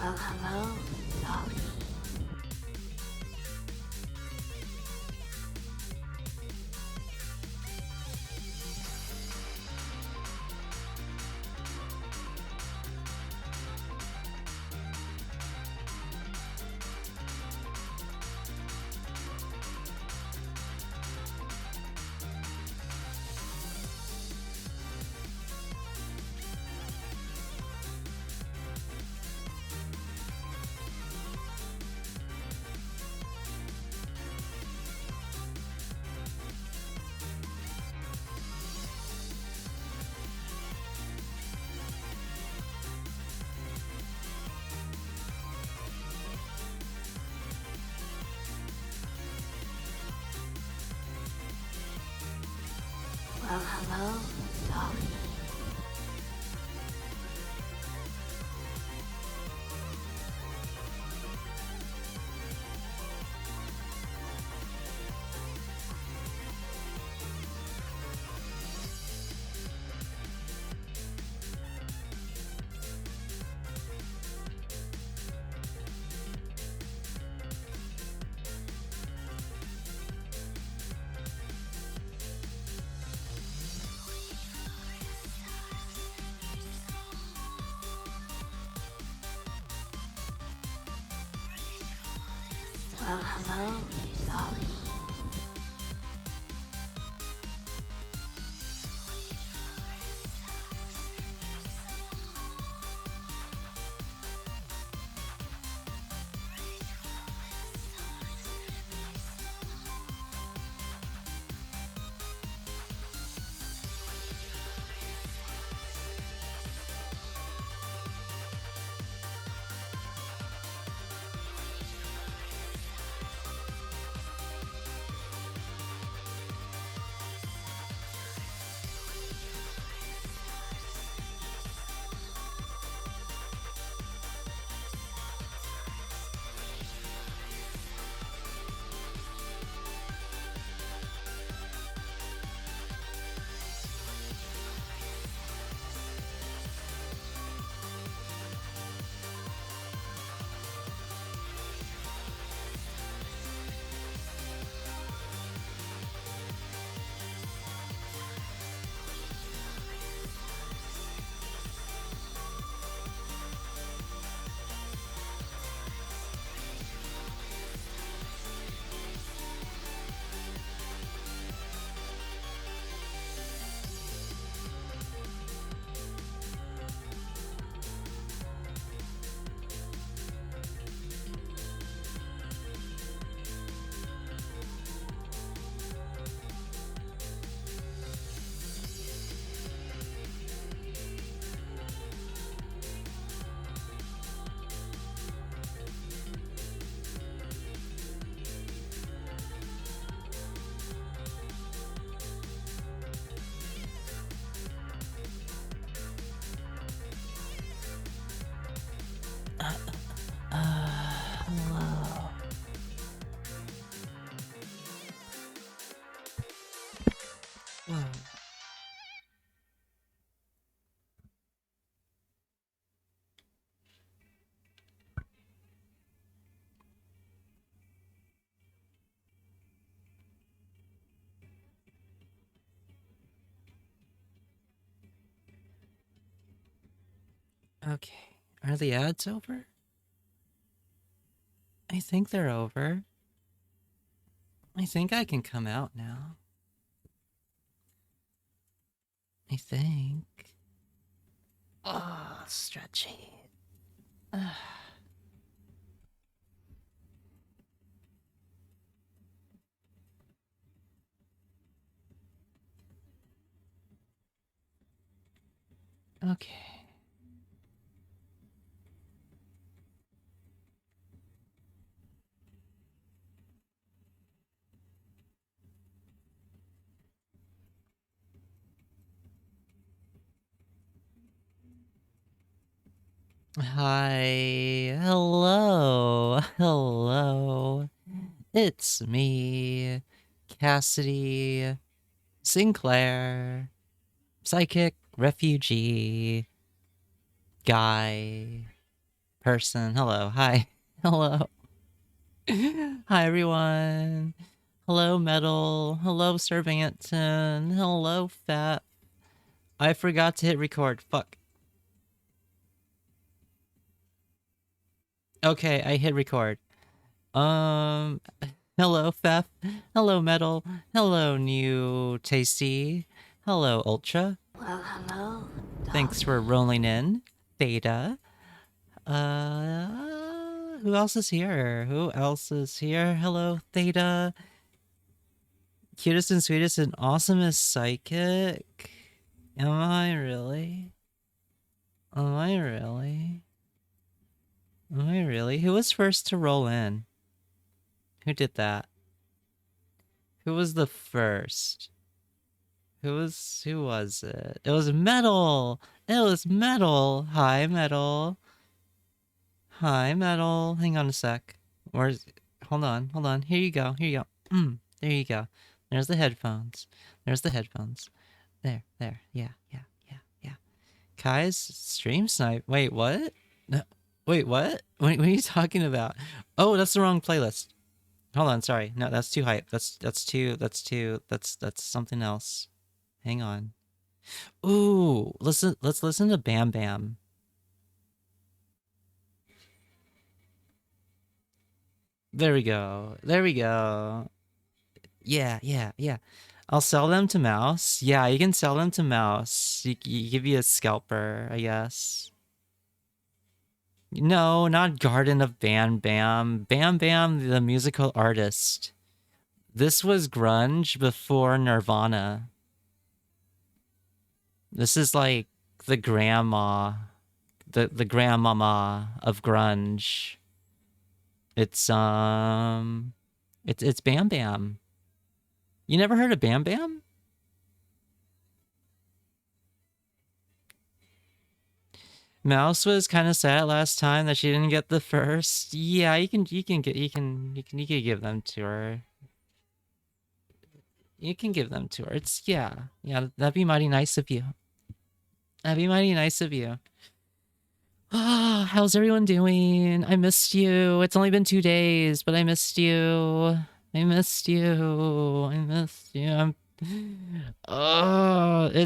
Well, hello, Dolly. Well, hello, Dolly. Well, hello, Dolly. Hello. Whoa. Okay. Are the ads over? I think they're over. I think I can come out now. I think. Oh, stretchy. Okay. Hi. Hello. Hello. It's me, Cassidy Sinclair, psychic refugee guy. person. Hello. Hi. Hello. Hi, everyone. Hello, Metal. Hello, Sir Banton. Hello, Fat. I forgot to hit record. Fuck. Okay, I hit record. Hello, Fef. Hello, Metal. Hello, New Tasty. Hello, Ultra. Well, hello, Thanks for rolling in. Theta. Who else is here? Who else is here? Hello, Theta. Cutest and sweetest and awesomest psychic. Am I really? Am I really? Am I really? Who was first to roll in? Who did that? Who was the first? Who was it? It was Metal. It was Metal. Hi, Metal. Hi, Metal. Hang on a sec. Where's hold on. Here you go. There you go. There's the headphones. There's the headphones. There. Yeah. Kai's stream snipe. Wait, what? No. Wait, what? What are you talking about? Oh, that's the wrong playlist. Hold on, sorry. No, that's too hype. That's something else. Hang on. Ooh, let's listen to Bam Bam. There we go. Yeah. I'll sell them to Mouse. Yeah, you can sell them to Mouse. You give you a scalper, I guess. No, not Garden of Bam Bam. Bam Bam, the musical artist. This was grunge before Nirvana. This is like the grandma, the grandmama of grunge. It's Bam Bam. You never heard of Bam Bam? Mouse was kind of sad last time that she didn't get the first. Yeah, you can give them to her. You can give them to her. It's yeah, that'd be mighty nice of you. That'd be mighty nice of you. Ah, how's everyone doing? I missed you. It's only been 2 days, but I missed you. It's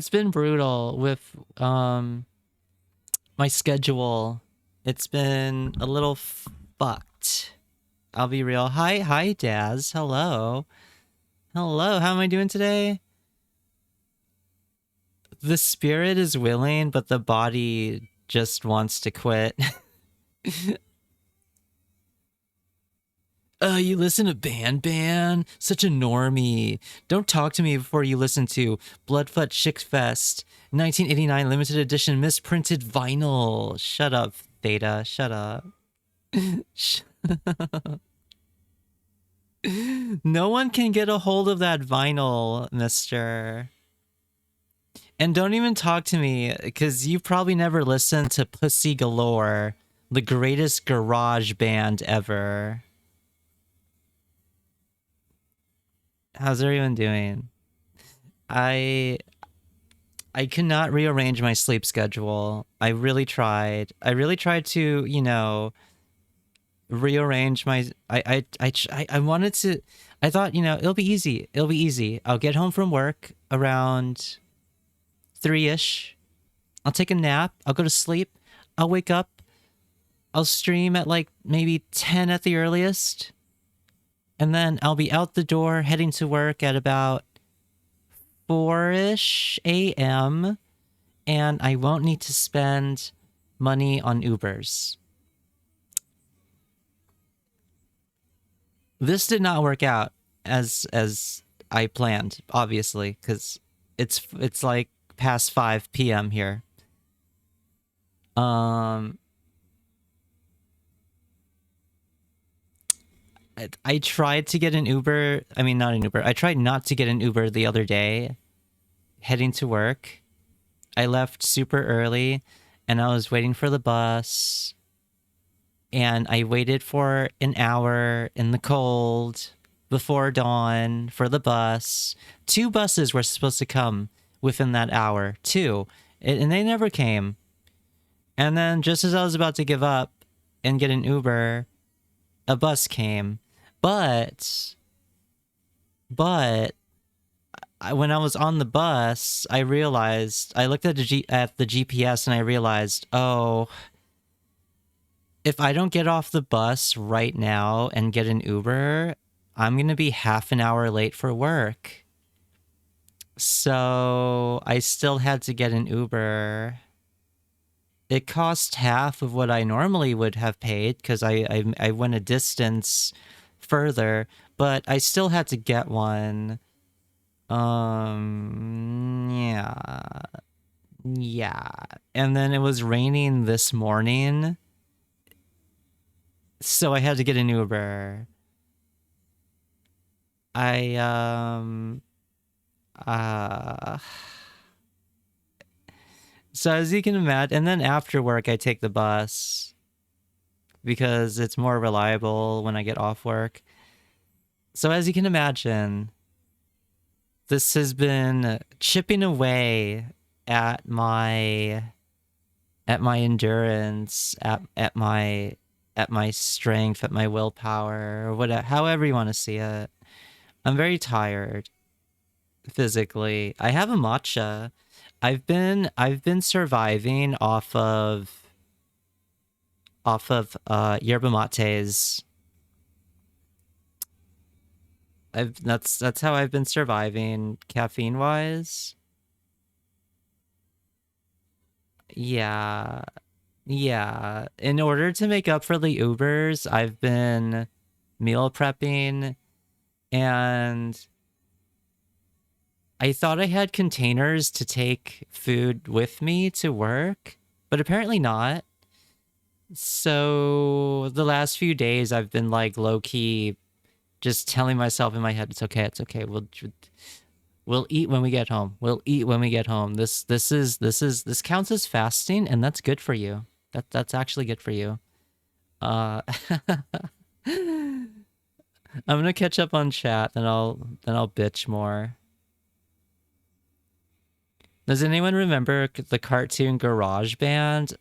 been brutal with my schedule. It's been a little fucked. I'll be real. Hi, Daz. Hello. How am I doing today? The spirit is willing, but the body just wants to quit. You listen to Ban? Such a normie. Don't talk to me before you listen to Bloodfoot Chickfest 1989 limited edition misprinted vinyl. Shut up, Theta. Shut up. No one can get a hold of that vinyl, mister. And don't even talk to me, because you probably never listened to Pussy Galore, the greatest garage band ever. How's everyone doing? I cannot rearrange my sleep schedule. I really tried. I really tried to, rearrange my I wanted to. I thought, it'll be easy. I'll get home from work around 3ish. I'll take a nap. I'll go to sleep. I'll wake up. I'll stream at like maybe 10 at the earliest. And then I'll be out the door heading to work at about 4ish a.m. And I won't need to spend money on Ubers. This did not work out as I planned, obviously, because it's like past 5 p.m. here. I tried to get an Uber. I mean, not an Uber. I tried not to get an Uber the other day, heading to work. I left super early, and I was waiting for the bus. And I waited for an hour in the cold before dawn for the bus. 2 buses were supposed to come within that hour. 2. And they never came. And then just as I was about to give up, and get an Uber, a bus came. But when I was on the bus, I realized I looked at the GPS and I realized, oh, if I don't get off the bus right now and get an Uber, I'm going to be half an hour late for work. So I still had to get an Uber. It cost half of what I normally would have paid because I went a distance further, but I still had to get one. Yeah. Yeah. And then it was raining this morning, so I had to get an Uber. Uh so as you can imagine, and then after work I take the bus because it's more reliable when I get off work. So as you can imagine, this has been chipping away at my endurance, at my strength, at my willpower, or whatever, however you want to see it. I'm very tired physically. I have a matcha. I've been surviving off of yerba mates. That's how I've been surviving caffeine wise. Yeah. Yeah. In order to make up for the Ubers, I've been meal prepping, and I thought I had containers to take food with me to work, but apparently not. So the last few days I've been like low key just telling myself in my head, it's okay, it's okay. We'll eat when we get home. We'll eat when we get home. This counts as fasting, and that's good for you. That's actually good for you. I'm gonna catch up on chat, then I'll bitch more. Does anyone remember the cartoon Garage Band?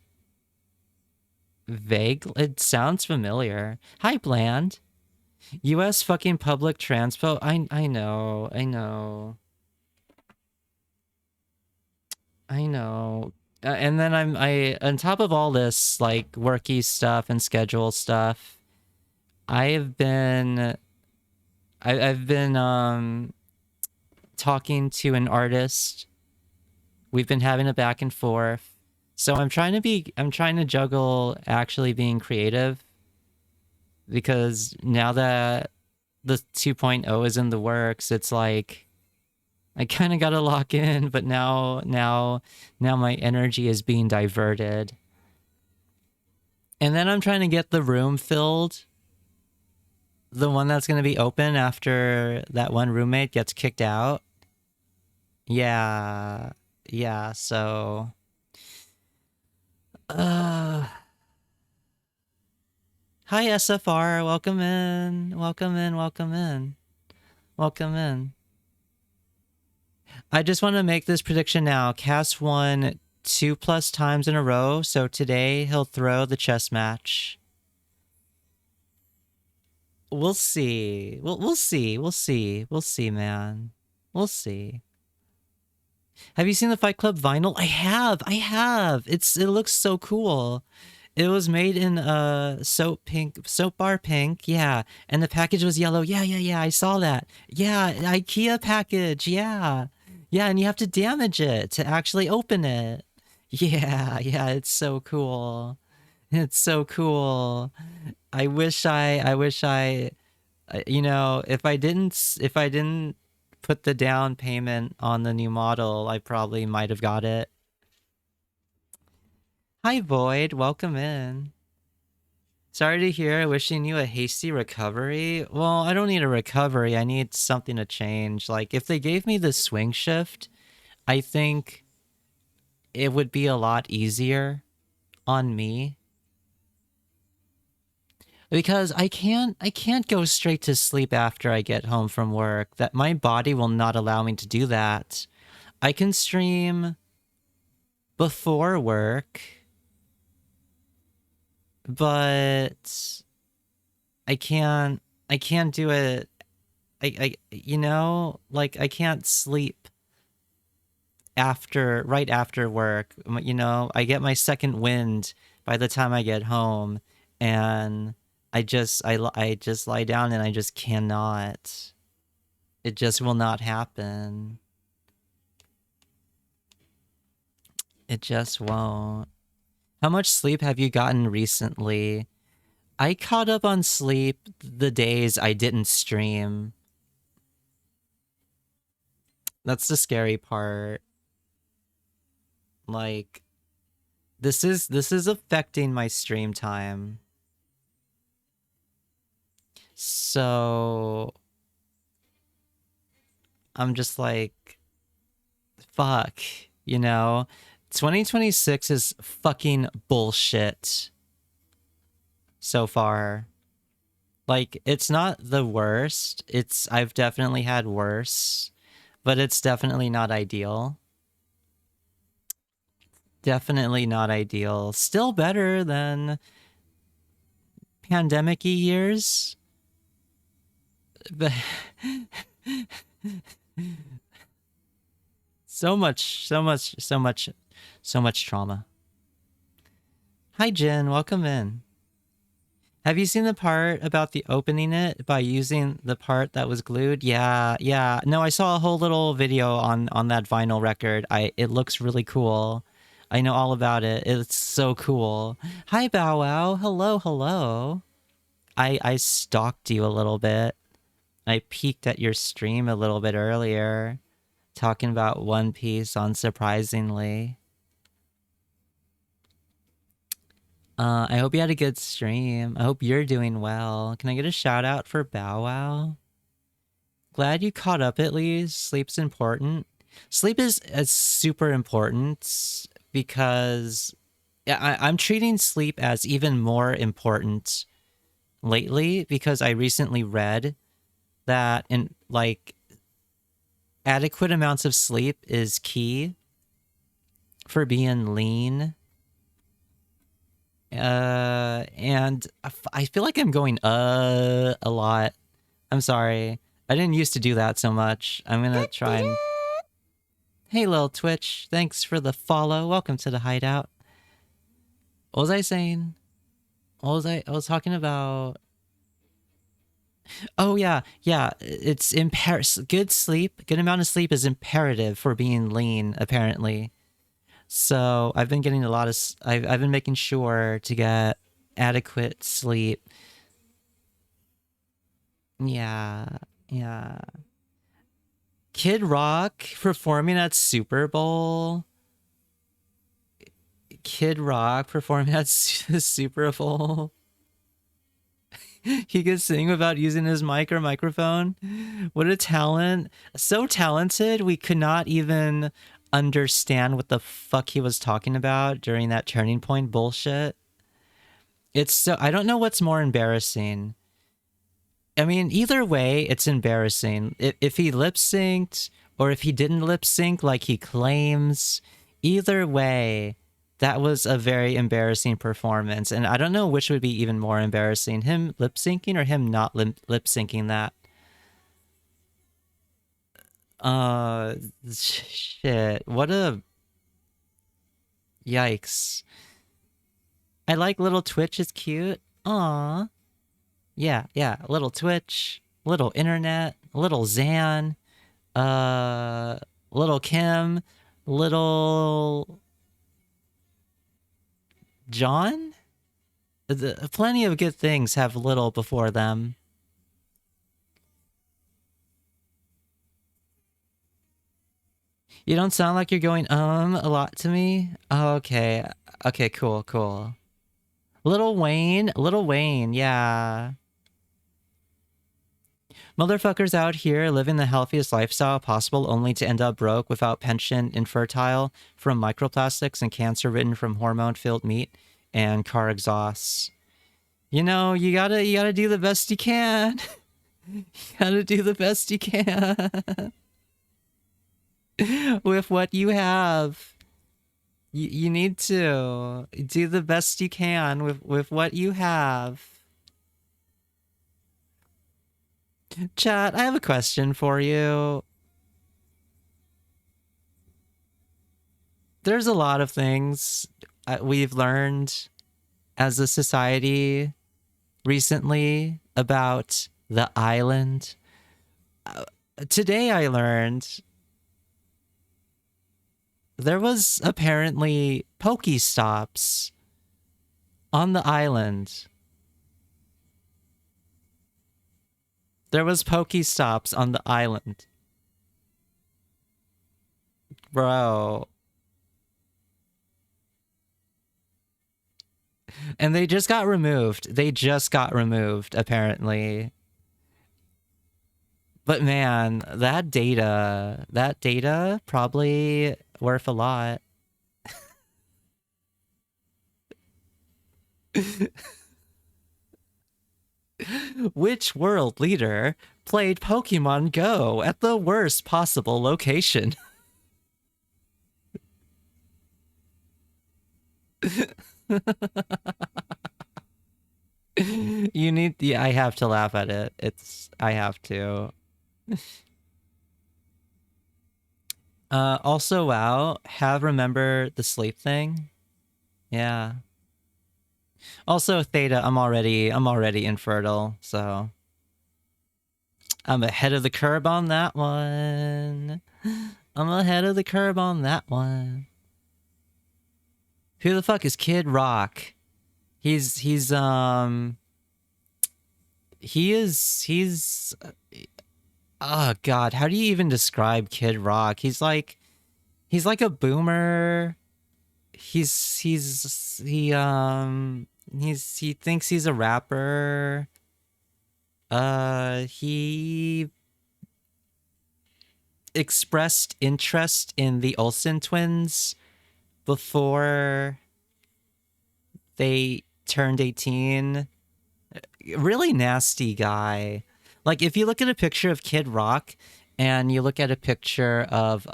Vague. It sounds familiar. Hi, Bland. U.S. fucking public transpo. I know. And then I on top of all this like worky stuff and schedule stuff, I've been talking to an artist. We've been having a back and forth. So I'm trying to juggle actually being creative, because now that the 2.0 is in the works, it's like I kind of got to lock in, but now my energy is being diverted. And then I'm trying to get the room filled, the one that's going to be open after that one roommate gets kicked out. Yeah, so hi SFR, welcome in. I just want to make this prediction now. Cass won 2+ times in a row, so today he'll throw the chess match. We'll see. We'll see, man. We'll see. Have you seen the Fight Club vinyl? I have. It looks so cool. It was made in soap bar pink, yeah. And the package was yellow. Yeah. I saw that. Yeah, IKEA package, yeah. Yeah, and you have to damage it to actually open it. Yeah, it's so cool. It's so cool. I wish I if I didn't put the down payment on the new model, I probably might have got it. Hi Void, welcome in. Sorry to hear, wishing you a hasty recovery. Well, I don't need a recovery, I need something to change. Like, if they gave me the swing shift, I think it would be a lot easier on me. Because I can't go straight to sleep after I get home from work. That my body will not allow me to do that. I can stream before work but I can't do it. Like I can't sleep right after work. I get my second wind by the time I get home, and I just lie down and I just cannot. It just will not happen. It just won't. How much sleep have you gotten recently? I caught up on sleep the days I didn't stream. That's the scary part. Like, this is affecting my stream time. So I'm just like, fuck, 2026 is fucking bullshit so far. Like, it's not the worst. I've definitely had worse, but it's definitely not ideal. Definitely not ideal. Still better than pandemic-y years. But so much trauma. Hi, Jen. Welcome in. Have you seen the part about the opening it by using the part that was glued? Yeah. No, I saw a whole little video on that vinyl record. It looks really cool. I know all about it. It's so cool. Hi, Bow Wow. Hello. I stalked you a little bit. I peeked at your stream a little bit earlier, talking about One Piece, unsurprisingly. I hope you had a good stream. I hope you're doing well. Can I get a shout out for Bow Wow? Glad you caught up at least. Sleep's important. Sleep is super important because I'm treating sleep as even more important lately because I recently read that adequate amounts of sleep is key for being lean. And I feel like I'm going a lot. I'm sorry. I didn't used to do that so much. I'm gonna try and... Hey, Lil Twitch. Thanks for the follow. Welcome to the hideout. What was I saying? I was talking about... Oh, yeah. It's good sleep. Good amount of sleep is imperative for being lean, apparently. So I've been getting I've been making sure to get adequate sleep. Yeah. Kid Rock performing at Super Bowl. Kid Rock performing at Super Bowl. He could sing without using his mic or microphone. What a talent. So talented, we could not even understand what the fuck he was talking about during that turning point bullshit. I don't know what's more embarrassing. I mean, either way, it's embarrassing. If he lip synced or if he didn't lip sync like he claims, either way, that was a very embarrassing performance. And I don't know which would be even more embarrassing, him lip syncing or him not lip syncing that. Shit. What a... Yikes. I like little Twitch, is cute. Aww. Yeah. Little Twitch, little internet, little Zan, little Kim, little John? Plenty of good things have little before them. You don't sound like you're going a lot to me. Oh, okay, cool. Little Wayne, yeah. Motherfuckers out here living the healthiest lifestyle possible only to end up broke, without pension, infertile from microplastics, and cancer ridden from hormone-filled meat and car exhausts. You gotta do the best you can. You gotta do the best you can with what you have. You need to do the best you can with what you have. Chat, I have a question for you. There's a lot of things we've learned as a society recently about the island. Today I learned there was apparently Pokestops on the island. There was Pokestops on the island. Bro. And they just got removed. They just got removed, apparently. But man, that data probably worth a lot. Which world leader played Pokemon Go at the worst possible location? You need, yeah, I have to laugh at it. I have to. Also, wow, have remember the sleep thing? Yeah. Also, Theta, I'm already infertile, so I'm ahead of the curve on that one. I'm ahead of the curve on that one. Who the fuck is Kid Rock? He's oh god, how do you even describe Kid Rock? He's like a boomer. He thinks he's a rapper. He expressed interest in the Olsen twins before they turned 18. Really nasty guy. Like, if you look at a picture of Kid Rock and you look at a picture of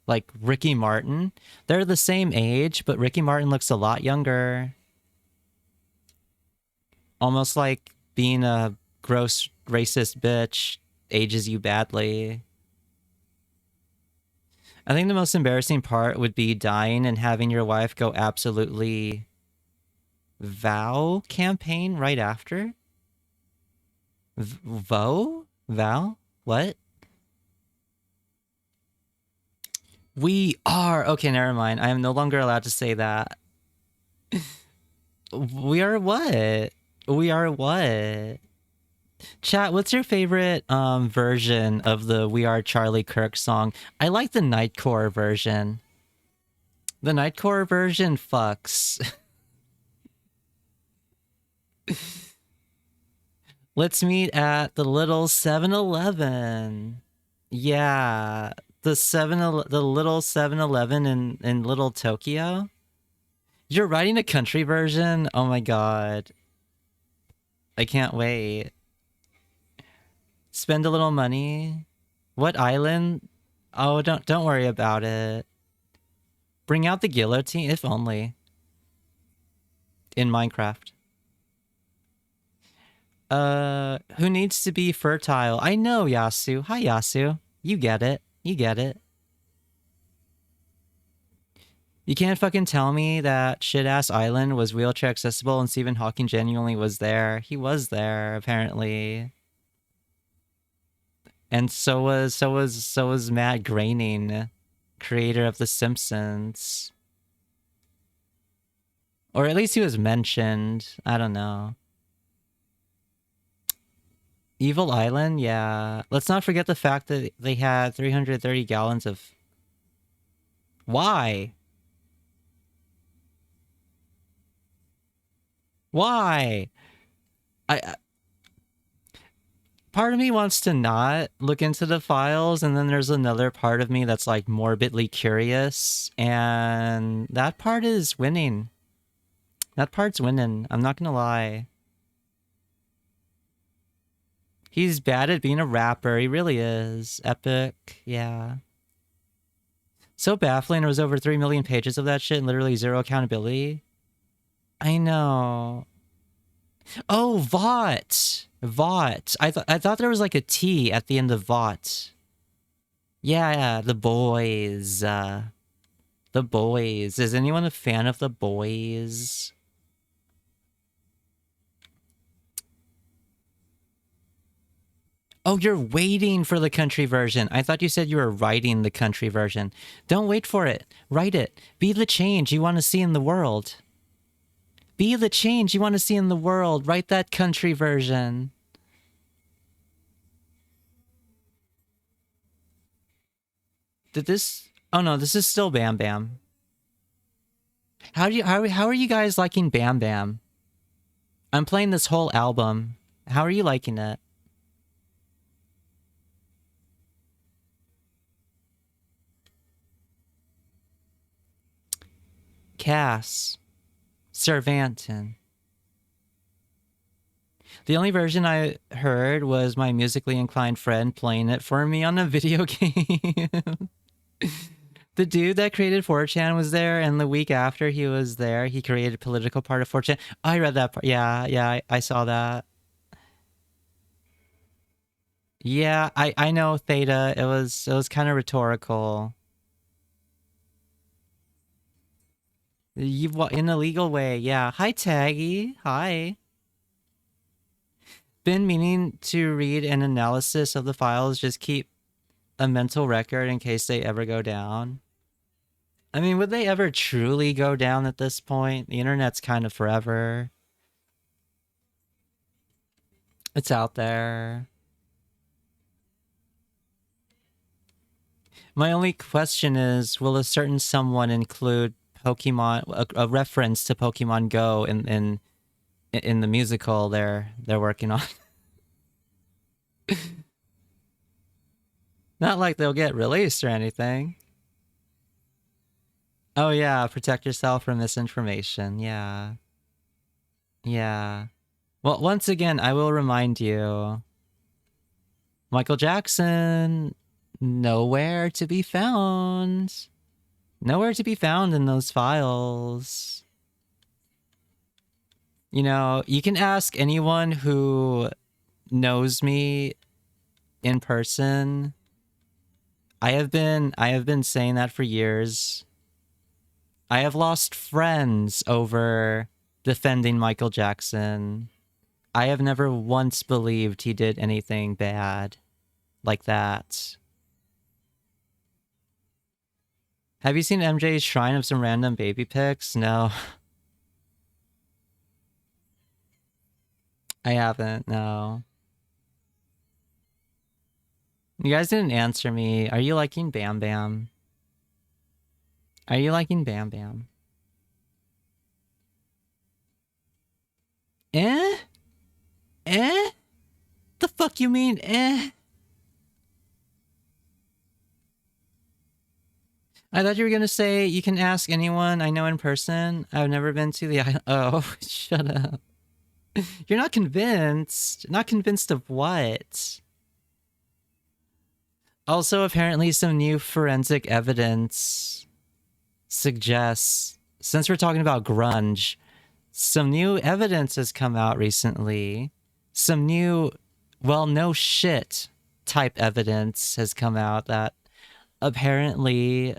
like Ricky Martin, they're the same age, but Ricky Martin looks a lot younger. Almost like being a gross racist bitch ages you badly. I think the most embarrassing part would be dying and having your wife go absolutely vow campaign right after. Vow? Vow? What? We are. Okay, never mind. I am no longer allowed to say that. We are what? We are what? Chat, what's your favorite version of the We Are Charlie Kirk song? I like the Nightcore version. The Nightcore version fucks. Let's meet at the little 7-Eleven. Yeah, the little 7-Eleven in Little Tokyo. You're writing a country version? Oh my god. I can't wait. Spend a little money. What island? Oh, don't worry about it. Bring out the guillotine, if only. In Minecraft. Who needs to be fertile? I know, Yasu. Hi, Yasu. You get it. You get it. You can't fucking tell me that shit-ass island was wheelchair accessible and Stephen Hawking genuinely was there. He was there, apparently. And so was Matt Groening, creator of The Simpsons. Or at least he was mentioned. I don't know. Evil Island, yeah. Let's not forget the fact that they had 330 gallons of... Why? Why? Part of me wants to not look into the files, and then there's another part of me that's like morbidly curious, and that part is winning. That part's winning. I'm not gonna lie. He's bad at being a rapper. He really is. Epic. Yeah. So baffling. There was over 3 million pages of that shit and literally zero accountability. I know. Oh, Vought. Vought. I thought there was like a T at the end of Vought. Yeah, the boys. The boys. Is anyone a fan of the boys? Oh, you're waiting for the country version. I thought you said you were writing the country version. Don't wait for it. Write it. Be the change you want to see in the world. Be the change you want to see in the world. Write that country version. Did this... Oh no, this is still Bam Bam. How are you guys liking Bam Bam? I'm playing this whole album. How are you liking it? Cass. Cervanton. The only version I heard was my musically inclined friend playing it for me on a video game. The dude that created 4chan was there, and the week after he was there, he created a political part of 4chan. I read that part. Yeah, I saw that. Yeah, I know Theta. It was kind of rhetorical. In a legal way, yeah. Hi, Taggy. Hi. Been meaning to read an analysis of the files. Just keep a mental record in case they ever go down. I mean, would they ever truly go down at this point? The internet's kind of forever. It's out there. My only question is, will a certain someone include Pokemon, a reference to Pokemon Go in the musical they're working on? Not like they'll get released or anything. Oh yeah, protect yourself from misinformation. Yeah. Yeah. Well, once again, I will remind you, Michael Jackson, nowhere to be found. Nowhere to be found in those files. You know, you can ask anyone who knows me in person. I have been saying that for years. I have lost friends over defending Michael Jackson. I have never once believed he did anything bad like that. Have you seen MJ's shrine of some random baby pics? No. I haven't, no. You guys didn't answer me. Are you liking Bam Bam? Are you liking Bam Bam? Eh? Eh? The fuck you mean, eh? I thought you were gonna say you can ask anyone I know in person. I've never been to the island. Oh, shut up. You're not convinced. Not convinced of what? Also, apparently some new forensic evidence suggests, since we're talking about grunge, some new evidence has come out recently. Some new, well, no shit type evidence has come out that apparently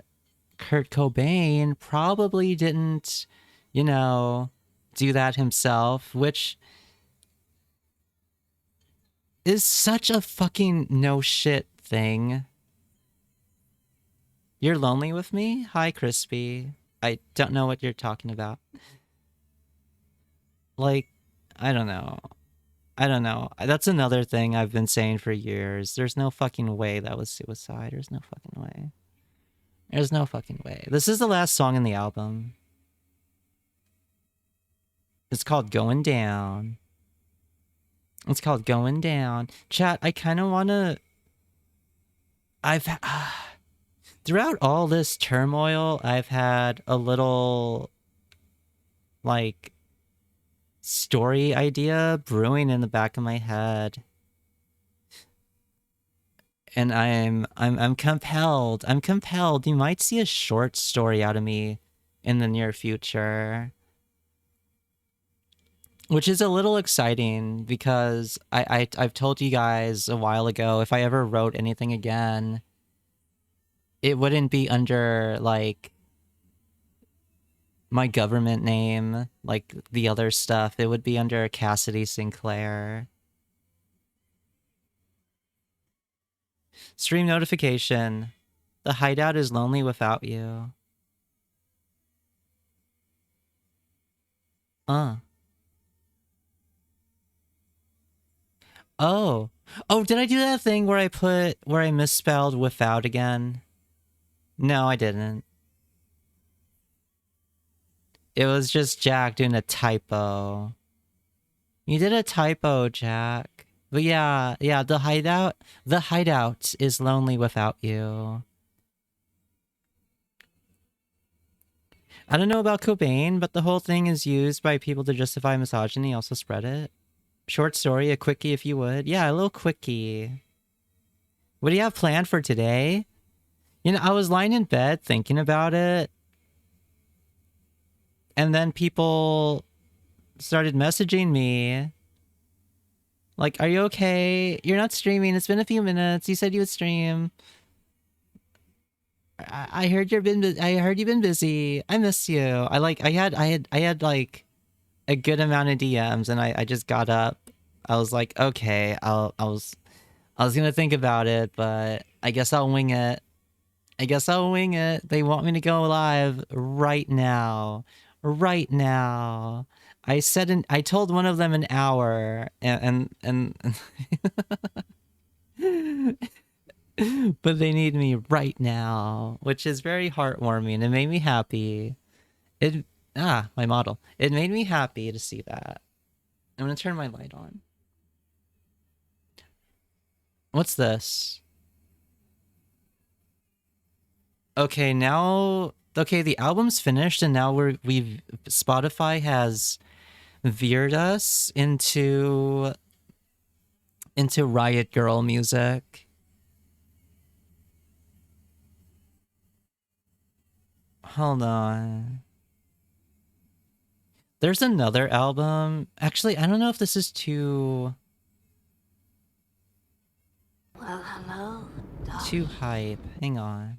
Kurt Cobain probably didn't, you know, do that himself, which is such a fucking no shit thing. You're lonely with me? Hi, Crispy. I don't know what you're talking about. Like, I don't know. I don't know. That's another thing I've been saying for years. There's no fucking way that was suicide. There's no fucking way. There's no fucking way. This is the last song in the album. It's called Going Down. It's called Going Down. Chat, I kind of want to... Throughout all this turmoil, I've had a little, like, story idea brewing in the back of my head. and I'm compelled. I'm compelled. You might see a short story out of me in the near future, which is a little exciting because I've told you guys a while ago if I ever wrote anything again, it wouldn't be under like my government name like the other stuff. It would be under Cassidy Sinclair. Stream notification. The hideout is lonely without you. Uh. Oh. Oh, did I do that thing where I misspelled without again? No, I didn't. It was just Jack doing a typo. You did a typo, Jack. But yeah, the hideout is lonely without you. I don't know about Cobain, but the whole thing is used by people to justify misogyny, also spread it. Short story, a quickie if you would. Yeah, a little quickie. What do you have planned for today? You know, I was lying in bed thinking about it. And then people started messaging me. Like, are you okay? You're not streaming. It's been a few minutes. You said you would stream. I heard you've been busy. I miss you. I had like a good amount of DMs and I just got up. I was like, okay, I was gonna think about it, but I guess I'll wing it. They want me to go live right now. Right now. I told one of them an hour and but they need me right now, which is very heartwarming. It made me happy. My model. It made me happy to see that. I'm gonna turn my light on. What's this? Okay, the album's finished and now Spotify has veered us into Riot Girl music. Hold on. There's another album. Actually, I don't know if this is too Well, hello, too hype. Hang on.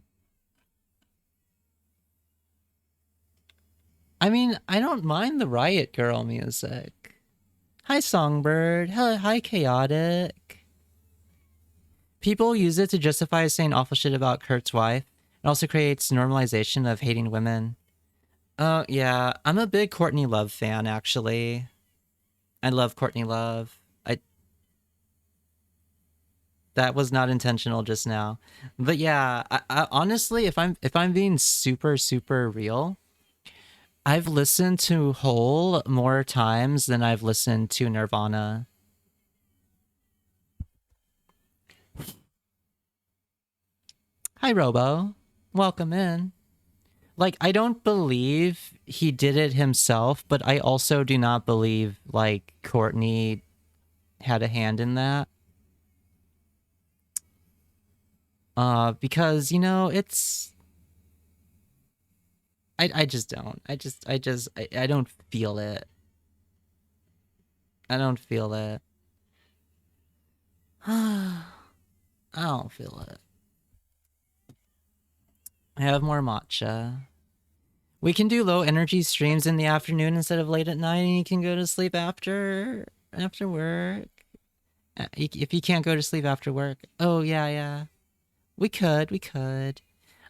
I mean, I don't mind the Riot Girl music. Hi, Songbird. Hello, hi, Chaotic. People use it to justify saying awful shit about Kurt's wife. It also creates normalization of hating women. Oh, yeah. I'm a big Courtney Love fan, actually. I love Courtney Love. That was not intentional just now. But yeah, I honestly, if I'm being super, super real, I've listened to Hole more times than I've listened to Nirvana. Hi, Robo. Welcome in. Like, I don't believe he did it himself, but I also do not believe, like, Courtney had a hand in that. Because, you know, it's... I just don't. I don't feel it. I don't feel it. I don't feel it. I have more matcha. We can do low energy streams in the afternoon instead of late at night, and you can go to sleep after work. If you can't go to sleep after work. Oh, yeah. We could.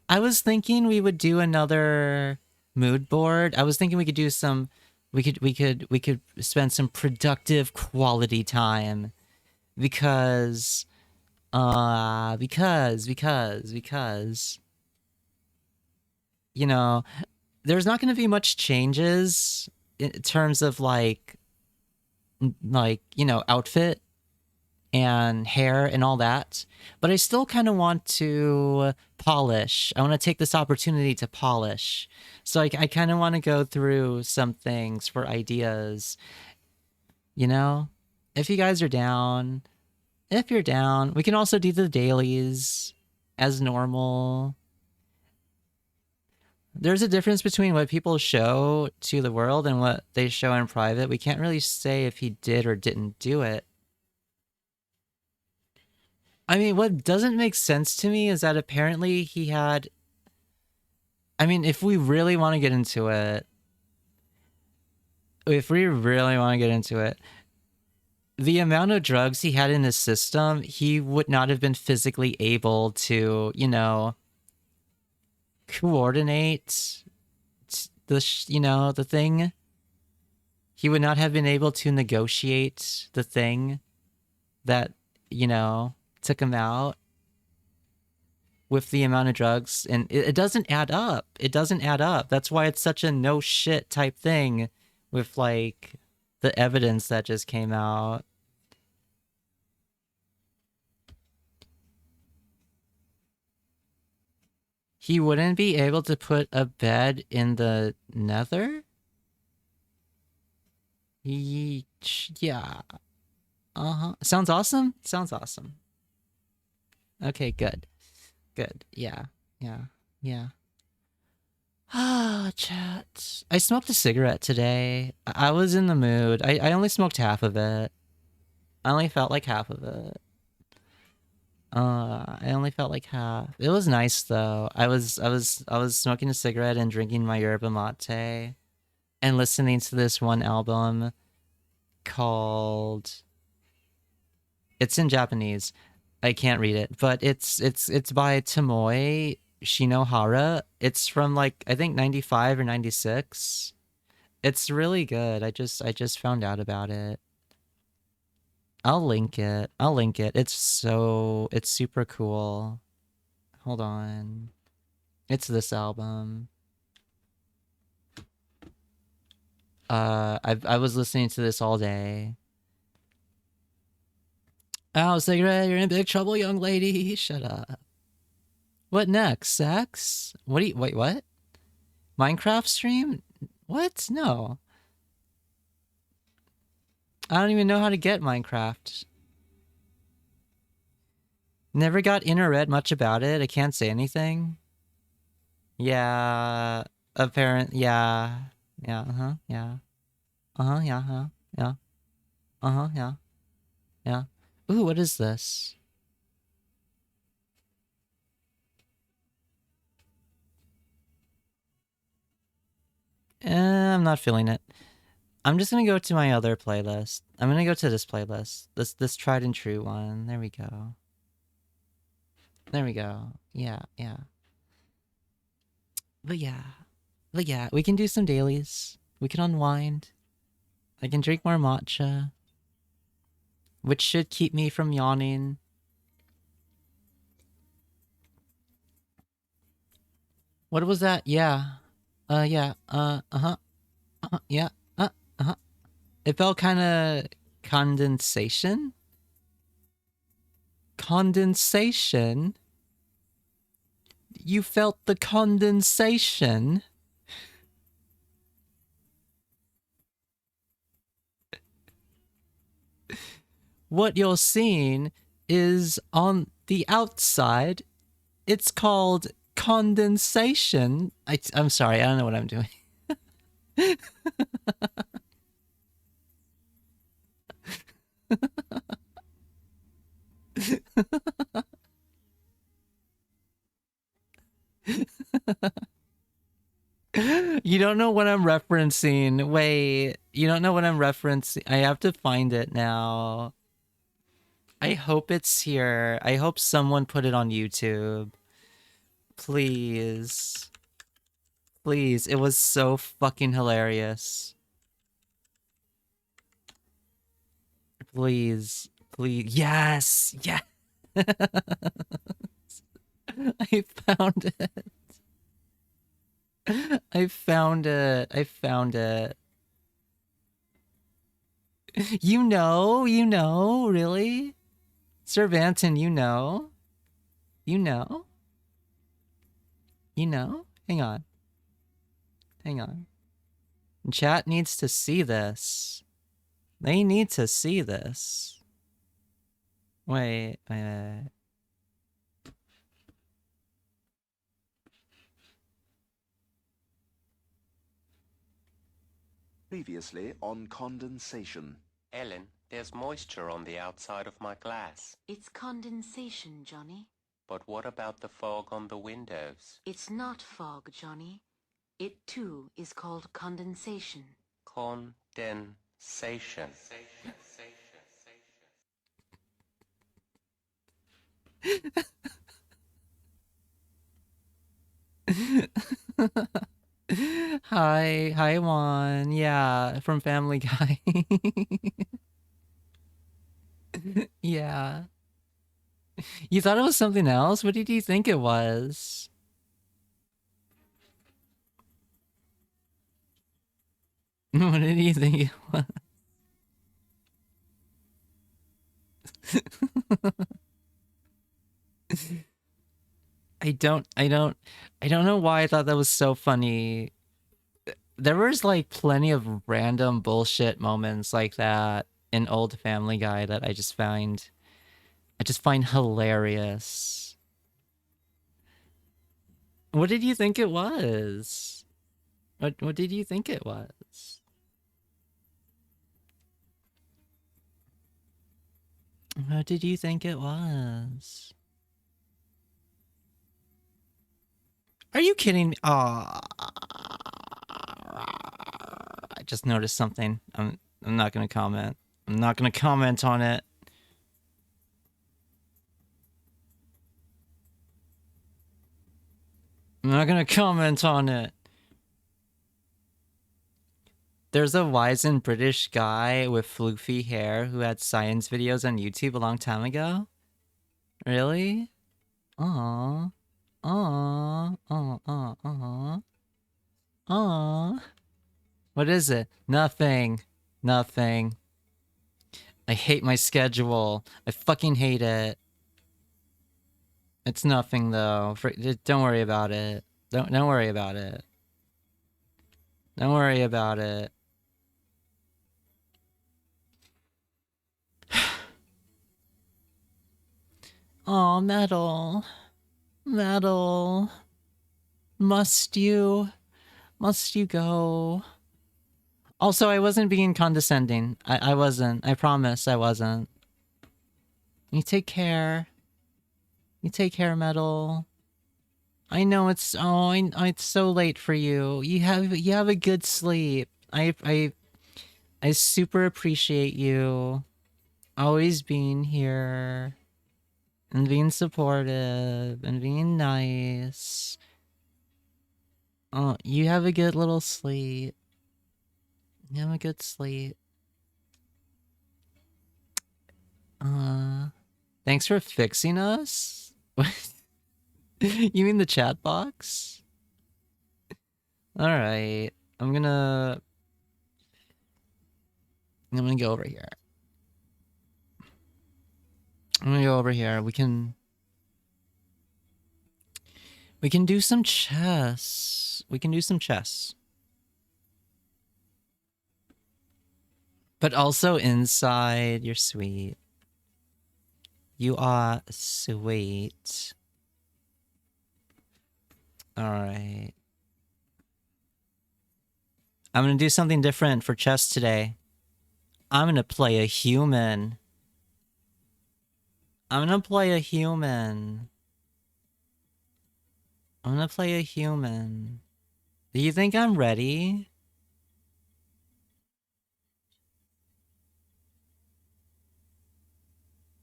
I was thinking we would do another mood board. I was thinking we could do some we could spend some productive quality time because you know, there's not going to be much changes in terms of like you know, outfit and hair and all that, but I still kind of want to polish. I want to take this opportunity to polish. So I kind of want to go through some things for ideas, you know? If you guys are down, If you're down, we can also do the dailies as normal. There's a difference between what people show to the world and what they show in private. We can't really say if he did or didn't do it. I mean, what doesn't make sense to me is that apparently he had. I mean, if we really want to get into it, the amount of drugs he had in his system, he would not have been physically able to, coordinate the thing. He would not have been able to negotiate the thing that, took him out with the amount of drugs. And it doesn't add up. It doesn't add up. That's why it's such a no shit type thing with like the evidence that just came out. He wouldn't be able to put a bed in the nether? Yeah. Uh-huh. Sounds awesome? Sounds awesome. Okay, good. Good. Yeah. Yeah. Yeah. Ah, chat. I smoked a cigarette today. I was in the mood. I only smoked half of it. I only felt like half of it. I only felt like half. It was nice though. I was smoking a cigarette and drinking my yerba mate and listening to this one album called, it's in Japanese. I can't read it, but it's by Tomoe Shinohara. It's from like I think 95 or 96. It's really good. I just found out about it. I'll link it. I'll link it. It's super cool. Hold on. It's this album. I was listening to this all day. Oh, cigarette, you're in big trouble, young lady. Shut up. What next? Sex? Wait, what? Minecraft stream? What? No. I don't even know how to get Minecraft. Never got in or read much about it. I can't say anything. Yeah. Yeah. Yeah, uh-huh, yeah. Uh-huh, yeah, huh, yeah. Uh-huh, yeah. Yeah. Ooh, what is this? I'm not feeling it. I'm just gonna go to my other playlist. I'm gonna go to this playlist. This tried and true one. There we go. There we go. Yeah, yeah. But yeah. But yeah, we can do some dailies. We can unwind. I can drink more matcha, which should keep me from yawning. What was that? Yeah. Yeah. Uh-huh. Uh-huh. Yeah. Uh-huh. It felt kind of condensation. Condensation? You felt the condensation? What you're seeing is on the outside. It's called condensation. I'm sorry, I don't know what I'm doing. You don't know what I'm referencing. Wait, you don't know what I'm referencing. I have to find it now. I hope it's here. I hope someone put it on YouTube. Please. Please. It was so fucking hilarious. Please. Please. Yes. Yeah. I found it. I found it. I found it. You know, really? Sir Vanton, you know? You know? You know? Hang on. Hang on. Chat needs to see this. They need to see this. Wait. Previously on condensation. Ellen, there's moisture on the outside of my glass. It's condensation, Johnny. But what about the fog on the windows? It's not fog, Johnny. It too is called condensation. Condensation. Hi, Juan. Yeah, from Family Guy. Yeah. You thought it was something else? What did you think it was? What did you think it was? I don't know why I thought that was so funny. There was like plenty of random bullshit moments like that in old Family Guy that I just find hilarious. What did you think it was? What did you think it was? What did you think it was? Are you kidding me? Aw. I just noticed something. I'm not gonna comment. I'm not gonna comment on it. I'm not gonna comment on it. There's a wizened British guy with floofy hair who had science videos on YouTube a long time ago. Really? Aww. Aww. Aww. Aww. Aww. Aww. What is it? Nothing. Nothing. I hate my schedule. I fucking hate it. It's nothing though. Don't worry about it. Don't worry about it. Don't worry about it. Oh, metal. Metal. Must you go? Also, I wasn't being condescending. I wasn't. I promise I wasn't. You take care. You take care, Metal. I know it's it's so late for you. You have a good sleep. I super appreciate you always being here and being supportive and being nice. Oh, you have a good little sleep. You have a good sleep. Thanks for fixing us? You mean the chat box? Alright. I'm gonna go over here. I'm gonna go over here. We can do some chess. We can do some chess. But also inside, you're sweet. You are sweet. Alright. I'm gonna do something different for chess today. I'm gonna play a human. I'm gonna play a human. I'm gonna play a human. Do you think I'm ready?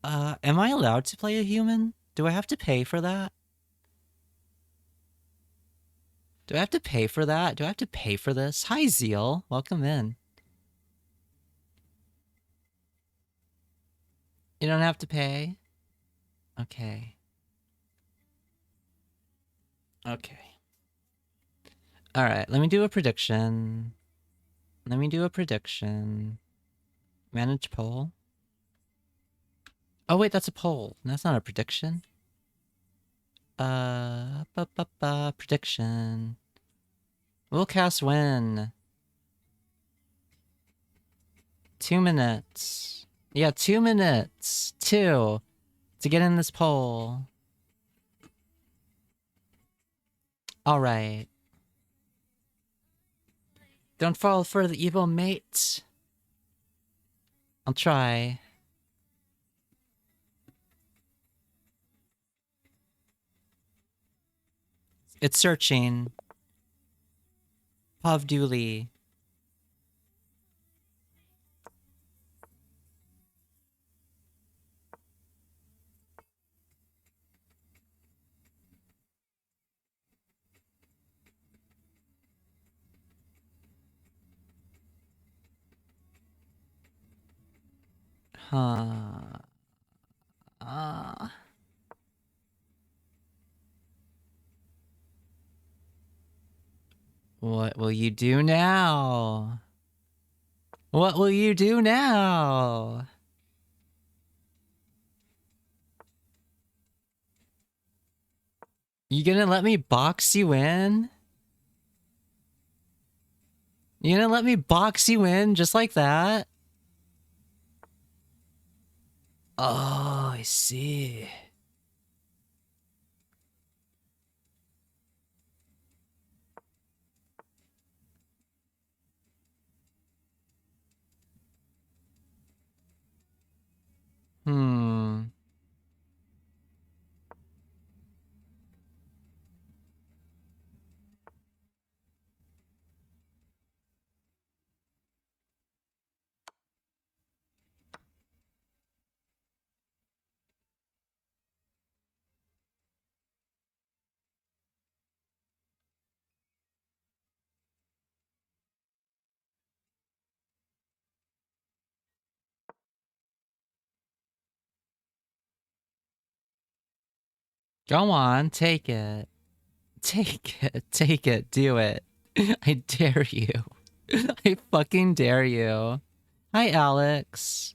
Am I allowed to play a human? Do I have to pay for that? Do I have to pay for that? Do I have to pay for this? Hi, Zeal. Welcome in. You don't have to pay? Okay. Okay. Alright, let me do a prediction. Manage poll. Oh, wait, that's a poll. That's not a prediction. Prediction. Will cast win. 2 minutes. Yeah, 2 minutes. 2. to get in this poll. All right. Don't fall for the evil mate. I'll try. It's searching. Pav Dooley. Huh. What will you do now? What will you do now? You gonna let me box you in? You gonna let me box you in just like that? Oh, I see. Hmm. Go on, take it. Take it, take it, do it. I dare you. I fucking dare you. Hi, Alex.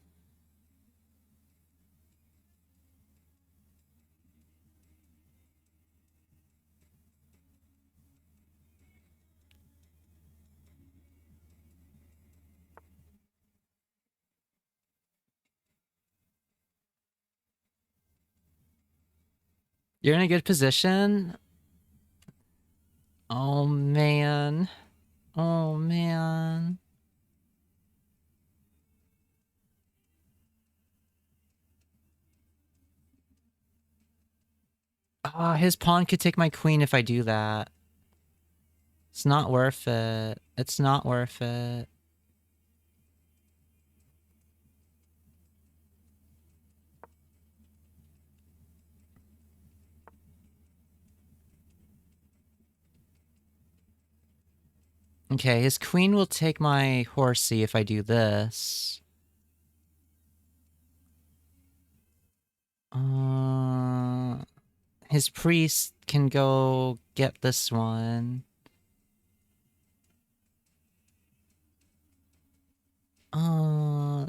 You're in a good position? Oh, man. Oh, man. Ah, his pawn could take my queen if I do that. It's not worth it. It's not worth it. Okay, his queen will take my horsey if I do this. His priest can go get this one.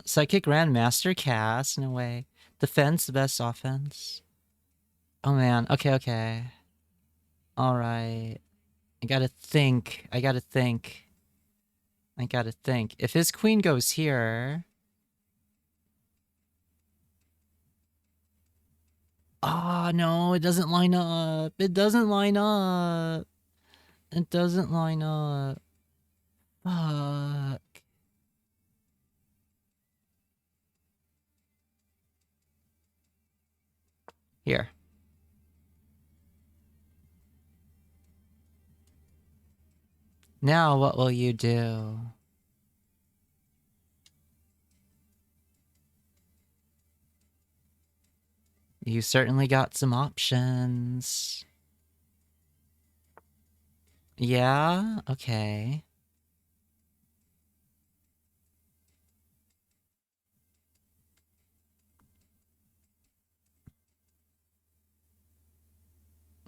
Psychic Grandmaster cast in a way. Defense, the best offense. Oh man, okay, okay. Alright. I gotta think. I gotta think. I gotta think. If his queen goes here... Ah, no, it doesn't line up. It doesn't line up. It doesn't line up. Fuck. Here. Now what will you do? You certainly got some options. Yeah? Okay.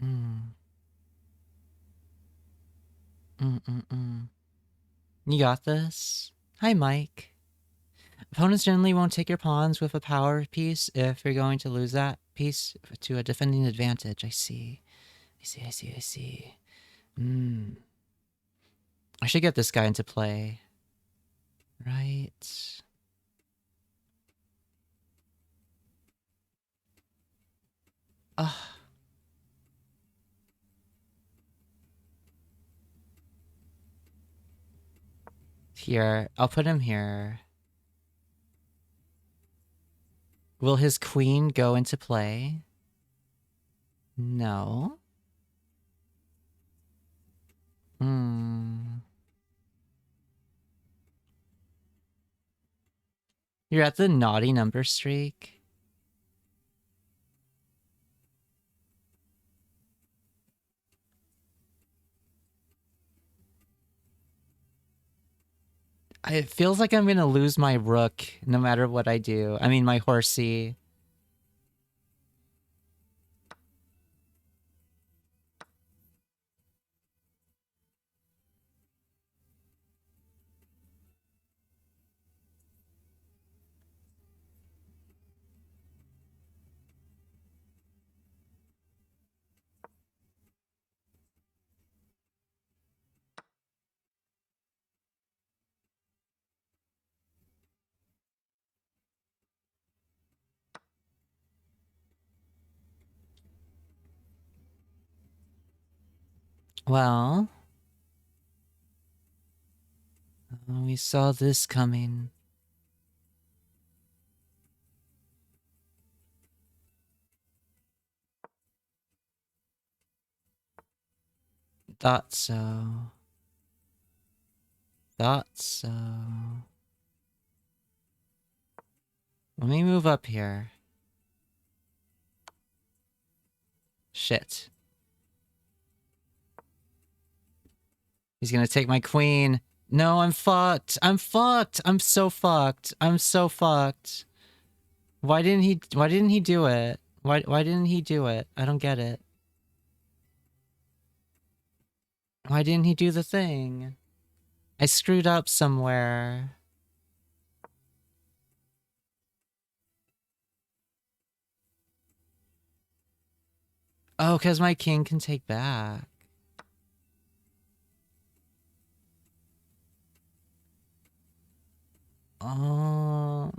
Mm. Mm-mm-mm. You got this? Hi, Mike. Opponents generally won't take your pawns with a power piece if you're going to lose that piece to a defending advantage. I see. I see. I should get this guy into play. Right. Ugh. Here, I'll put him here. Will his queen go into play? No. Hmm. You're at the naughty number streak. It feels like I'm gonna lose my rook no matter what I do. I mean, my horsey. Well, we saw this coming. Thought so. Thought so. Let me move up here. Shit. He's gonna take my queen. No, I'm fucked. I'm fucked. I'm so fucked. I'm so fucked. Why didn't he do it? Why didn't he do it? I don't get it. Why didn't he do the thing? I screwed up somewhere. Oh, because my king can take back. Oh.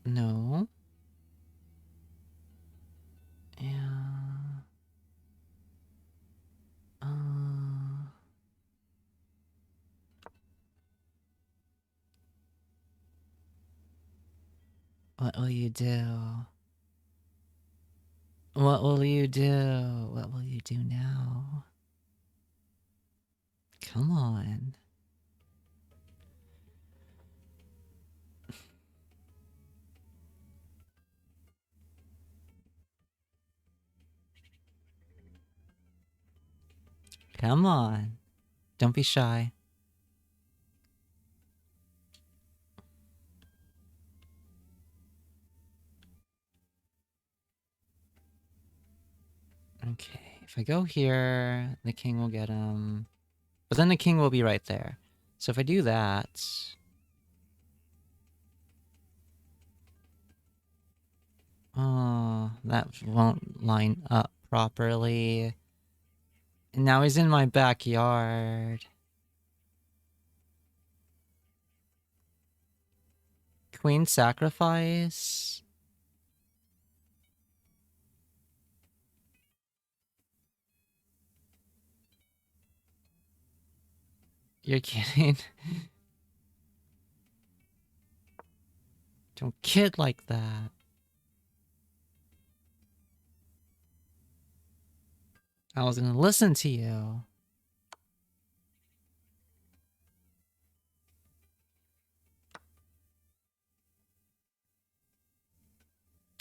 No. Yeah. What will you do? What will you do? What will you do now? Come on. Come on. Don't be shy. Okay, if I go here, the king will get him. But then the king will be right there. So if I do that... Oh, that won't line up properly. And now he's in my backyard. Queen sacrifice? You're kidding? Don't kid like that. I was gonna listen to you.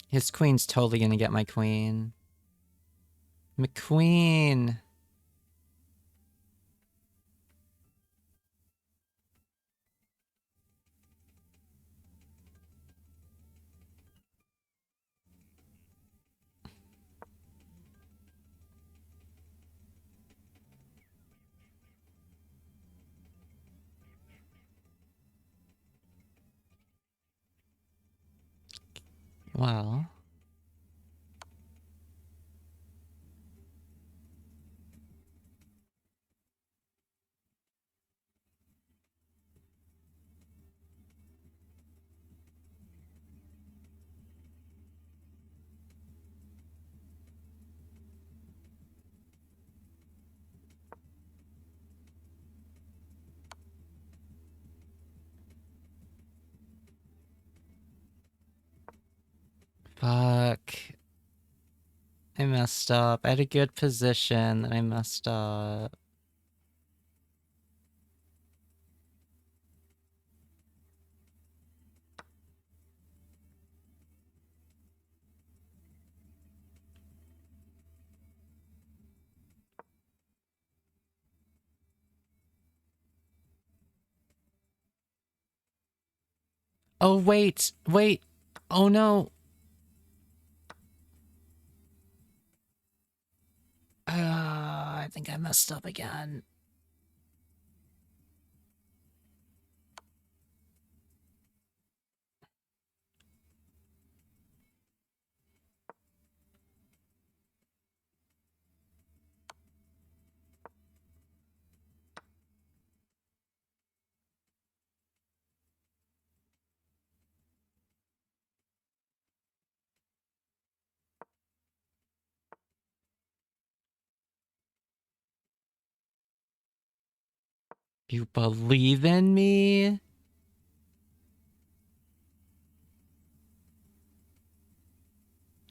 His queen's totally gonna get my queen. McQueen. Well. Fuck. I messed up. I had a good position and I messed up. Oh, wait. Wait. Oh, no. I think I messed up again. You believe in me?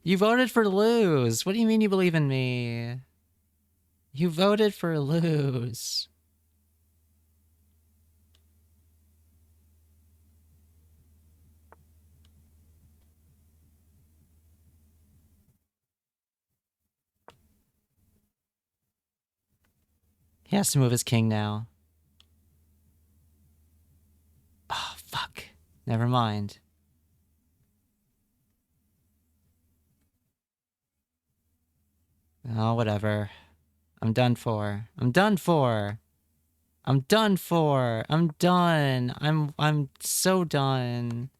You voted for lose. What do you mean you believe in me? You voted for lose. He has to move his king now. Oh, fuck. Never mind. Oh, whatever. I'm done for. I'm done for. I'm done for. I'm done. I'm so done.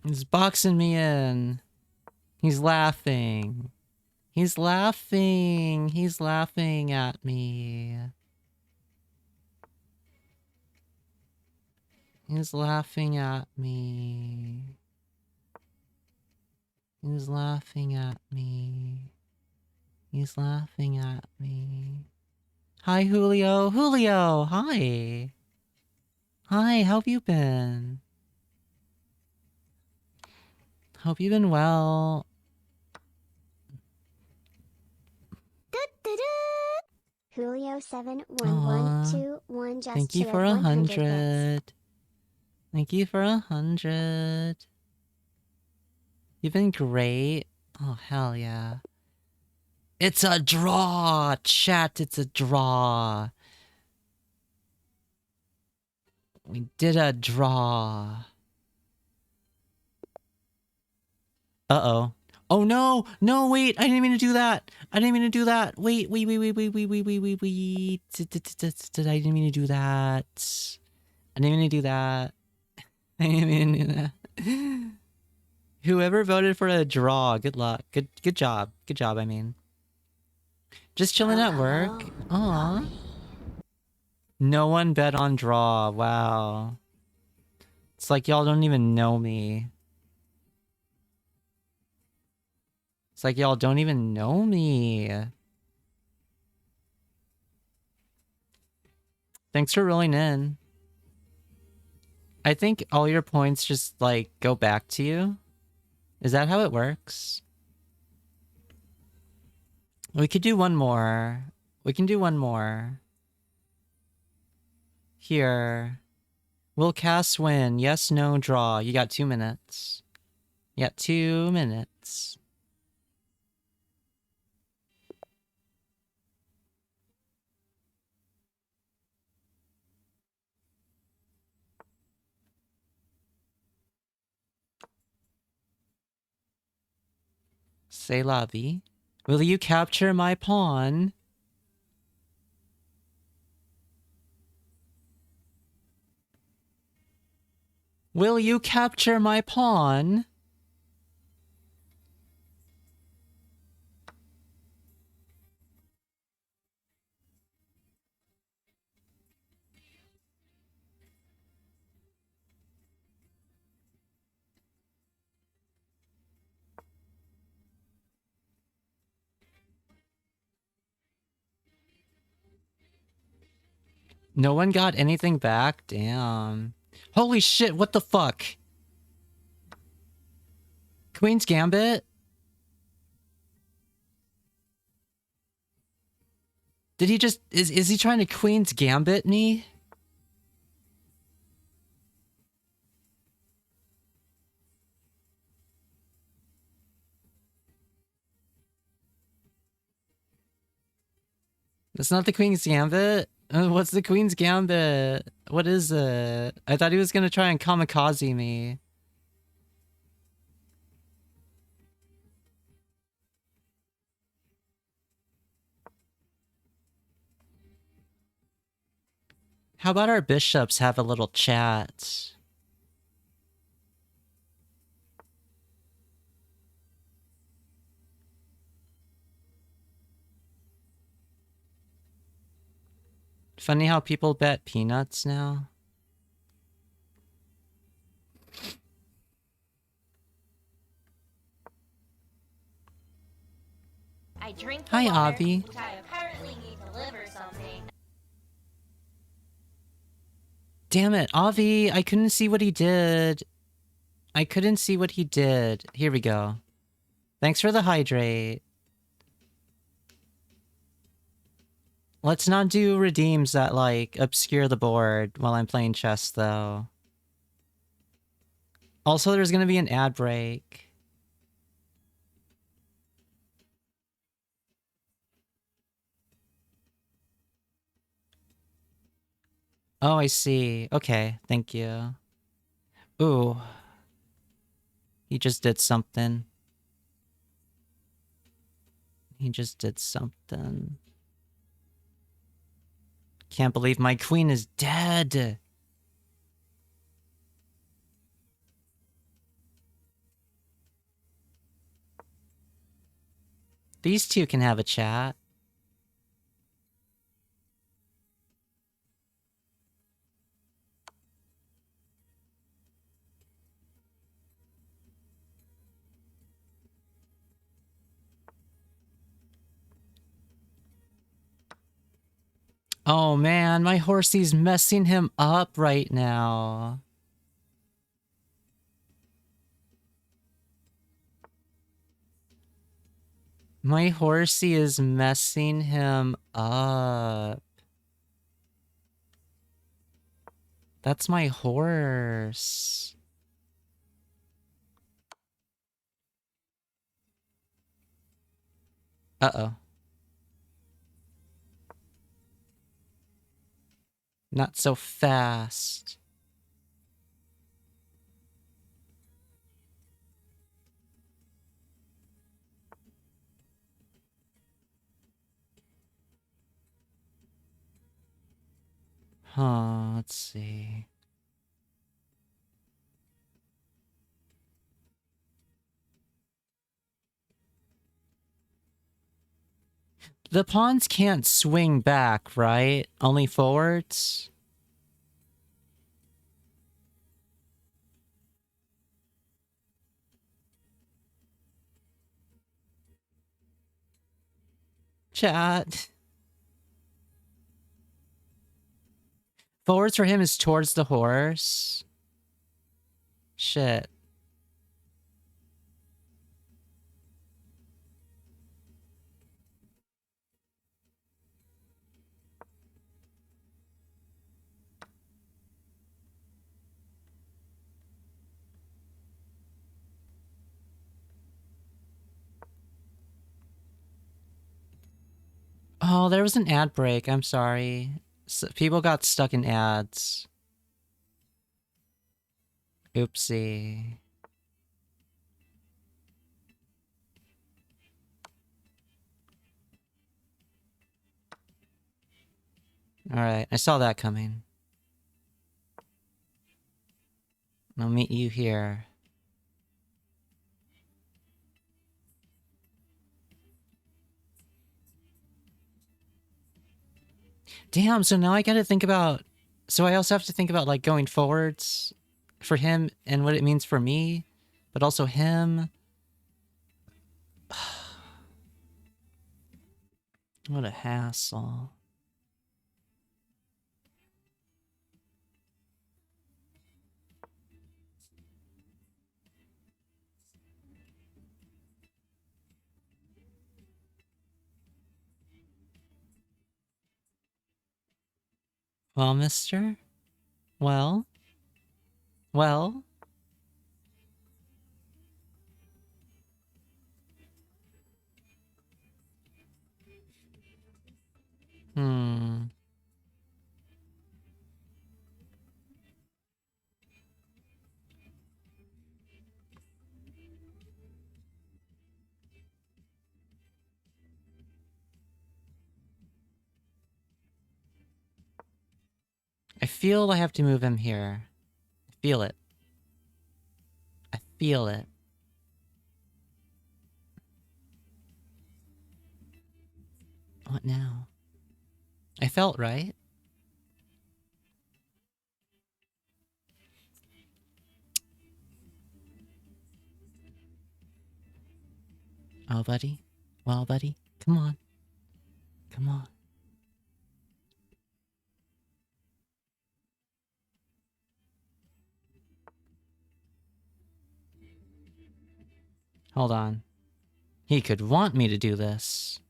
He's boxing me in. He's laughing. He's laughing. He's laughing at me. He's laughing at me. He's laughing at me. He's laughing at me. Hi, Julio. Julio, hi. Hi, how have you been? Hope you've been well. Julio 71121 just Thank you shared for 100 bits. 100. Thank you for 100. You've been great. Oh, hell yeah. It's a draw! Chat, it's a draw. We did a draw. Uh-oh. Oh, no! No, wait! I didn't mean to do that! I didn't mean to do that! Wait. I didn't mean to do that. I didn't mean to do that. I didn't mean to do that. Whoever voted for a draw, good luck. Good job. Good job, I mean. Just chilling at work. Aw. No one bet on draw. Wow. It's like y'all don't even know me. It's like y'all don't even know me. Thanks for rolling in. I think all your points just, like, go back to you. Is that how it works? We could do one more. We can do one more. Here. Will Cass win? Yes, no, draw. You got 2 minutes. You got 2 minutes. C'est la vie. Will you capture my pawn? Will you capture my pawn? No one got anything back? Damn. Holy shit, what the fuck? Queen's Gambit? Did he just... Is he trying to Queen's Gambit me? That's not the Queen's Gambit? What's the Queen's Gambit? What is it? I thought he was gonna try and kamikaze me. How about our bishops have a little chat? Funny how people bet peanuts now. I drink the Hi, water, Avi. which I apparently need to liver something. Damn it, Avi, I couldn't see what he did. I couldn't see what he did. Here we go. Thanks for the hydrate. Let's not do redeems that, like, obscure the board while I'm playing chess, though. Also, there's gonna be an ad break. Oh, I see. Okay, thank you. Ooh. He just did something. He just did something. Can't believe my queen is dead. These two can have a chat. Oh man, my horsey's messing him up right now. My horsey is messing him up. That's my horse. Uh-oh. Not so fast. Huh, let's see. The pawns can't swing back, right? Only forwards? Chat. Forwards for him is towards the horse. Shit. Oh, there was an ad break. I'm sorry. People got stuck in ads. Oopsie. Alright, I saw that coming. I'll meet you here. Damn, so now I gotta think about... So I also have to think about, like, going forwards for him and what it means for me, but also him. What a hassle. Well, mister? Well? Well? Hmm. I feel I have to move him here. I feel it. I feel it. What now? I felt right. Oh, buddy. Well, buddy. Come on. Come on. Hold on. He could want me to do this.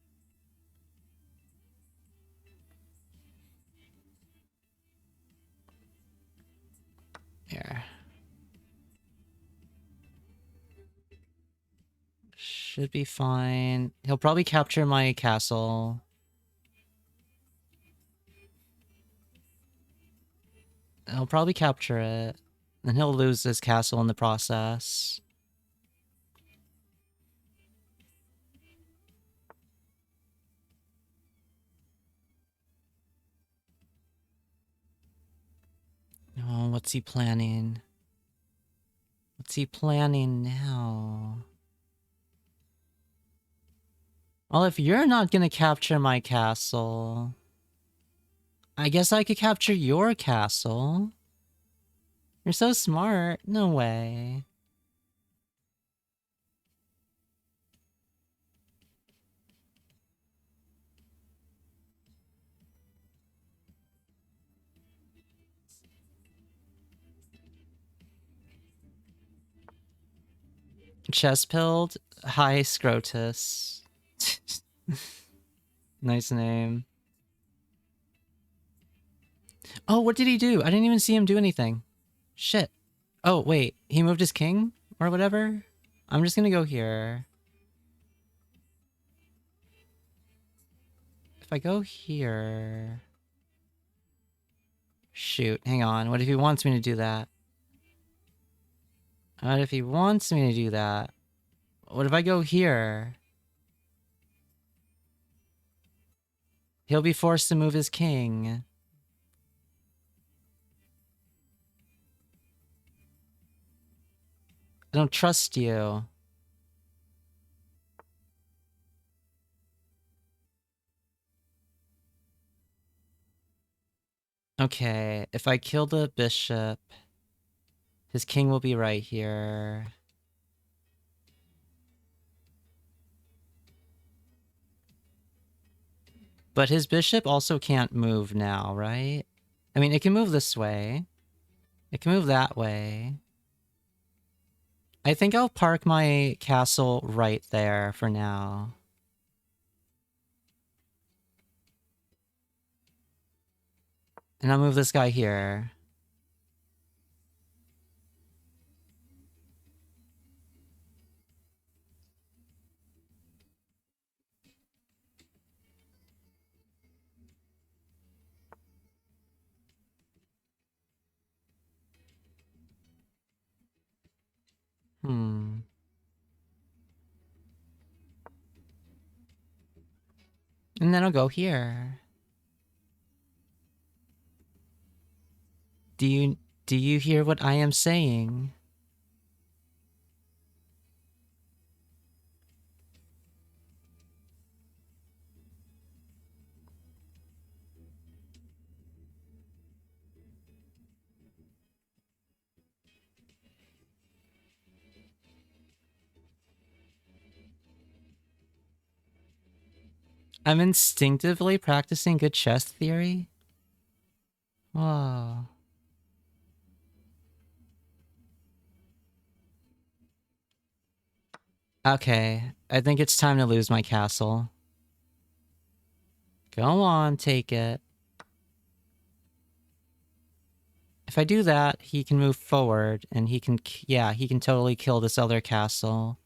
Here. Should be fine. He'll probably capture my castle. He'll probably capture it. And he'll lose his castle in the process. Oh, what's he planning? What's he planning now? Well, if you're not gonna capture my castle, I guess I could capture your castle. You're so smart. No way. Chest pilled? Hi, Scrotus. Nice name. Oh, what did he do? I didn't even see him do anything. Shit. Oh, wait. He moved his king? Or whatever? I'm just gonna go here. If I go here... Shoot, hang on. What if he wants me to do that? What if he wants me to do that? What if I go here? He'll be forced to move his king. I don't trust you. Okay, if I kill the bishop, his king will be right here. But his bishop also can't move now, right? I mean, it can move this way. It can move that way. I think I'll park my castle right there for now. And I'll move this guy here. Hmm. And then I'll go here. Do you hear what I am saying? I'm instinctively practicing good chess theory? Whoa. Okay, I think it's time to lose my castle. Go on, take it. If I do that, he can move forward, and he can, yeah, he can totally kill this other castle.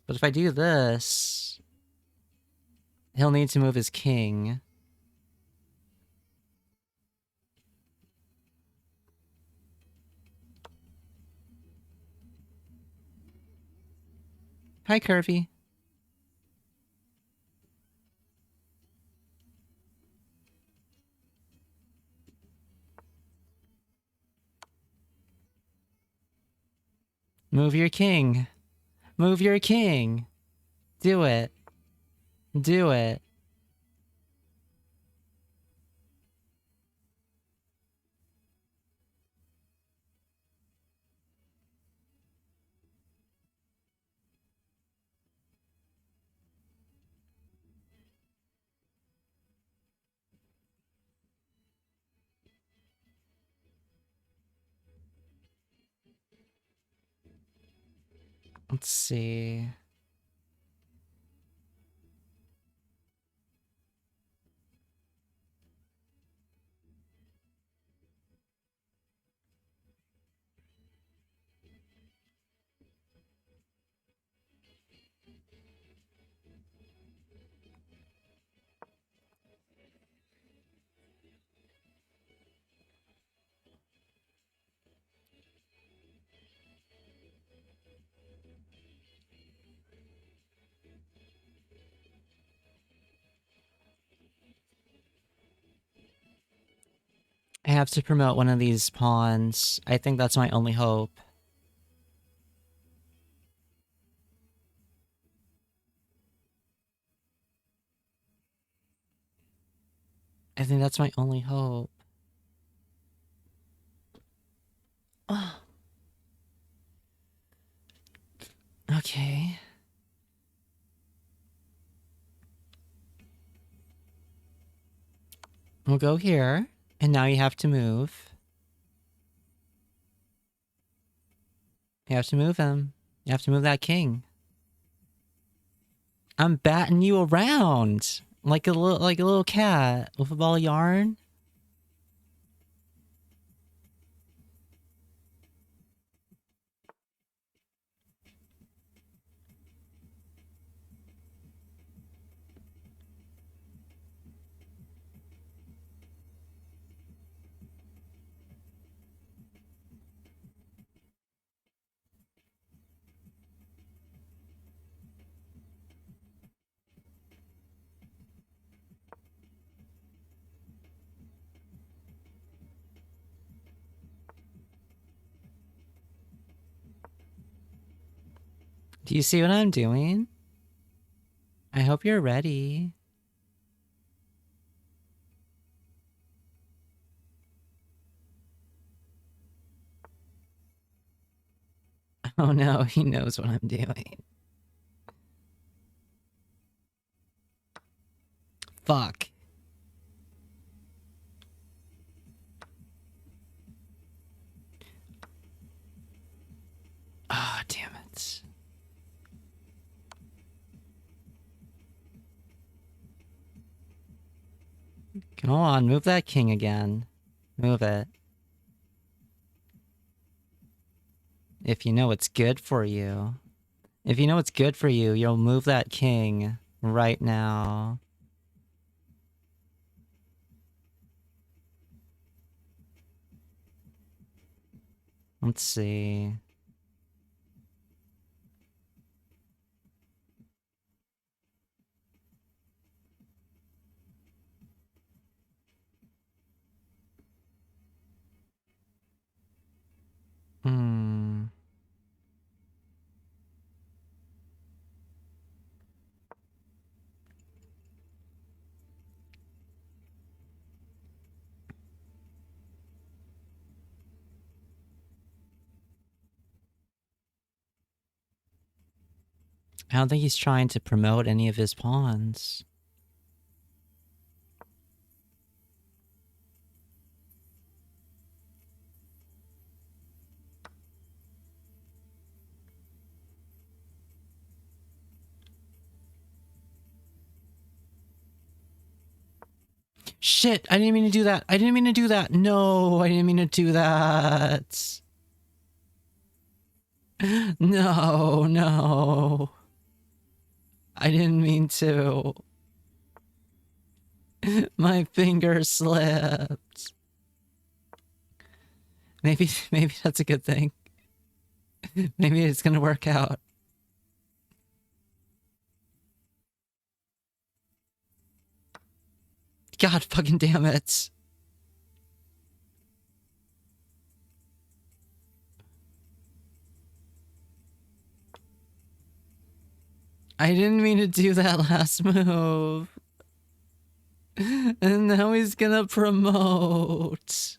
But if I do this, he'll need to move his king. Hi, Curvy. Move your king. Move your king. Do it. Do it. Let's see. I have to promote one of these pawns. I think that's my only hope. I think that's my only hope. Oh. Okay. We'll go here, and now you have to move. You have to move him. You have to move that king. I'm batting you around like a little cat with a ball of yarn. Do you see what I'm doing? I hope you're ready. Oh no, he knows what I'm doing. Fuck. Ah, oh, damn it. Come on, move that king again. Move it. If you know what's good for you. If you know what's good for you, you'll move that king right now. Let's see. Hmm. I don't think he's trying to promote any of his pawns. Shit, I didn't mean to do that. I didn't mean to do that. No, I didn't mean to do that. No, no. I didn't mean to. My finger slipped. Maybe that's a good thing. Maybe it's gonna work out. God fucking damn it. I didn't mean to do that last move. And now he's gonna promote.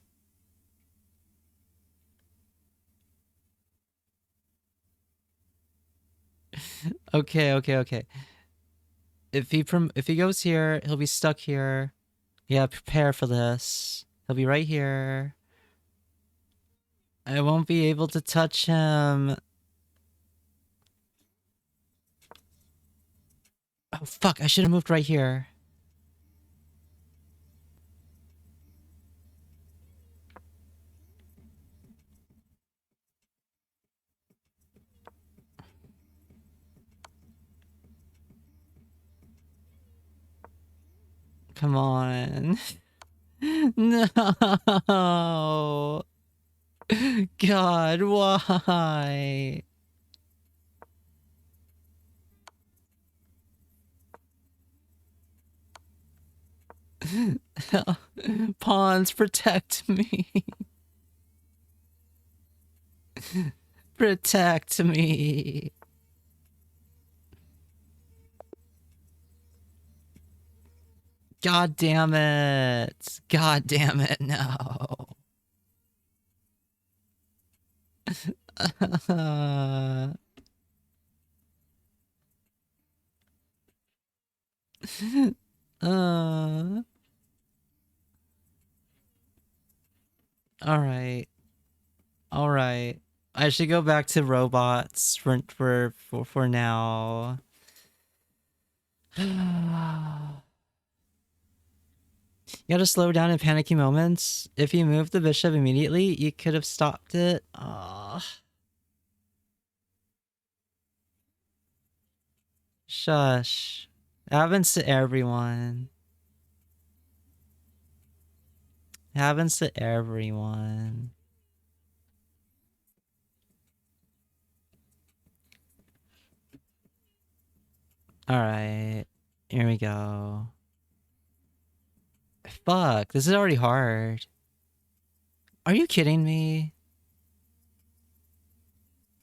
Okay. If he goes here, he'll be stuck here. Yeah, prepare for this. He'll be right here. I won't be able to touch him. Oh fuck, I should have moved right here. Come on. No. God, why? Pawns, protect me. Protect me. God damn it. God damn it, no. Alright. Alright. I should go back to robots for now. You gotta slow down in panicky moments. If you moved the bishop immediately, you could have stopped it. Shush. It happens to everyone. It happens to everyone. Alright. Here we go. Fuck, this is already hard. Are you kidding me?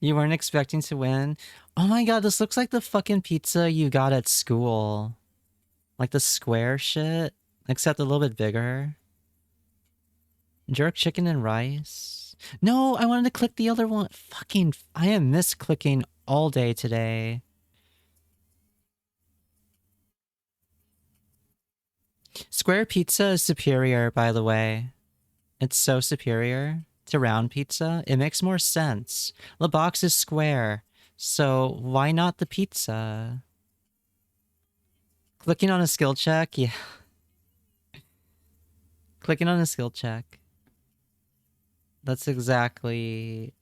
You weren't expecting to win? Oh my god, this looks like the fucking pizza you got at school. Like the square shit, except a little bit bigger. Jerk chicken and rice. No, I wanted to click the other one. Fucking, I am misclicking all day today. Square pizza is superior, by the way. It's so superior to round pizza. It makes more sense. The box is square, so why not the pizza? Clicking on a skill check? Yeah. Clicking on a skill check. That's exactly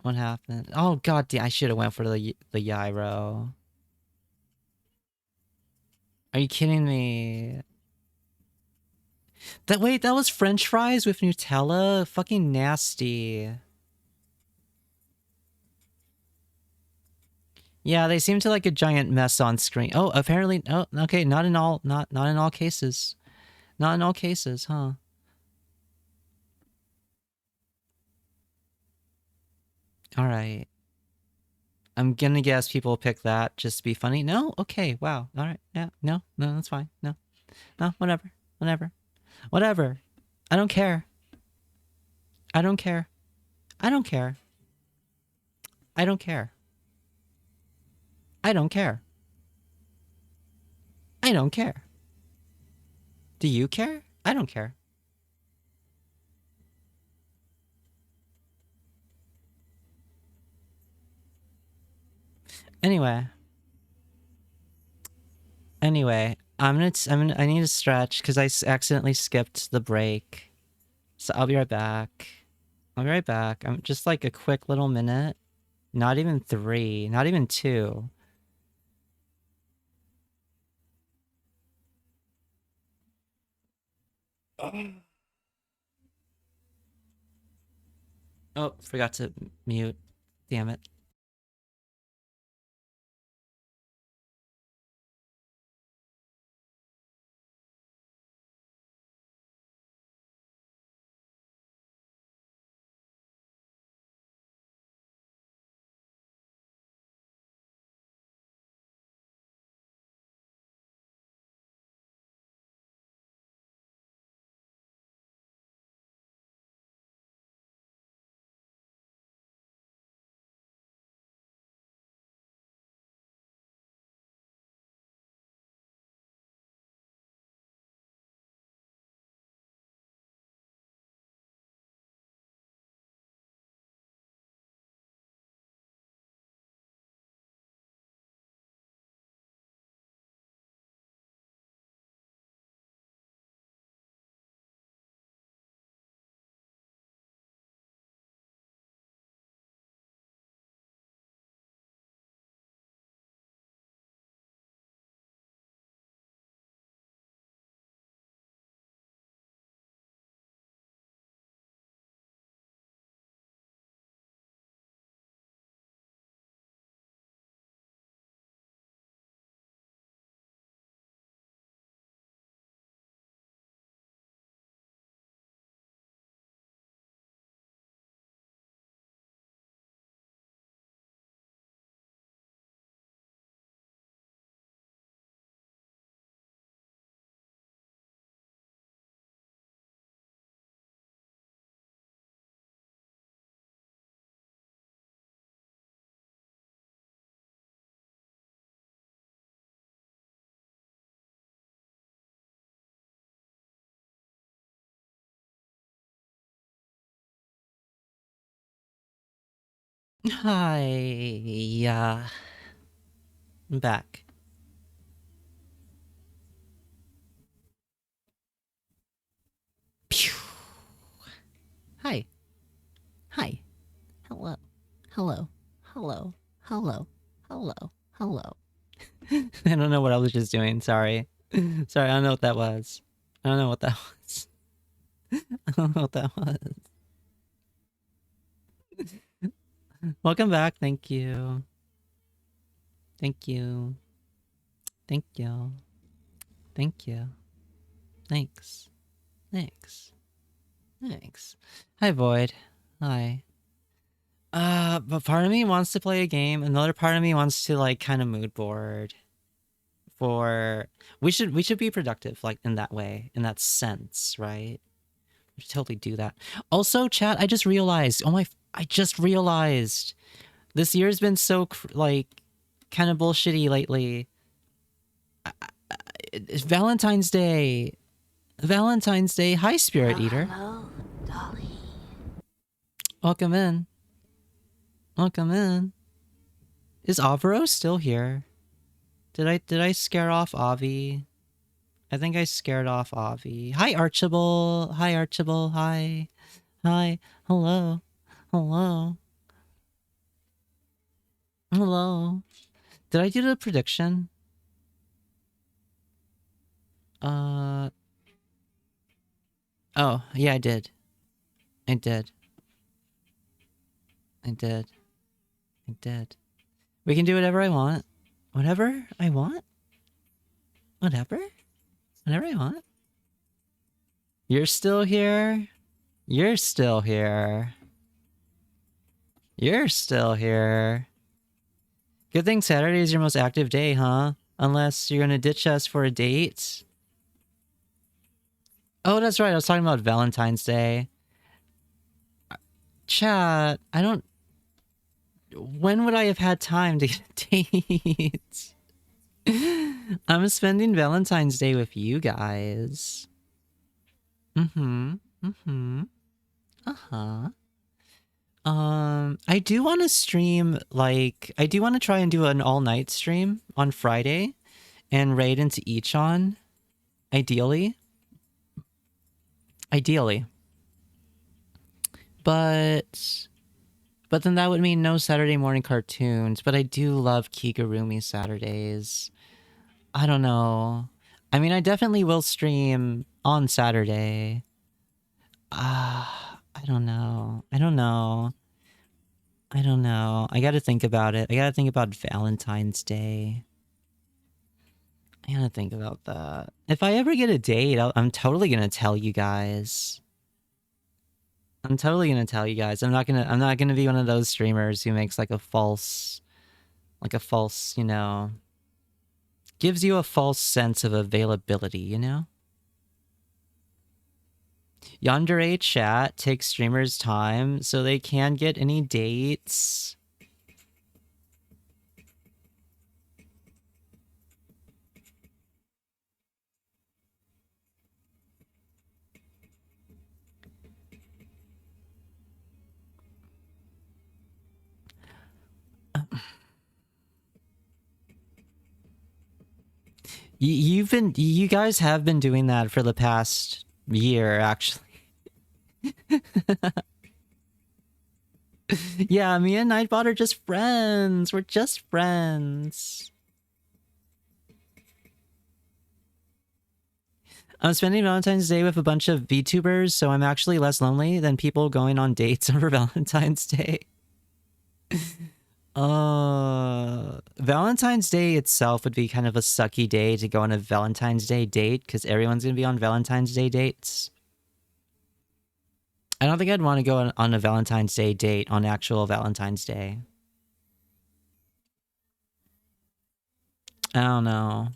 what happened. Oh god damn, I should have went for the gyro. Are you kidding me? Wait, that was French fries with Nutella? Fucking nasty. Yeah, they seem to like a giant mess on screen. Oh, apparently, oh, okay, not in all cases. Not in all cases, huh? Alright. I'm gonna guess people pick that just to be funny. No? Okay, wow. Alright, yeah, no, that's fine. No, whatever. I don't care. I don't care. I don't care. I don't care. I don't care. I don't care. Do you care? I don't care. Anyway, I need to stretch because I accidentally skipped the break. So I'll be right back. I'll be right back. I'm just like a quick little minute. Not even 3, not even 2. Oh, forgot to mute. Damn it. Hi. Yeah. I'm back. Pew. Hi. Hi. Hello. Hello. Hello. Hello. Hello. Hello. I don't know what I was just doing. Sorry. Sorry, I don't know what that was. I don't know what that was. I don't know what that was. Welcome back. Thank you. Thank you. Thank you. Thank you. Thanks. Thanks. Thanks. Hi, Void. Hi. But part of me wants to play a game. Another part of me wants to like kind of mood board. For we should be productive like in that way, in that sense, right? We should totally do that. Also, chat. I just realized. I just realized this year's been so like kind of bullshitty lately. It's Valentine's Day. Valentine's Day. Hi, Spirit Eater. Hello, Dolly. Welcome in. Welcome in. Is Avro still here? Did I scare off Avi? I think I scared off Avi. Hi, Archibald. Hi, Archibald. Hi. Hi. Hello. Hello. Hello. Did I do the prediction? Oh, yeah, I did. I did. I did. I did. We can do whatever I want. Whatever I want? Whatever? Whatever I want? You're still here? You're still here. You're still here. Good thing Saturday is your most active day, huh? Unless you're gonna ditch us for a date. Oh, that's right. I was talking about Valentine's Day. Chat, I don't... When would I have had time to get a date? I'm spending Valentine's Day with you guys. Mm-hmm. Mm-hmm. Uh-huh. I do want to stream, like... I do want to try and do an all-night stream on Friday. and raid into Ichon. Ideally. But then that would mean no Saturday morning cartoons. But I do love Kigurumi Saturdays. I don't know. I mean, I definitely will stream on Saturday. I don't know. I gotta think about it. I gotta think about Valentine's Day. I gotta think about that. If I ever get a date, I'm totally gonna tell you guys. I'm not gonna be one of those streamers who makes like a false, you know, gives you a false sense of availability, you know? Yandere chat takes streamers' time so they can get any dates. You guys have been doing that for the past year, actually. Yeah, me and Nightbot are just friends. We're just friends. I'm spending Valentine's Day with a bunch of VTubers, so I'm actually less lonely than people going on dates over Valentine's Day. Valentine's Day itself would be kind of a sucky day to go on a Valentine's Day date because everyone's gonna be on Valentine's Day dates. I don't think I'd want to go on a Valentine's Day date on actual Valentine's Day. I don't know.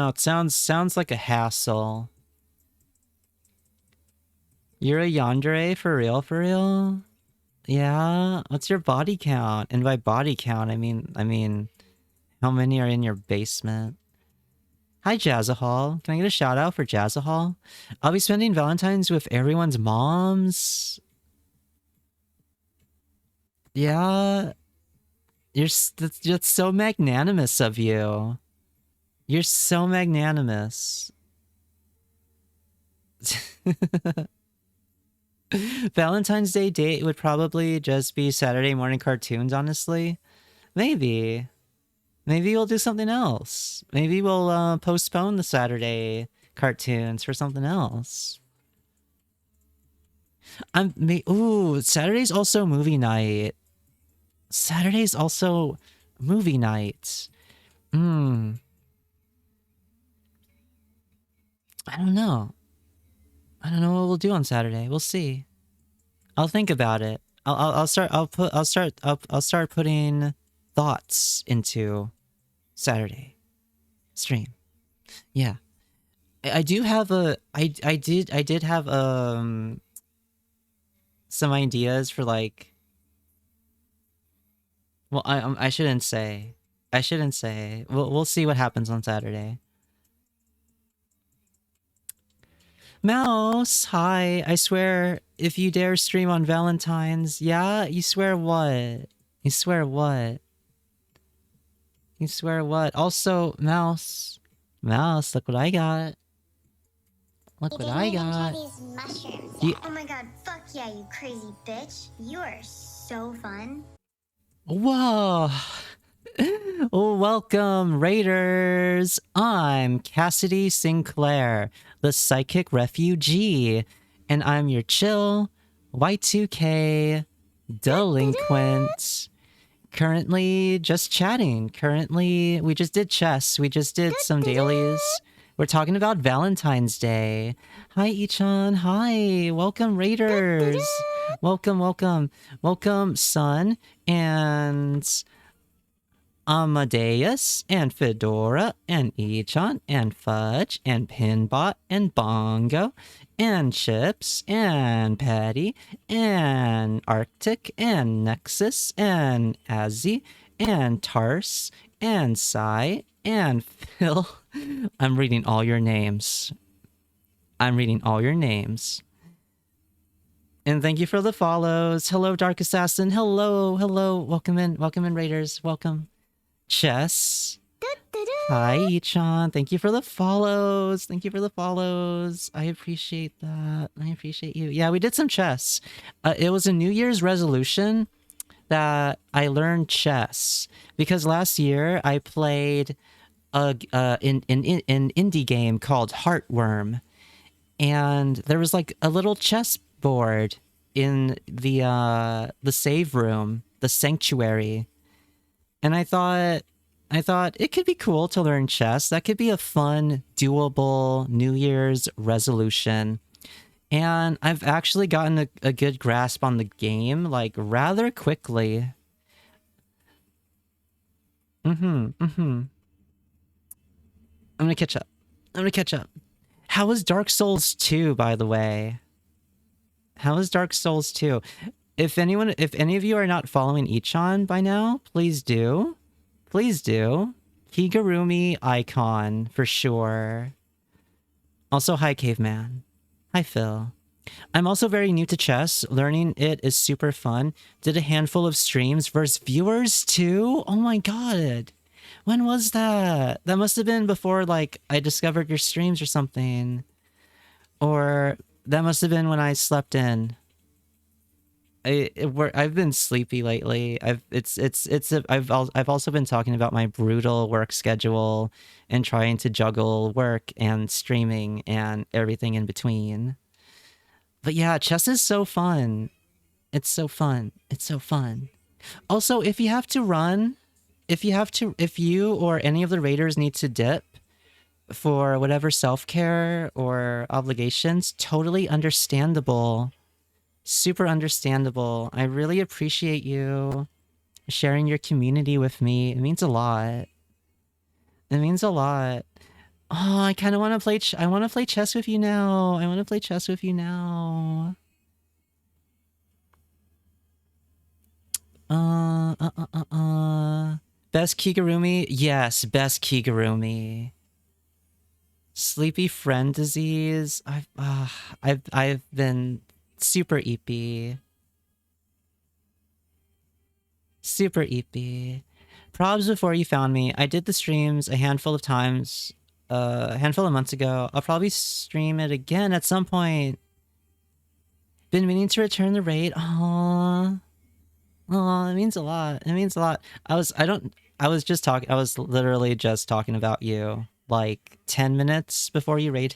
It sounds like a hassle. You're a yandere for real? Yeah. What's your body count? And by body count, I mean, how many are in your basement? Hi, Jazzahall. Can I get a shout out for Jazzahall? I'll be spending Valentine's with everyone's moms. Yeah. That's so magnanimous of you. You're so magnanimous. Valentine's Day date would probably just be Saturday morning cartoons, honestly. Maybe we'll do something else. Maybe we'll postpone the Saturday cartoons for something else. Ooh, Saturday's also movie night. Saturday's also movie night. I don't know. I don't know what we'll do on Saturday. We'll see. I'll think about it. I'll start putting thoughts into Saturday stream. Yeah. I did have some ideas for like, well, I shouldn't say. We'll see what happens on Saturday. Mouse, hi. I swear, if you dare stream on Valentine's, yeah? You swear what? Also, Mouse, look what I got. You didn't even try these mushrooms. Oh my god, fuck yeah, you crazy bitch. You are so fun. Whoa. Welcome, Raiders. I'm Cassidy Sinclair, the psychic refugee, and I'm your chill Y2K delinquent. Currently just chatting. We just did chess. We just did some dailies. We're talking about Valentine's Day. Hi, Ichan. Hi. Welcome, Raiders. Welcome, Sun and Amadeus and Fedora and Ichan and Fudge and Pinbot and Bongo and Chips and Patty and Arctic and Nexus and Azzy and Tars and Sai and Phil. I'm reading all your names. And thank you for the follows. Hello, Dark Assassin. Hello. Welcome in, Raiders. Welcome. Chess. Hi, Ichan. Thank you for the follows. Thank you for the follows. I appreciate that. I appreciate you. Yeah, we did some chess. It was a New Year's resolution that I learned chess because last year I played an indie game called Heartworm, and there was like a little chess board in the save room, the sanctuary, and I thought it could be cool to learn chess. That could be a fun, doable New Year's resolution. And I've actually gotten a good grasp on the game, like, rather quickly. I'm gonna catch up. I'm gonna catch up. How is Dark Souls 2, by the way? How is Dark Souls 2? If any of you are not following Ichan by now, please do. Please do. Higurumi icon, for sure. Also, hi, Caveman. Hi, Phil. I'm also very new to chess. Learning it is super fun. Did a handful of streams versus viewers, too? Oh my god. When was that? That must have been before, like, I discovered your streams or something. Or that must have been when I slept in. I've been sleepy lately. I've also been talking about my brutal work schedule and trying to juggle work and streaming and everything in between. But yeah, chess is so fun. It's so fun. It's so fun. Also, if you have to run, if you or any of the raiders need to dip for whatever self-care or obligations, totally understandable. Super understandable. I really appreciate you sharing your community with me. It means a lot. It means a lot. Oh, I kind of want to play. I want to play chess with you now. I want to play chess with you now. Best Kigurumi? Yes, best Kigurumi. Sleepy friend disease. I've been super eepy. Super eepy. Probs before you found me. I did the streams a handful of times, a handful of months ago. I'll probably stream it again at some point. Been meaning to return the raid. Aww. Aww, it means a lot. It means a lot. I was literally just talking about you like 10 minutes before you raided.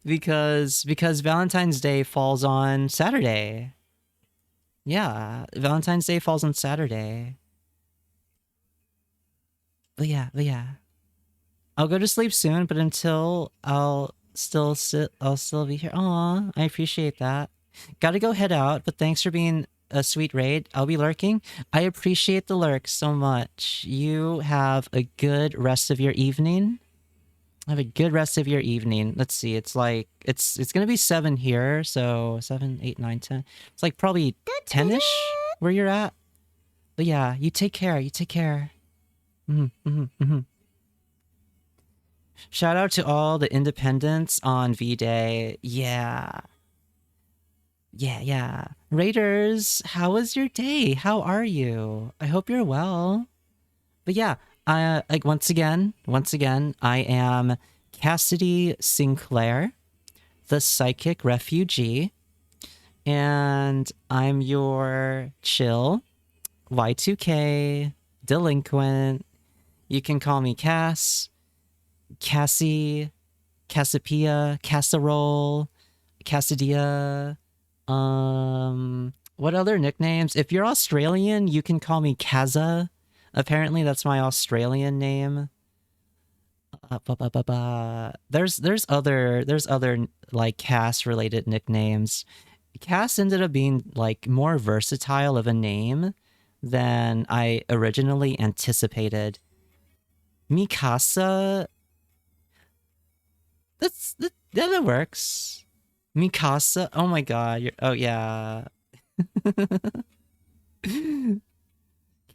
because Valentine's Day falls on Saturday. Yeah, Valentine's Day falls on Saturday. But yeah. I'll go to sleep soon, but until I'll still be here. Aw, I appreciate that. Gotta go head out, but thanks for being a sweet raid. I'll be lurking. I appreciate the lurk so much. You have a good rest of your evening. Have a good rest of your evening. Let's see. It's like it's gonna be 7 here, so 7, 8, 9, 10. It's like probably 10ish where you're at. But yeah, you take care. You take care. Shout out to all the independents on V-Day. Yeah. Raiders, how was your day? How are you? I hope you're well. But yeah, like once again, I am Cassidy Sinclair, the psychic refugee, and I'm your chill Y2K delinquent. You can call me Cass, Cassie, Cassipia, Casserole, Cassidia. What other nicknames? If you're Australian, you can call me Kaza. Apparently, that's my Australian name. There's other like Cass related nicknames. Cass ended up being like more versatile of a name than I originally anticipated. Mikasa. That works. Mikasa. Oh my god. Oh yeah.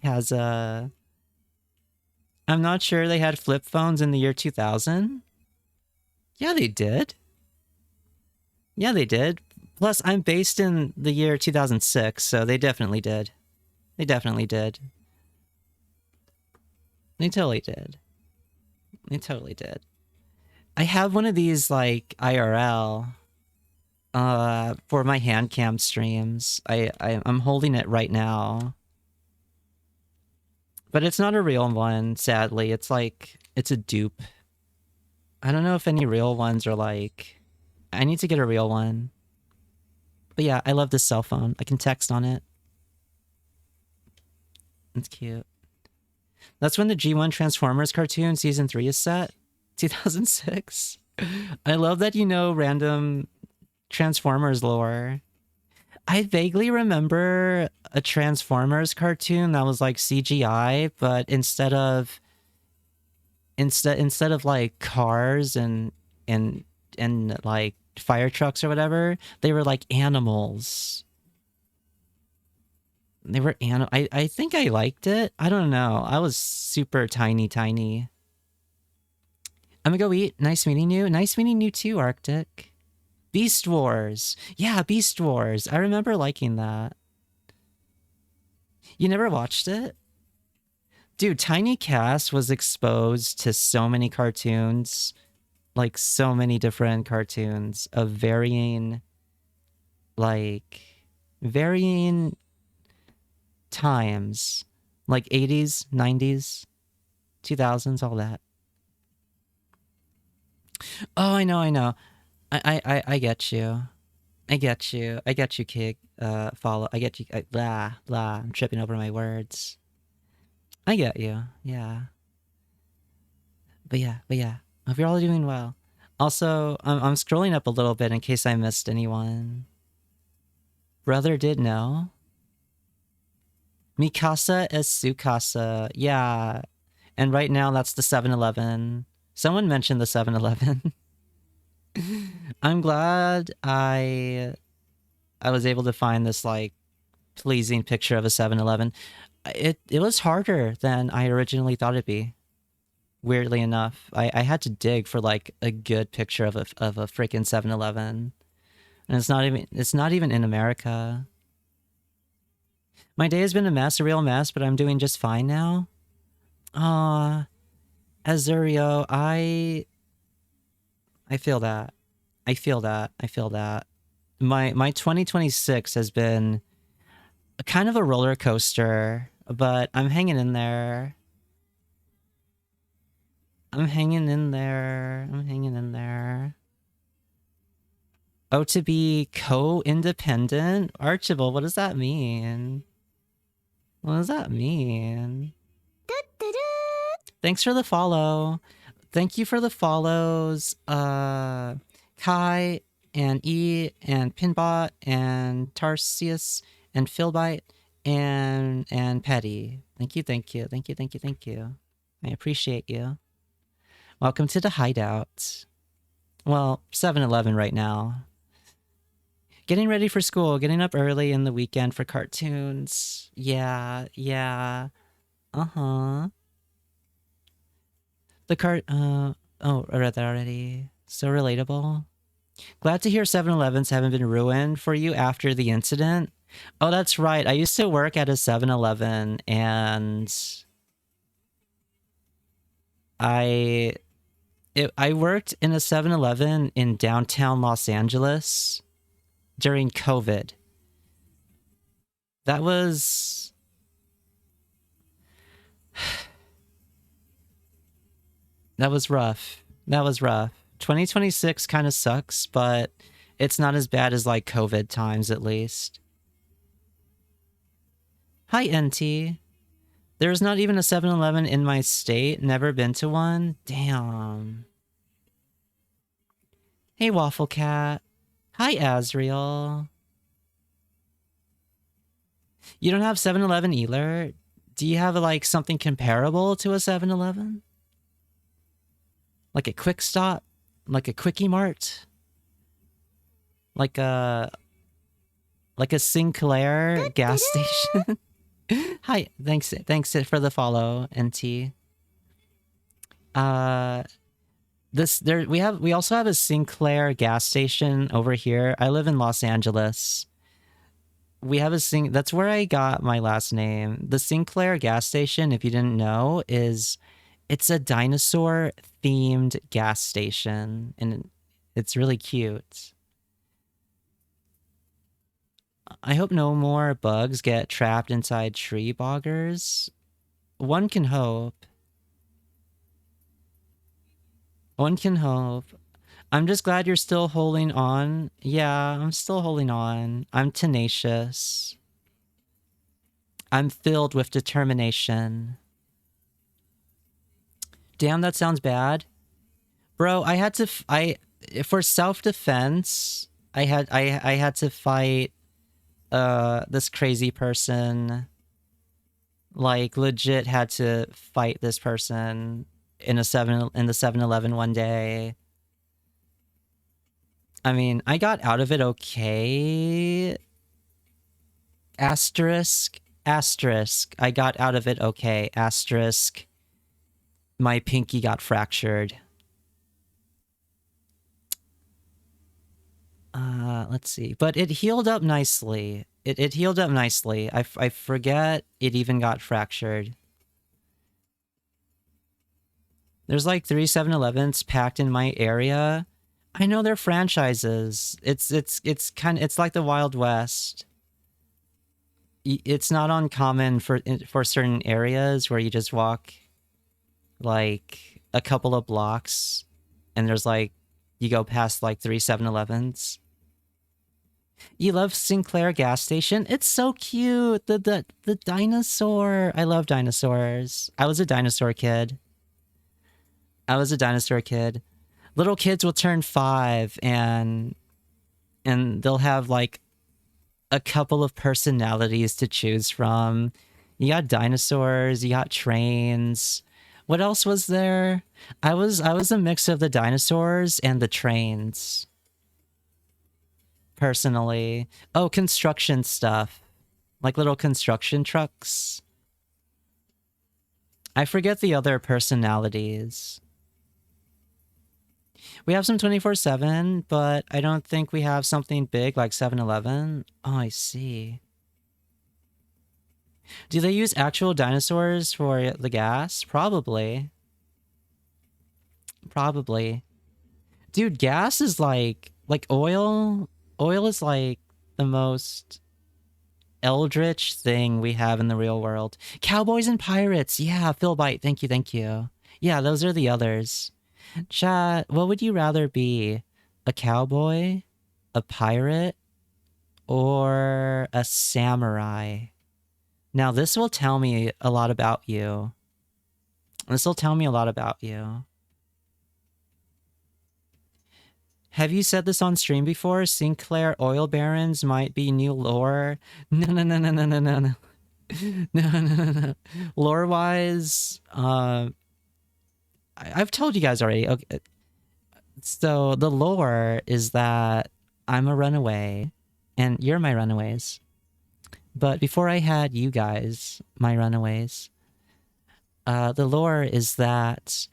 Kaza. I'm not sure they had flip phones in the year 2000. Yeah, they did. Yeah, they did. Plus, I'm based in the year 2006, so they definitely did. They definitely did. They totally did. They totally did. I have one of these like IRL for my hand cam streams. I'm holding it right now. But it's not a real one, sadly. It's like it's a dupe. I don't know if any real ones are like I need to get a real one. But yeah, I love this cell phone. I can text on it. It's cute. That's when the G1 Transformers cartoon season 3 is set. 2006. I love that you know random Transformers lore. I vaguely remember a Transformers cartoon that was like CGI, but instead of like cars and like fire trucks or whatever, they were like animals. They were I think I liked it. I don't know. I was super tiny. I'm gonna go eat. Nice meeting you. Nice meeting you too, Arctic. Beast Wars. Yeah, Beast Wars. I remember liking that. You never watched it? Dude, Tiny Cast was exposed to so many cartoons. Like, so many different cartoons of varying times. Like 80s, 90s, 2000s, all that. Oh, I know. I get you. I get you, Kig. Follow. I get you. Blah. I'm tripping over my words. I get you. Yeah. But yeah. Hope you're all doing well. Also, I'm scrolling up a little bit in case I missed anyone. Brother did know. Mikasa is Sukasa. Yeah. And right now that's the 7-Eleven. Someone mentioned the 7-Eleven. I'm glad I was able to find this like pleasing picture of a 7-Eleven. It was harder than I originally thought it'd be. Weirdly enough, I had to dig for like a good picture of a freaking 7-Eleven, and it's not even in America. My day has been a mess, a real mess, but I'm doing just fine now. Azurio, I feel that. I feel that. My 2026 has been kind of a roller coaster, but I'm hanging in there. Oh, to be co-independent? Archibald, what does that mean? Thanks for the follow. Thank you for the follows. Kai and E and Pinbot and Tarsius and Philbite and Petty. Thank you. I appreciate you. Welcome to the hideout. Well, 7-Eleven right now. Getting ready for school, getting up early in the weekend for cartoons. Yeah. Uh-huh. Oh, I read that already. So relatable. Glad to hear 7-Elevens haven't been ruined for you after the incident. Oh, that's right. I used to work at a 7-Eleven and I worked in a 7-Eleven in downtown Los Angeles during COVID. That was rough. 2026 kind of sucks, but it's not as bad as like COVID times at least. Hi, NT. There's not even a 7-Eleven in my state. Never been to one. Damn. Hey, Waffle Cat. Hi, Azriel. You don't have 7-Eleven either? Do you have like something comparable to a 7-Eleven? Like a Quick Stop? Like a Quickie Mart? Like a Sinclair gas station? Hi, thanks for the follow, NT. We also have a Sinclair gas station over here. I live in Los Angeles. we have that's where I got my last name. The Sinclair gas station, if you didn't know, it's a dinosaur themed gas station, and it's really cute. I hope no more bugs get trapped inside tree boggers. One can hope. One can hope. I'm just glad you're still holding on. Yeah, I'm still holding on. I'm tenacious. I'm filled with determination. Damn, that sounds bad. Bro, I had to for self-defense, I had to fight this crazy person. Like legit had to fight this person in the 7-Eleven one day. I mean, I got out of it okay. Asterisk. I got out of it okay. Asterisk. My pinky got fractured. Let's see. But it healed up nicely. It healed up nicely. I forget it even got fractured. There's like 3 7-Elevens packed in my area. I know they're franchises. It's like the Wild West. It's not uncommon for certain areas where you just walk like a couple of blocks and there's like you go past like 3 7-Elevens. You love Sinclair gas station? It's so cute. The dinosaur. I love dinosaurs. I was a dinosaur kid. Little kids will turn 5 and they'll have like a couple of personalities to choose from. You got dinosaurs, you got trains. What else was there? I was a mix of the dinosaurs and the trains. Personally. Oh, construction stuff. Like little construction trucks. I forget the other personalities. We have some 24/7, but I don't think we have something big like 7-Eleven. Oh, I see. Do they use actual dinosaurs for the gas? Probably. Dude, gas is like oil. Oil is like the most eldritch thing we have in the real world. Cowboys and pirates. Yeah, Phil Bite. Thank you. Yeah, those are the others. Chat, what would you rather be? A cowboy? A pirate? Or a samurai? Now, this will tell me a lot about you. Have you said this on stream before? Sinclair oil barons might be new lore. No. No. Lore-wise, I've told you guys already. Okay. So the lore is that I'm a runaway, and you're my runaways. But before I had you guys, my runaways, the lore is that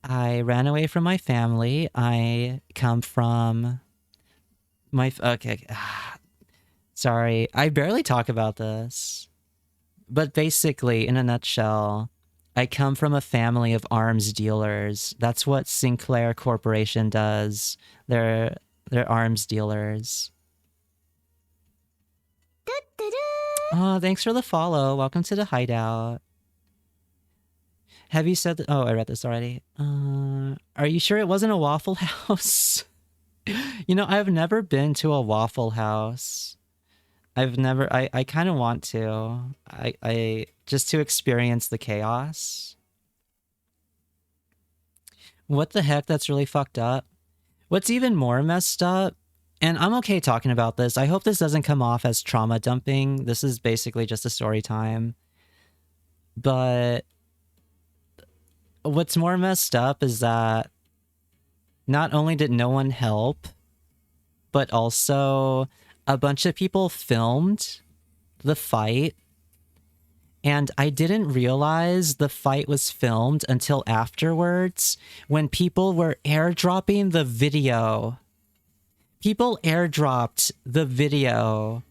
I ran away from my family. I come from my... Okay. Sorry. I barely talk about this. But basically, in a nutshell, I come from a family of arms dealers. That's what Sinclair Corporation does. They're arms dealers. Oh, thanks for the follow. Welcome to the hideout. Have you said that? Oh, I read this already. Are you sure it wasn't a Waffle House? You know, I've never been to a Waffle House. I kind of want to. I just to experience the chaos. What the heck? That's really fucked up. What's even more messed up, and I'm okay talking about this. I hope this doesn't come off as trauma dumping. This is basically just a story time. But what's more messed up is that not only did no one help, but also a bunch of people filmed the fight, and I didn't realize the fight was filmed until afterwards when people were airdropping the video. People airdropped the video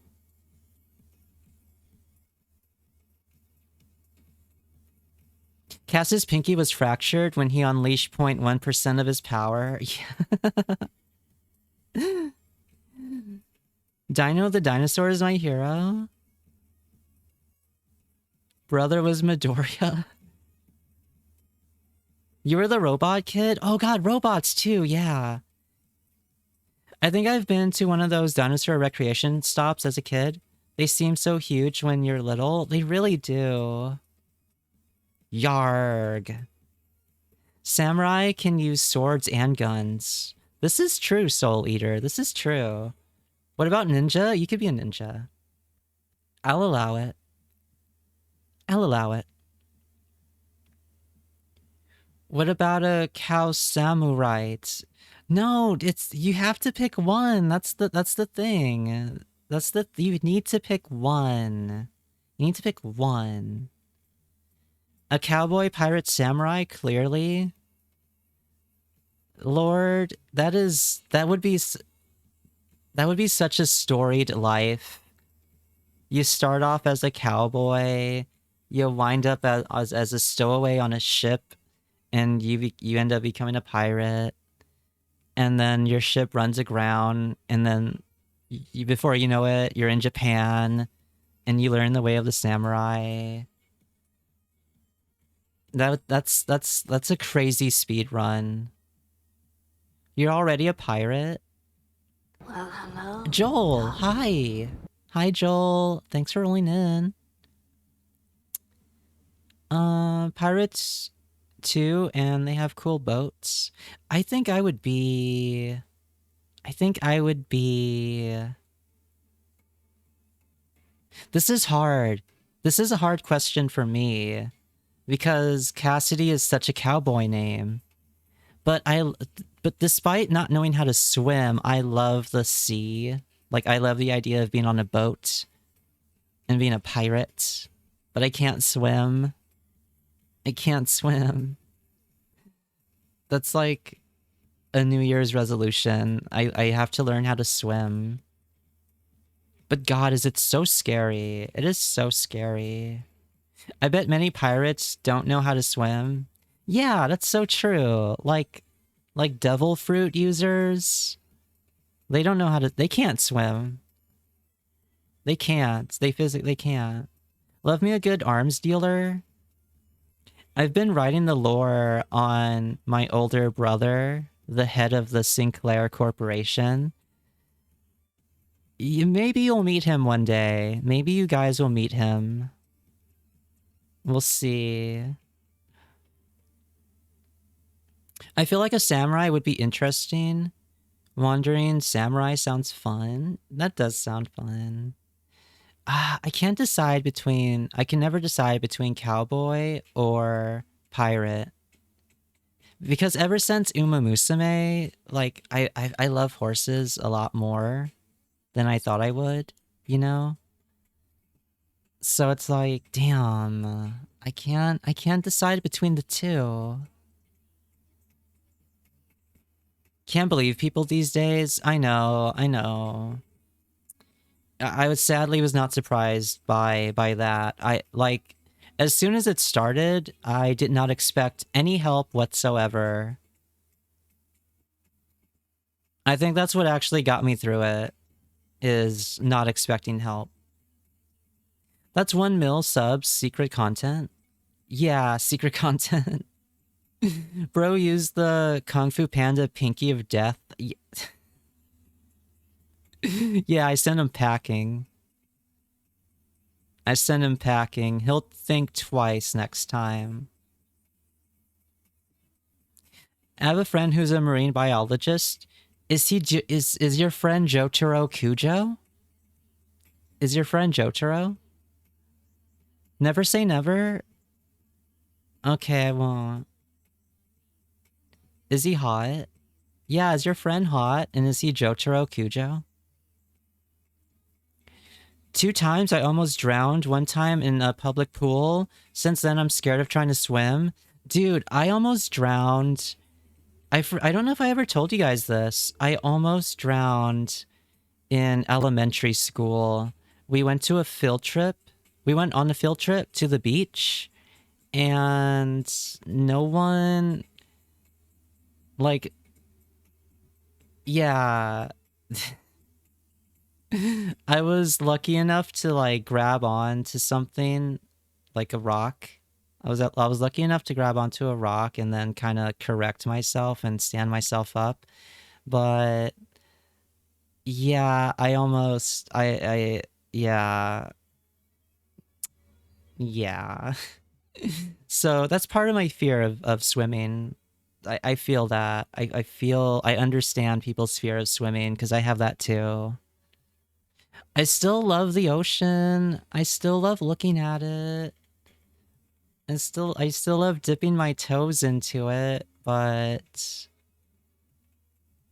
Cass's pinky was fractured when he unleashed 0.1% of his power. Yeah. Dino the dinosaur is my hero. Brother was Midoriya. You were the robot kid? Oh god, robots too, yeah. I think I've been to one of those dinosaur recreation stops as a kid. They seem so huge when you're little. They really do. Yarg. Samurai can use swords and guns. This is true, Soul Eater. This is true. What about ninja? You could be a ninja. I'll allow it. I'll allow it. What about a cow samurai? No, you have to pick one. That's the thing. You need to pick one. You need to pick one. A cowboy, pirate, samurai, clearly. Lord, that would be such a storied life. You start off as a cowboy, you wind up as a stowaway on a ship, and you end up becoming a pirate, and then your ship runs aground, and then before you know it, you're in Japan, and you learn the way of the samurai. That's a crazy speed run. You're already a pirate. Well, hello. Joel, hi. Hi, Joel. Thanks for rolling in. Pirates too, and they have cool boats. I think I would be... This is hard. This is a hard question for me, because Cassidy is such a cowboy name. But despite not knowing how to swim, I love the sea. Like, I love the idea of being on a boat and being a pirate. But I can't swim. I can't swim. That's like a New Year's resolution. I have to learn how to swim. But God, is it so scary. It is so scary. I bet many pirates don't know how to swim. Yeah, that's so true. Like devil fruit users. They don't know how to... They can't swim. They can't. They physically can't. Love me a good arms dealer. I've been writing the lore on my older brother, the head of the Sinclair Corporation. Maybe you'll meet him one day. Maybe you guys will meet him. We'll see. I feel like a samurai would be interesting. Wandering samurai sounds fun. That does sound fun. I can't decide between... I can never decide between cowboy or pirate. Because ever since Uma Musume, like, I love horses a lot more than I thought I would, you know? So it's like, damn, I can't decide between the two. Can't believe people these days. I know. I was sadly not surprised by that. As soon as it started, I did not expect any help whatsoever. I think that's what actually got me through it, is not expecting help. That's 1 mil subs, secret content. Yeah, secret content. Bro used the Kung Fu Panda Pinky of Death. Yeah, I sent him packing. He'll think twice next time. I have a friend who's a marine biologist. Is your friend Jotaro Kujo? Is your friend Jotaro? Never say never. Okay, I won't. Is he hot? Yeah, is your friend hot? And is he Jotaro Kujo? 2 times I almost drowned. 1 time in a public pool. Since then, I'm scared of trying to swim. Dude, I almost drowned. I don't know if I ever told you guys this. I almost drowned in elementary school. We went to a field trip. We went on a field trip to the beach. and no one, like, yeah. I was lucky enough to like grab on to something like a rock. I was lucky enough to grab onto a rock and then kind of correct myself and stand myself up. But yeah, yeah. Yeah. So that's part of my fear of swimming. I feel that. I understand people's fear of swimming because I have that too. I still love the ocean. I still love looking at it. And I still love dipping my toes into it, but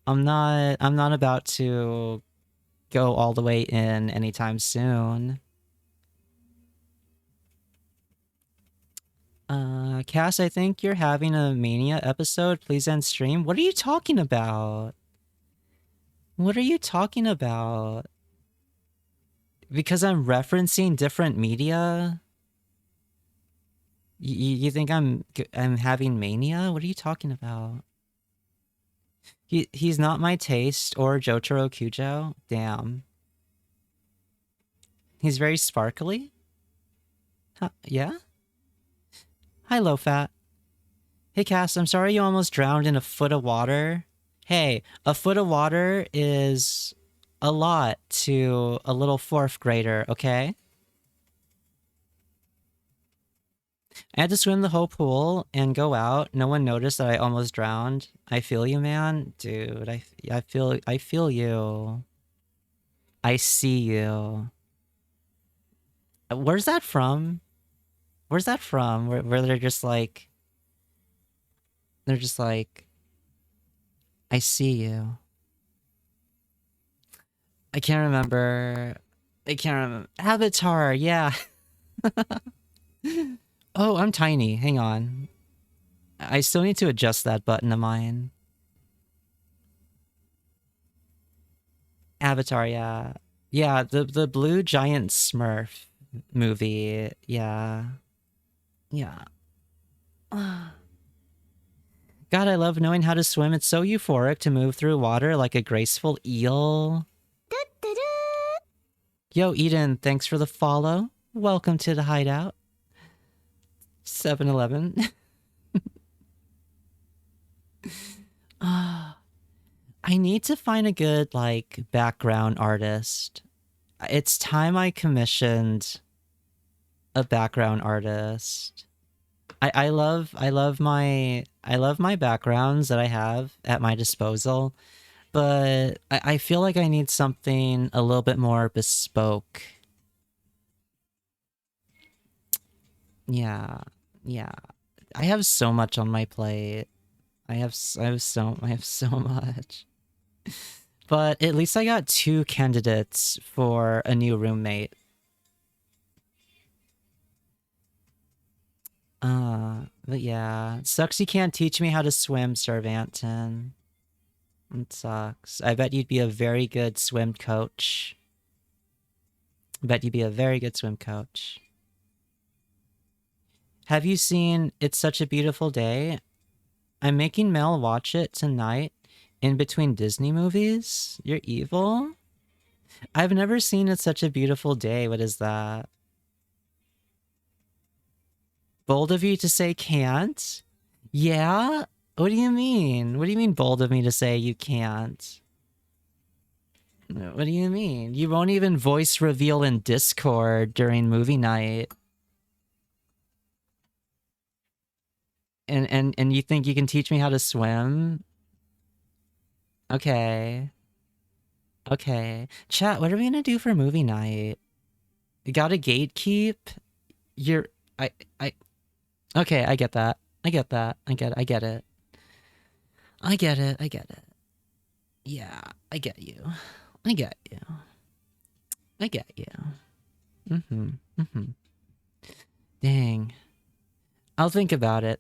I'm not about to go all the way in anytime soon. Cass, I think you're having a Mania episode. Please end stream. What are you talking about? What are you talking about? Because I'm referencing different media? You think I'm having mania? What are you talking about? He's not my taste or Jotaro Kujo. Damn. He's very sparkly. Huh, yeah. Hi, low fat. Hey, Cass. I'm sorry you almost drowned in a foot of water. Hey, a foot of water is a lot to a little fourth grader. Okay. I had to swim the whole pool and go out. No one noticed that I almost drowned. I feel you, man. Dude, I feel you. I see you. Where's that from? Where's that from? Where they're just like I see you. I can't remember. Avatar, yeah. Oh, I'm tiny. Hang on. I still need to adjust that button of mine. Avatar, yeah. Yeah, the blue giant Smurf movie. Yeah. Yeah. God, I love knowing how to swim. It's so euphoric to move through water like a graceful eel. Yo, Eden, thanks for the follow. Welcome to the hideout. 7-Eleven. I need to find a good, like, background artist. It's time I commissioned a background artist. I love my backgrounds that I have at my disposal, but I feel like I need something a little bit more bespoke. Yeah. I have so much on my plate. I have so much. But at least I got 2 candidates for a new roommate. But yeah, it sucks you can't teach me how to swim, Sir Vanton. It sucks. I bet you'd be a very good swim coach. Bet you'd be a very good swim coach. Have you seen It's Such a Beautiful Day? I'm making Mel watch it tonight in between Disney movies. You're evil? I've never seen It's Such a Beautiful Day. What is that? Bold of you to say can't? Yeah? What do you mean? What do you mean bold of me to say you can't? What do you mean? You won't even voice reveal in Discord during movie night. And you think you can teach me how to swim? Okay. Okay. Chat, what are we gonna do for movie night? You gotta gatekeep? Okay, I get that. I get it. Yeah, I get you. Dang. I'll think about it.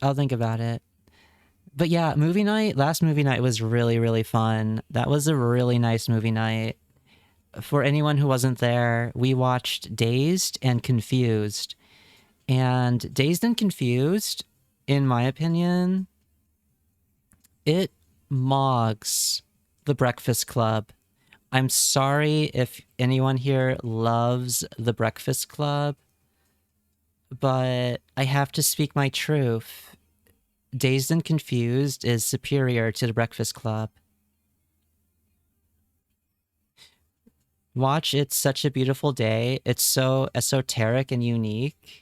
But yeah, last movie night was really, really fun. That was a really nice movie night. For anyone who wasn't there, we watched Dazed and Confused. And Dazed and Confused, in my opinion, it mogs The Breakfast Club. I'm sorry if anyone here loves The Breakfast Club, but I have to speak my truth. Dazed and Confused is superior to The Breakfast Club. Watch It's Such a Beautiful Day. It's so esoteric and unique.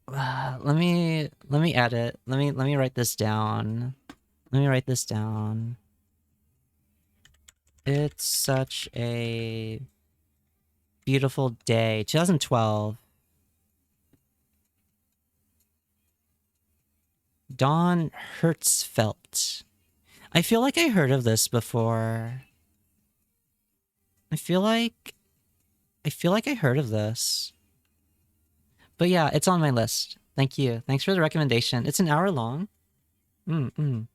Let me edit. Let me write this down. Let me write this down. It's such a beautiful day. 2012. Dawn Hertzfeldt. I feel like I heard of this before. I feel like I heard of this. But yeah, it's on my list. Thank you. Thanks for the recommendation. It's an hour long. Can't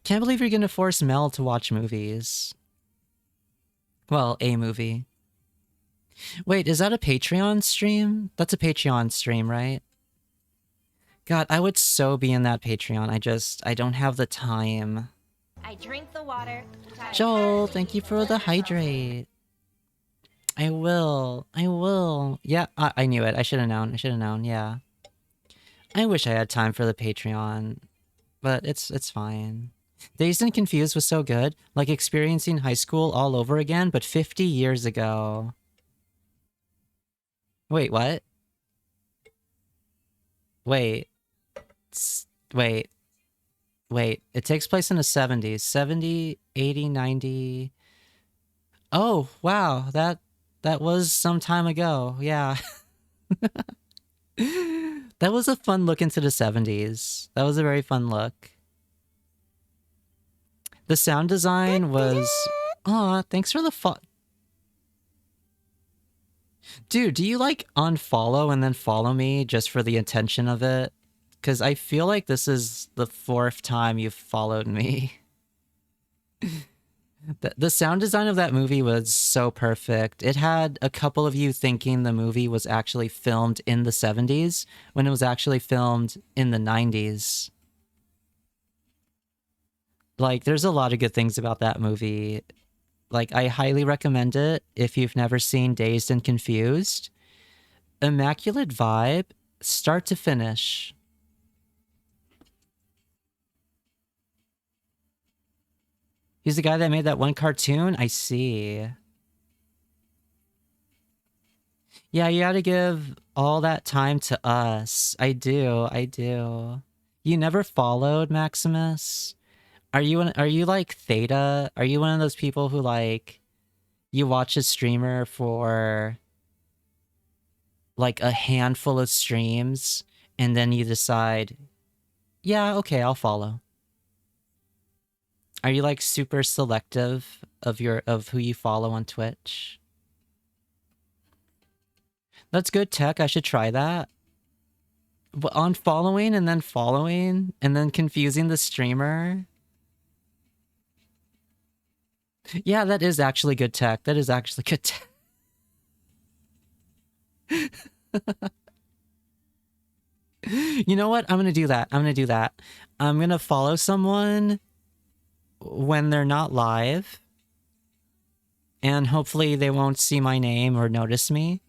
believe you're gonna force Mel to watch movies. Well, a movie. Wait, is that a Patreon stream? That's a Patreon stream, right? God, I would so be in that Patreon. I don't have the time. I drink the water. Joel, thank you for the hydrate. I will. Yeah, I knew it. I should have known. Yeah. I wish I had time for the Patreon, but it's fine. Dazed and Confused was so good. Like experiencing high school all over again, but 50 years ago. Wait, what? Wait. Wait. It takes place in the 70s. 70, 80, 90. Oh, wow. That was some time ago. Yeah. That was a fun look into the 70s. That was a very fun look. The sound design was... Aw, thanks for the Dude, do you like unfollow and then follow me just for the intention of it? Because I feel like this is the 4th time you've followed me. The sound design of that movie was so perfect. It had a couple of you thinking the movie was actually filmed in the 70s when it was actually filmed in the 90s. Like, there's a lot of good things about that movie. Like, I highly recommend it if you've never seen Dazed and Confused. Immaculate vibe, start to finish. He's the guy that made that one cartoon? I see. Yeah, you gotta give all that time to us. I do. You never followed Maximus? Are you like Theta? Are you one of those people who like you watch a streamer for like a handful of streams and then you decide, yeah, okay, I'll follow? Are you like super selective of who you follow on Twitch? That's good tech. I should try that. But on following and then confusing the streamer. Yeah, that is actually good tech. That is actually good tech. You know what? I'm gonna do that. I'm gonna follow someone when they're not live, and hopefully they won't see my name or notice me,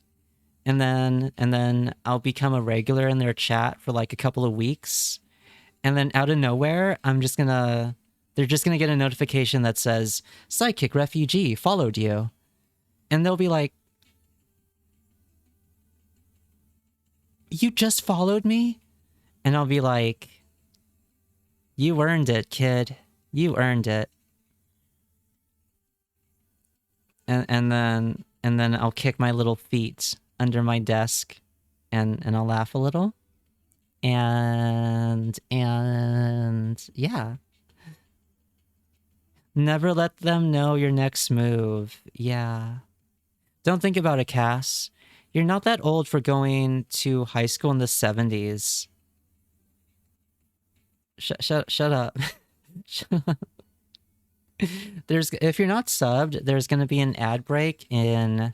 and then I'll become a regular in their chat for like a couple of weeks, and then out of nowhere they're just gonna get a notification that says Sidekick Refugee followed you, and they'll be like, you just followed me? And I'll be like, you earned it, kid. You earned it. And then I'll kick my little feet under my desk and I'll laugh a little. And yeah. Never let them know your next move. Yeah. Don't think about it, Cass. You're not that old for going to high school in the 70s. Shut up. Shut up. If you're not subbed, there's going to be an ad break in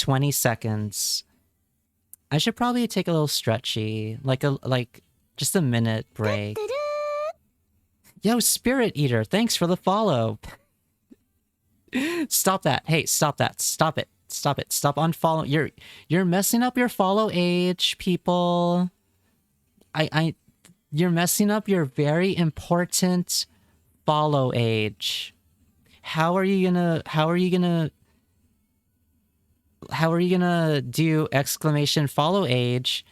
20 seconds. I should probably take a little stretchy, like just a minute break. Yo, Spirit Eater, thanks for the follow. Stop that. Hey, stop that. Stop it. Stop it. Stop unfollow. You're messing up your follow age, people. You're messing up your very important follow age. How are you gonna do exclamation follow age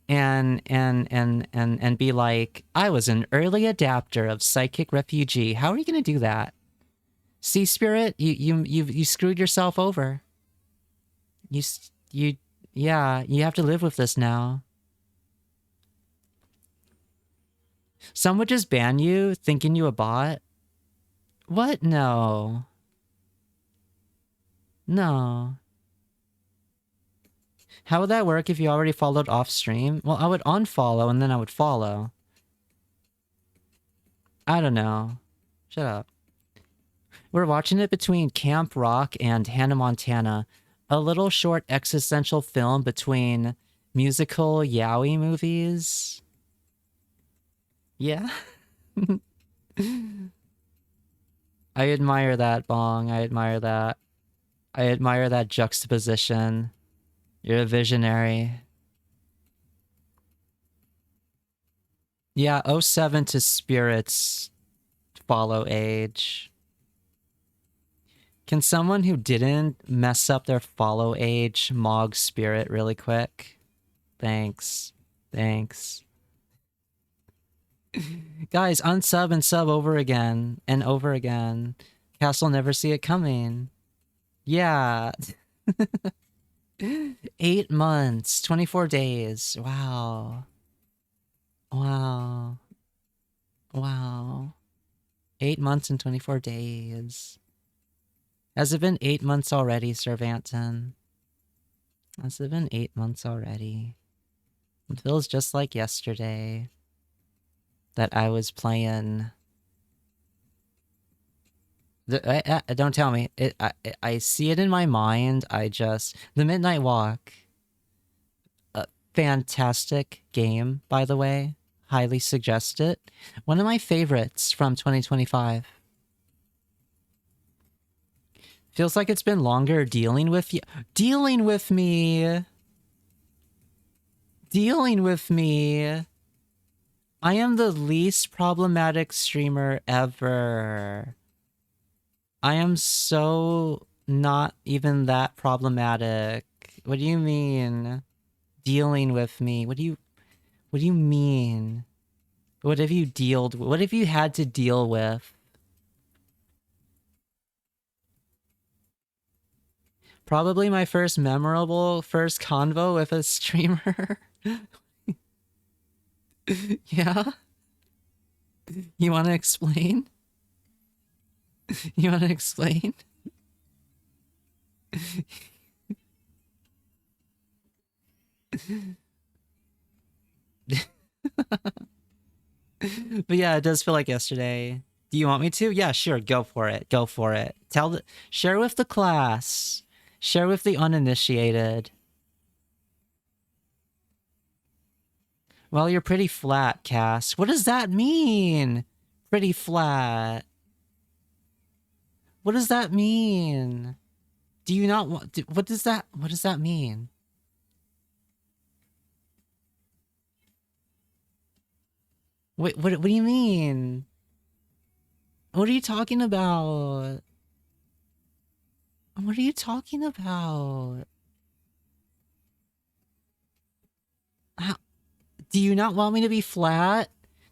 and be like, I was an early adapter of Psychic Refugee? How are you gonna do that? See, Spirit, you screwed yourself over. Yeah, you have to live with this now. Some would just ban you, thinking you a bot. What? No. No. How would that work if you already followed off stream? Well, I would unfollow and then I would follow. I don't know. Shut up. We're watching it between Camp Rock and Hannah Montana. A little short existential film between musical yaoi movies. Yeah. I admire that, Bong. I admire that. I admire that juxtaposition. You're a visionary. Yeah, 07 to Spirits follow age. Can someone who didn't mess up their follow age mog Spirit really quick? Thanks. Thanks. Guys, unsub and sub over again and over again. Castle never see it coming. Yeah. 8 months, 24 days. Wow. Wow. Wow. 8 months and 24 days. Has it been 8 months already, Sir Vanton? Has it been 8 months already? It feels just like yesterday that I was playing. Don't tell me. I see it in my mind. The Midnight Walk. A fantastic game, by the way. Highly suggest it. One of my favorites from 2025. Feels like it's been longer dealing with you. Dealing with me. Dealing with me. I am the least problematic streamer ever. I am so not even that problematic. What do you mean? Dealing with me? What do you mean? What have you had to deal with? Probably my first memorable convo with a streamer. Yeah? You want to explain? You want to explain? But yeah, it does feel like yesterday. Do you want me to? Yeah, sure. Go for it. Go for it. Share with the class. Share with the uninitiated. Well, you're pretty flat, Cass. What does that mean? Pretty flat. What does that mean? Do you not want... what does that mean? Wait, what do you mean? What are you talking about? What are you talking about? How, do you not want me to be flat?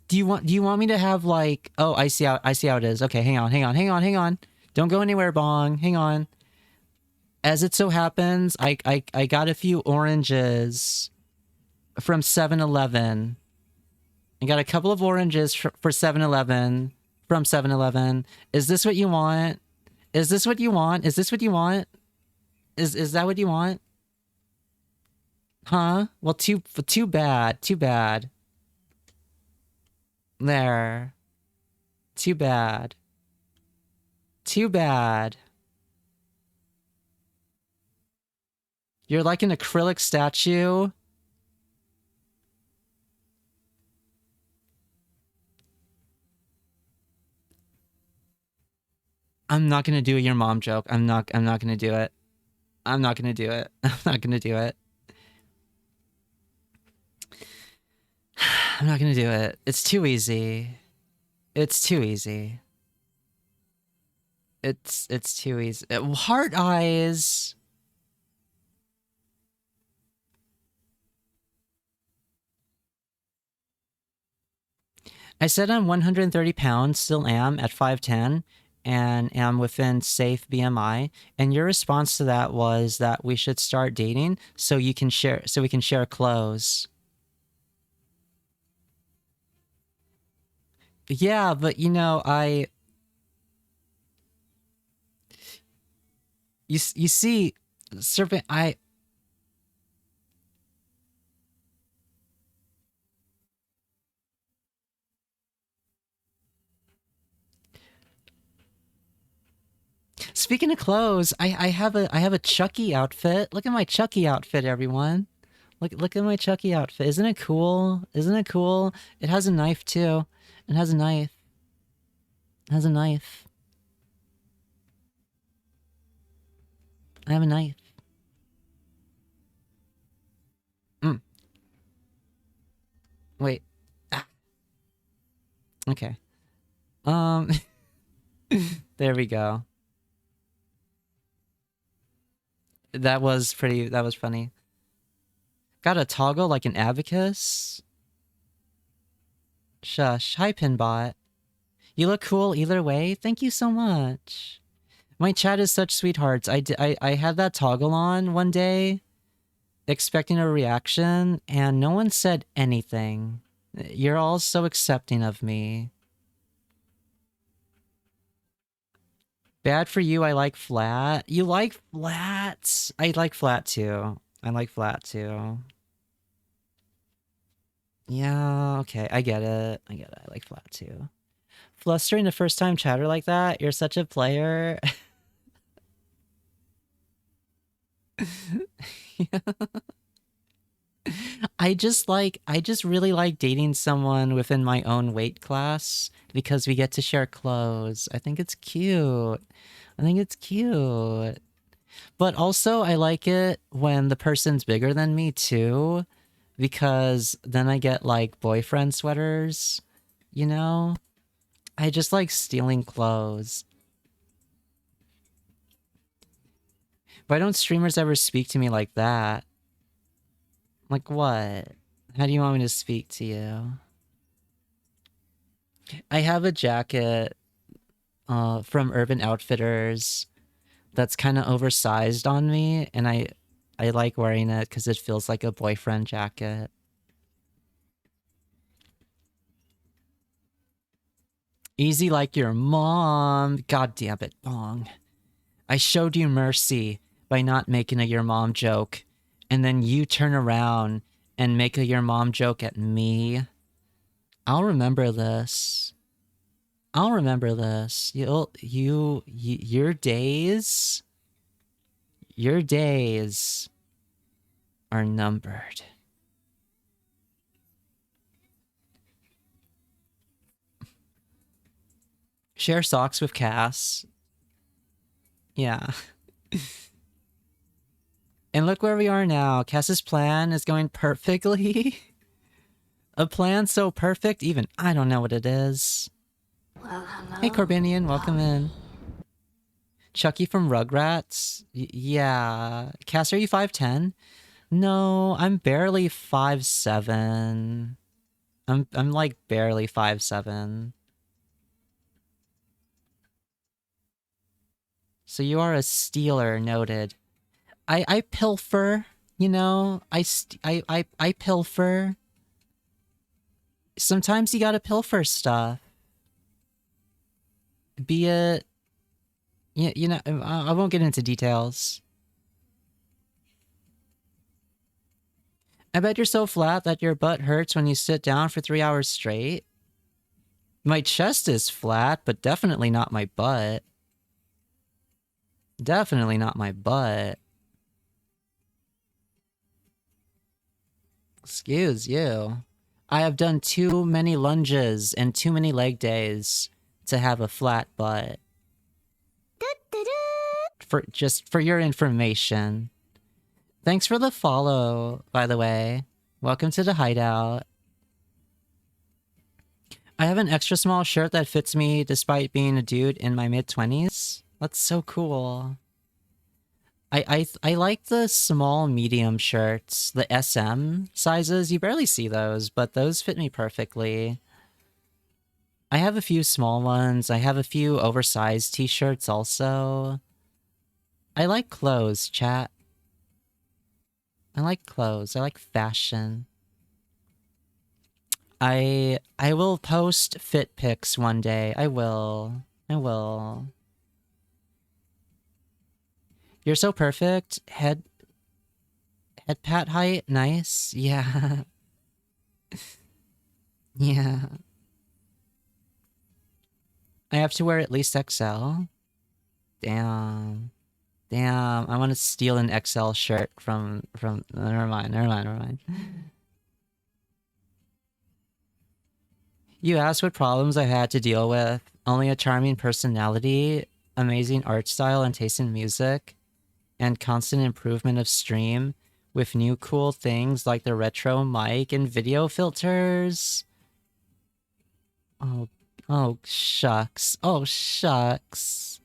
Do you want me to have like... oh, I see how it is. Okay, hang on. Don't go anywhere, Bong. Hang on. As it so happens, I got a few oranges from 7-Eleven. I got a couple of oranges for 7-Eleven from 7-Eleven. Is this what you want? Is this what you want? Is that what you want? Huh? Well, too bad. Too bad. There. Too bad. Too bad. You're like an acrylic statue. I'm not gonna do your mom joke. I'm not gonna do it. I'm not gonna do it. I'm not gonna do it. I'm not gonna do it. It's too easy. It's too easy. It's too easy. Heart eyes. I said I'm 130 pounds, still am at 5'10", and am within safe BMI. And your response to that was that we should start dating so we can share clothes. Yeah, but you know, you see, Serpent, Speaking of clothes, I have a Chucky outfit. Look at my Chucky outfit, everyone. Look at my Chucky outfit. Isn't it cool? Isn't it cool? It has a knife too. It has a knife. It has a knife. I have a knife. Wait. Ah. Okay. There we go. That was funny. Got a toggle like an abacus? Shush. Hi, Pinbot. You look cool either way. Thank you so much. My chat is such sweethearts. I had that toggle on one day, expecting a reaction, and no one said anything. You're all so accepting of me. Bad for you, I like flat. You like flats? I like flat too. I like flat too. Yeah, okay, I get it. I get it. I like flat too. Flustering a first-time chatter like that? You're such a player. I just really like dating someone within my own weight class because we get to share clothes. I think it's cute. I think it's cute. But also I like it when the person's bigger than me too, because then I get like boyfriend sweaters, you know? I just like stealing clothes. Why don't streamers ever speak to me like that? Like what? How do you want me to speak to you? I have a jacket from Urban Outfitters that's kind of oversized on me, and I like wearing it because it feels like a boyfriend jacket. Easy like your mom. God damn it, Bong. I showed you mercy by not making a your mom joke, and then you turn around and make a your mom joke at me. I'll remember this. I'll remember this. Your days are numbered. Share socks with Cass. Yeah. And look where we are now. Cass's plan is going perfectly. A plan so perfect, even I don't know what it is. Well, hello. Hey, Corbinian, welcome in. Chucky from Rugrats? Yeah. Cass, are you 5'10"? No, I'm barely 5'7". I'm like barely 5'7". So you are a stealer, noted. I pilfer, you know? I pilfer. Sometimes you gotta pilfer stuff. Be it... You know, I won't get into details. I bet you're so flat that your butt hurts when you sit down for 3 hours straight. My chest is flat, but definitely not my butt. Definitely not my butt. Excuse you. I have done too many lunges and too many leg days to have a flat butt. For your information. Thanks for the follow, by the way. Welcome to the hideout. I have an extra small shirt that fits me despite being a dude in my mid-20s. That's so cool. I like the small medium shirts, the SM sizes. You barely see those, but those fit me perfectly. I have a few small ones. I have a few oversized t-shirts also. I like clothes, chat. I like clothes. I like fashion. I will post fit pics one day. I will. I will. You're so perfect. Head pat height, nice. Yeah. Yeah. I have to wear at least XL. Damn. Damn. I want to steal an XL shirt from never mind. You asked what problems I had to deal with. Only a charming personality, amazing art style and taste in music, and constant improvement of stream with new cool things like the retro mic and video filters. Oh shucks. Oh shucks.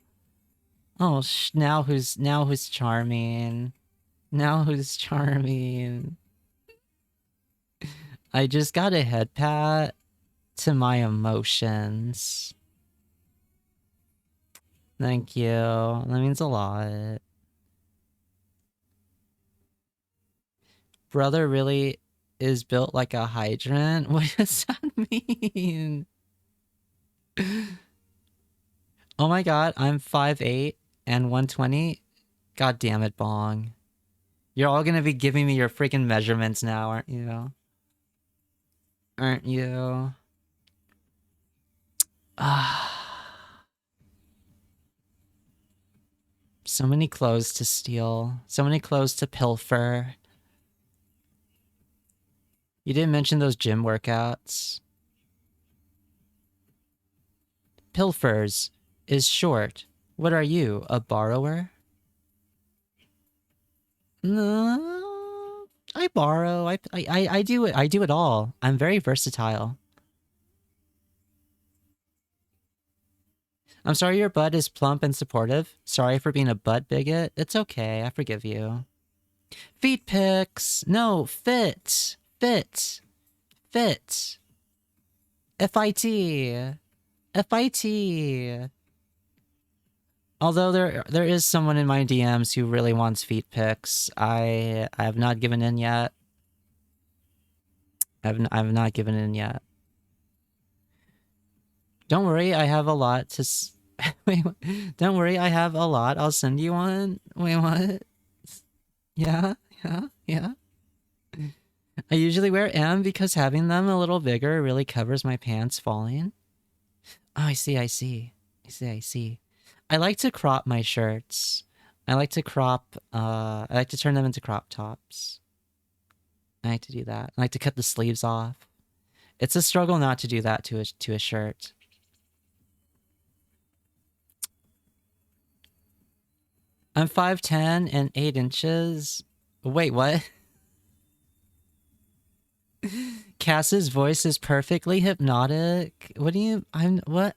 Oh now who's charming? Now who's charming? I just got a head pat to my emotions. Thank you. That means a lot. Brother really is built like a hydrant? What does that mean? Oh my god, I'm 5'8" and 120. God damn it, Bong. You're all gonna be giving me your freaking measurements now, aren't you? Aren't you? Ah. So many clothes to steal. So many clothes to pilfer. You didn't mention those gym workouts. Pilfers is short. What are you, a borrower? No, I borrow. I do it. I do it all. I'm very versatile. I'm sorry your butt is plump and supportive. Sorry for being a butt bigot. It's okay. I forgive you. Feet pics. No, fit. Fit. Fit. F-I-T. F-I-T. Although there is someone in my DMs who really wants feet pics. I have not given in yet. I've not given in yet. Don't worry, I have a lot to wait, don't worry, I have a lot. I'll send you one. Wait, what? Yeah. I usually wear M because having them a little bigger really covers my pants falling. Oh, I see. I like to crop my shirts. I like to turn them into crop tops. I like to do that. I like to cut the sleeves off. It's a struggle not to do that to a shirt. I'm 5'10" and 8 inches. Wait, what? Cass's voice is perfectly hypnotic. What do you... what?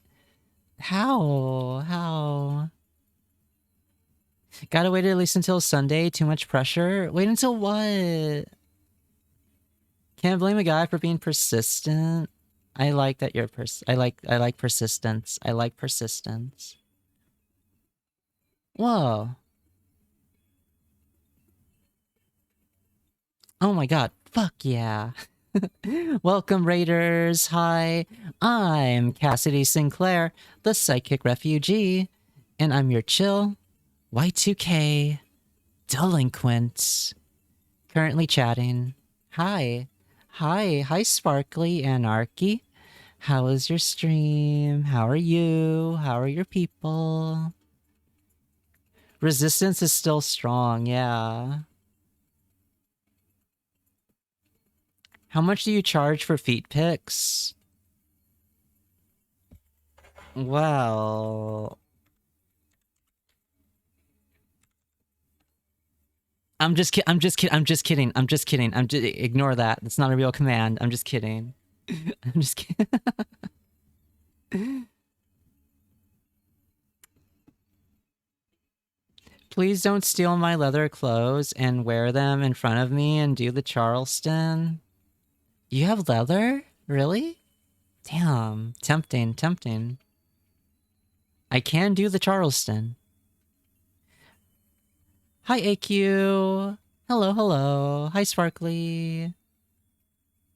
How? Gotta wait at least until Sunday. Too much pressure. Wait until what? Can't blame a guy for being persistent. I like that you're I like persistence. I like persistence. Whoa. Oh my god. Fuck yeah. Welcome, Raiders. Hi. I'm Cassidy Sinclair, the psychic refugee, and I'm your chill Y2K delinquent. Currently chatting. Hi, Sparkly Anarchy. How is your stream? How are you? How are your people? Resistance is still strong, yeah. How much do you charge for feet pics? Well, I'm just kidding. Ignore that. That's not a real command. I'm just kidding. I'm just kidding. Please don't steal my leather clothes and wear them in front of me and do the Charleston. You have leather? Really? Damn. Tempting, tempting. I can do the Charleston. Hi, AQ. Hello, hello. Hi, Sparkly.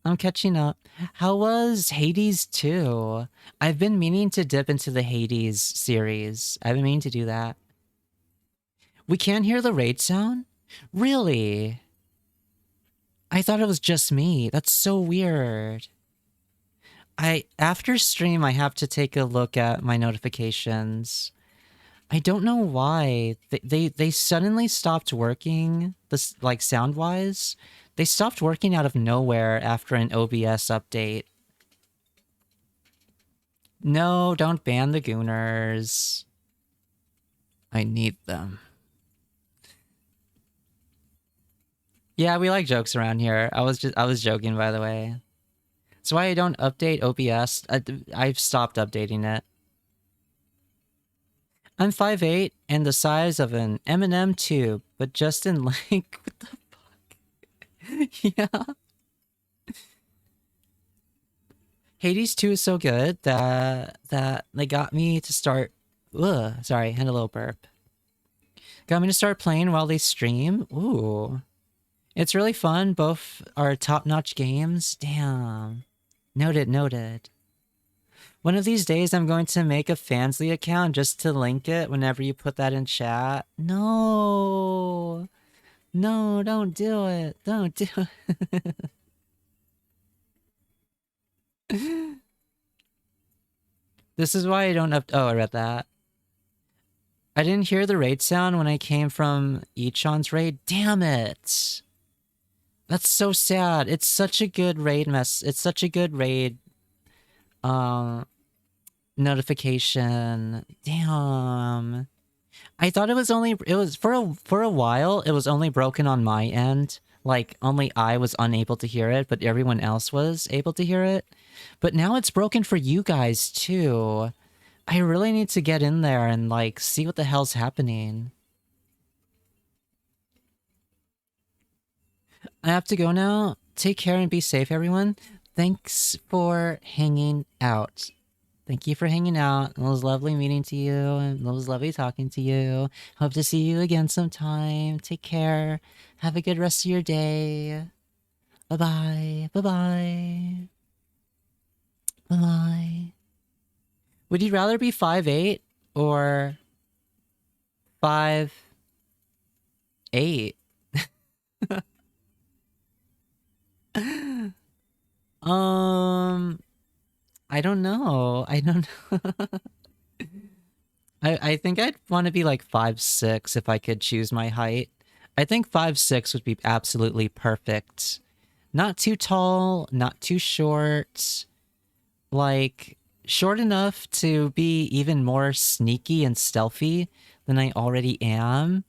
I'm catching up. How was Hades 2? I've been meaning to dip into the Hades series. I've been meaning to do that. We can't hear the raid sound? Really? I thought it was just me. That's so weird. After stream, I have to take a look at my notifications. I don't know why. They suddenly stopped working, this, like, sound-wise. They stopped working out of nowhere after an OBS update. No, don't ban the Gooners. I need them. Yeah, we like jokes around here. I was joking, by the way. That's why I don't update OBS. I've stopped updating it. I'm 5'8" and the size of an M&M tube, but just in like, what the fuck? Yeah. Hades 2 is so good that they got me to start. Sorry, had a little burp. Got me to start playing while they stream. Ooh. It's really fun. Both are top-notch games. Damn. Noted, noted. One of these days, I'm going to make a Fansly account just to link it whenever you put that in chat. No. No, don't do it. Don't do it. This is why I don't Oh, I read that. I didn't hear the raid sound when I came from Echon's raid. Damn it. That's so sad. It's such a good raid It's such a good raid notification. Damn. I thought it was for a while it was only broken on my end. Like only I was unable to hear it, but everyone else was able to hear it. But now it's broken for you guys too. I really need to get in there and like see what the hell's happening. I have to go now. Take care and be safe, everyone. Thanks for hanging out. Thank you for hanging out. It was lovely meeting to you, and it was lovely talking to you. Hope to see you again sometime. Take care. Have a good rest of your day. Bye-bye. Bye-bye. Bye-bye. Would you rather be 5'8" or 5'8"? I don't know. I don't know. I think I'd want to be like 5'6" if I could choose my height. I think 5'6" would be absolutely perfect. Not too tall, not too short. Like, short enough to be even more sneaky and stealthy than I already am.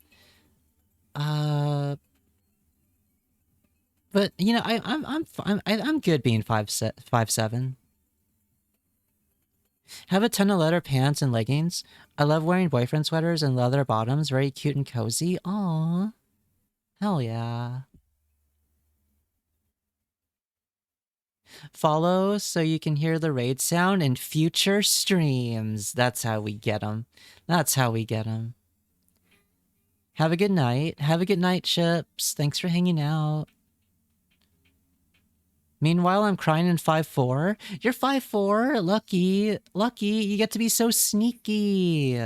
But you know, I'm good being 5'7". Have a ton of leather pants and leggings. I love wearing boyfriend sweaters and leather bottoms. Very cute and cozy. Aww. Hell yeah. Follow so you can hear the raid sound in future streams. That's how we get them. That's how we get them. Have a good night. Have a good night, Chips. Thanks for hanging out. Meanwhile, I'm crying in 5'4". You're 5'4". Lucky. Lucky. You get to be so sneaky.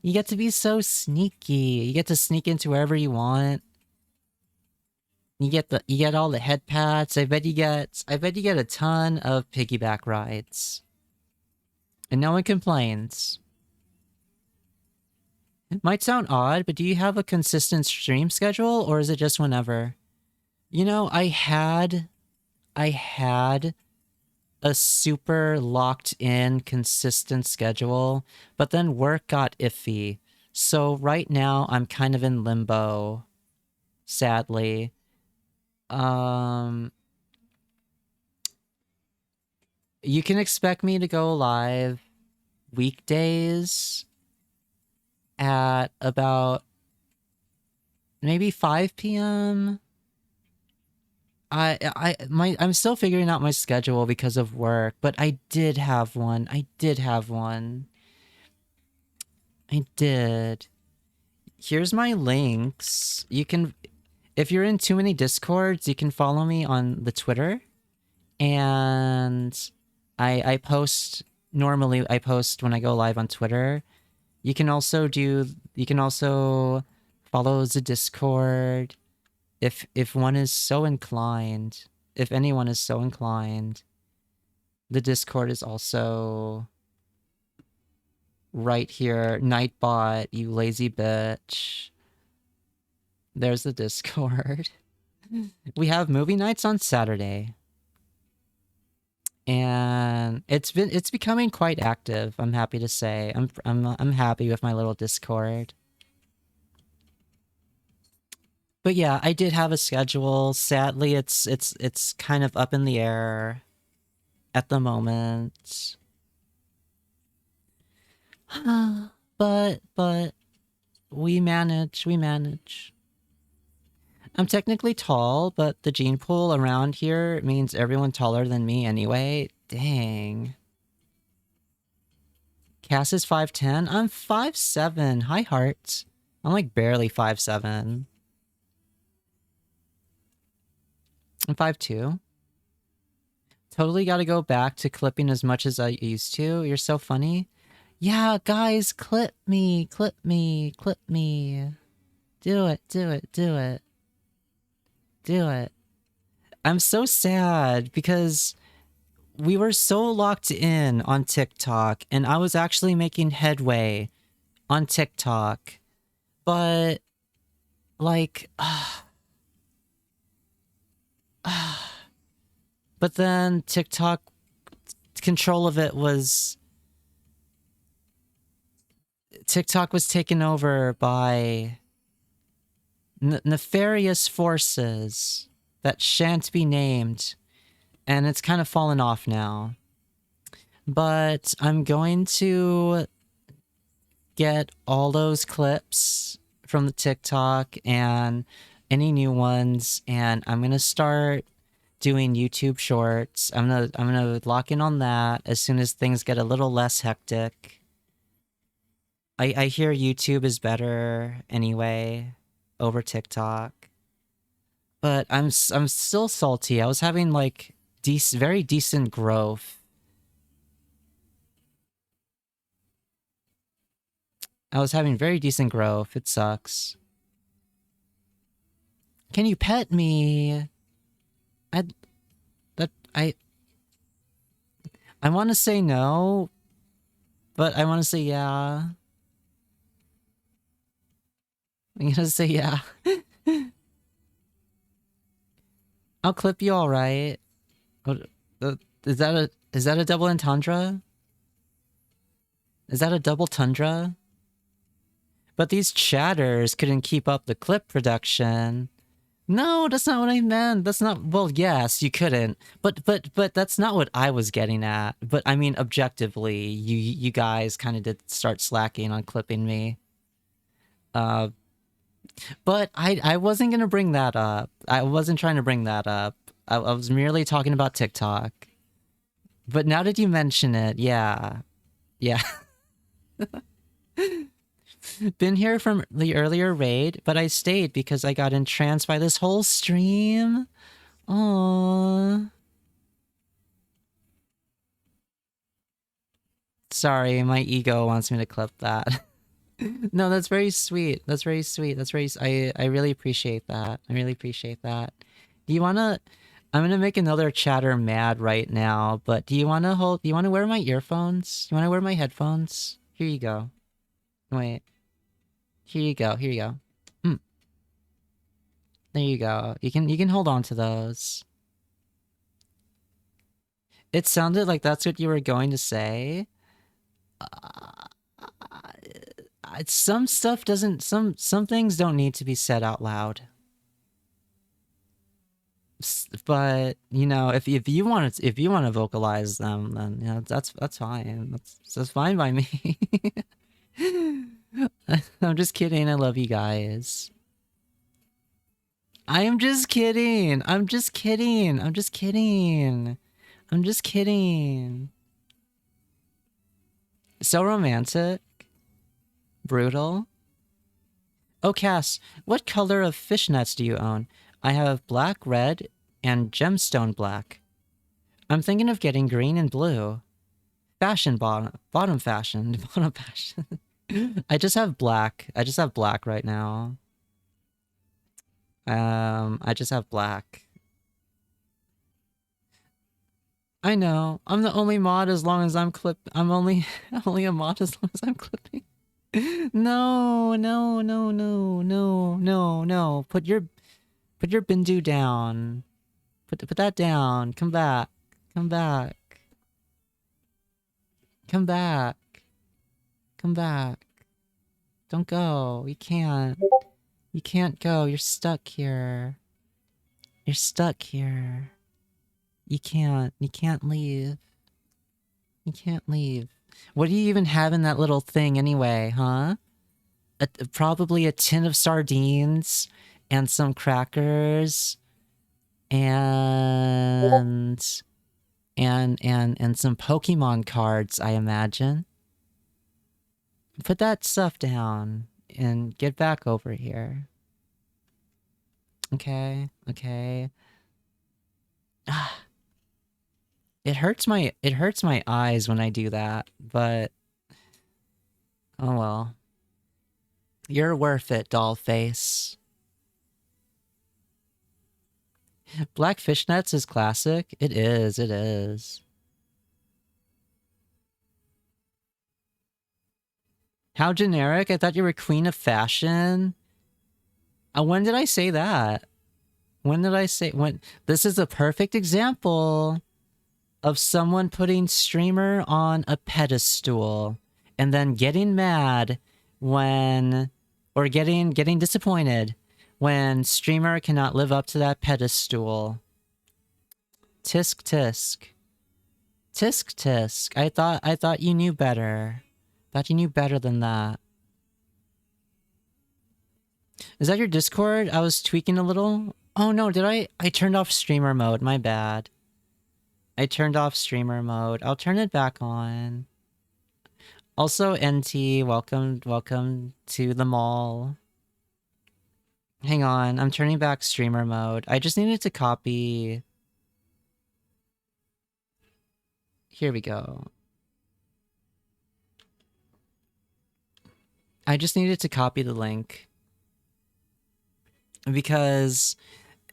You get to be so sneaky. You get to sneak into wherever you want. You get all the head pats. I bet you get a ton of piggyback rides. And no one complains. It might sound odd, but do you have a consistent stream schedule or is it just whenever? You know, I had I had a super locked in consistent schedule, but then work got iffy. So right now I'm kind of in limbo, sadly. You can expect me to go live weekdays at about maybe 5 p.m. I'm still figuring out my schedule because of work, but I did have one. I did. Here's my links. You can, if you're in too many Discords, you can follow me on the Twitter. And I post, normally I post when I go live on Twitter. You can also follow the Discord if one is so inclined. If anyone is so inclined, the Discord is also right here. Nightbot, you lazy bitch. There's the Discord. We have movie nights on Saturday. And it's becoming quite active, I'm happy to say. I'm happy with my little Discord. But yeah, I did have a schedule. Sadly, it's kind of up in the air at the moment. but we manage. I'm technically tall, but the gene pool around here means everyone taller than me anyway. Dang. Cass is 5'10". I'm 5'7". Hi, heart. I'm like barely 5'7". I'm 5'2". Totally gotta go back to clipping as much as I used to. You're so funny. Yeah, guys, clip me. Do it. I'm so sad because we were so locked in on TikTok and I was actually making headway on TikTok. But like but then TikTok control of it was taken over by nefarious forces that shan't be named, and it's kind of fallen off now. But I'm going to get all those clips from the TikTok and any new ones, and I'm gonna start doing YouTube shorts. I'm gonna lock in on that as soon as things get a little less hectic. I hear YouTube is better anyway over TikTok. But I'm still salty. I was having like very decent growth. It sucks. Can you pet me? I want to say no, but I want to say yeah. I'm gonna say yeah. I'll clip you, all right. Is that a double entendre? Is that a double tundra? But these chatters couldn't keep up the clip production. No, that's not what I meant. That's not, well, yes, you couldn't. But that's not what I was getting at. But I mean, objectively, you guys kind of did start slacking on clipping me. But I wasn't gonna bring that up. I wasn't trying to bring that up. I was merely talking about TikTok. But now that you mention it, yeah. Yeah. Been here from the earlier raid, but I stayed because I got entranced by this whole stream. Aww. Sorry, my ego wants me to clip that. No, that's very sweet. That's very sweet. I really appreciate that. Do you wanna... I'm gonna make another chatter mad right now, but do you wanna wear my earphones? Do you wanna wear my headphones? Here you go. Wait. Here you go. There you go. You can hold on to those. It sounded like that's what you were going to say. Some stuff doesn't. Some things don't need to be said out loud. But you know, if you want to vocalize them, then you know that's fine. That's fine by me. I'm just kidding. I love you guys. I am just kidding. I'm just kidding. I'm just kidding. I'm just kidding. So romantic. Brutal. Oh, Cass, what color of fishnets do you own? I have black, red, and gemstone black. I'm thinking of getting green and blue. Fashion bottom fashion. Bottom fashion. I just have black. I just have black right now. I just have black. I know. I'm the only mod as long as I'm I'm only a mod as long as I'm clipping. No, no, no, no, no, no, no. Put your Bindu down. Put that down. Come back. Come back. Come back. Come back. Don't go. You can't. You can't go. You're stuck here. You're stuck here. You can't leave. You can't leave. What do you even have in that little thing anyway, huh? Probably a tin of sardines and some crackers and some Pokemon cards, I imagine. Put that stuff down and get back over here. Okay, okay. It hurts my eyes when I do that, but oh well. You're worth it, doll face. Black fishnets is classic. It is, it is. How generic? I thought you were queen of fashion. When did I say that? When did I say when? This is a perfect example of someone putting streamer on a pedestal and then getting mad when, or getting disappointed when streamer cannot live up to that pedestal. Tisk tisk. Tisk tisk. I thought you knew better. Thought you knew better than that. Is that your Discord? I was tweaking a little. Oh no, did I turned off streamer mode, my bad. I turned off streamer mode. I'll turn it back on. Also, NT, welcome to the mall. Hang on, I'm turning back streamer mode. I just needed to copy. Here we go. I just needed to copy the link. Because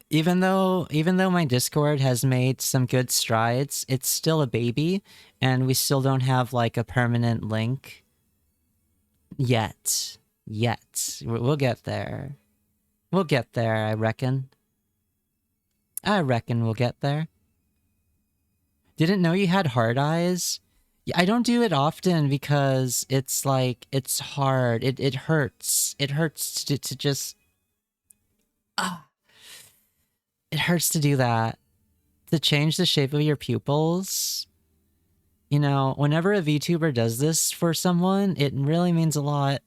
even though my Discord has made some good strides, it's still a baby, and we still don't have like a permanent link yet. We'll get there. We'll get there, I reckon. I reckon we'll get there. Didn't know you had hard eyes. Yeah, I don't do it often because it's like, it's hard. It hurts. It hurts to just... It hurts to do that. To change the shape of your pupils. You know, whenever a VTuber does this for someone, it really means a lot.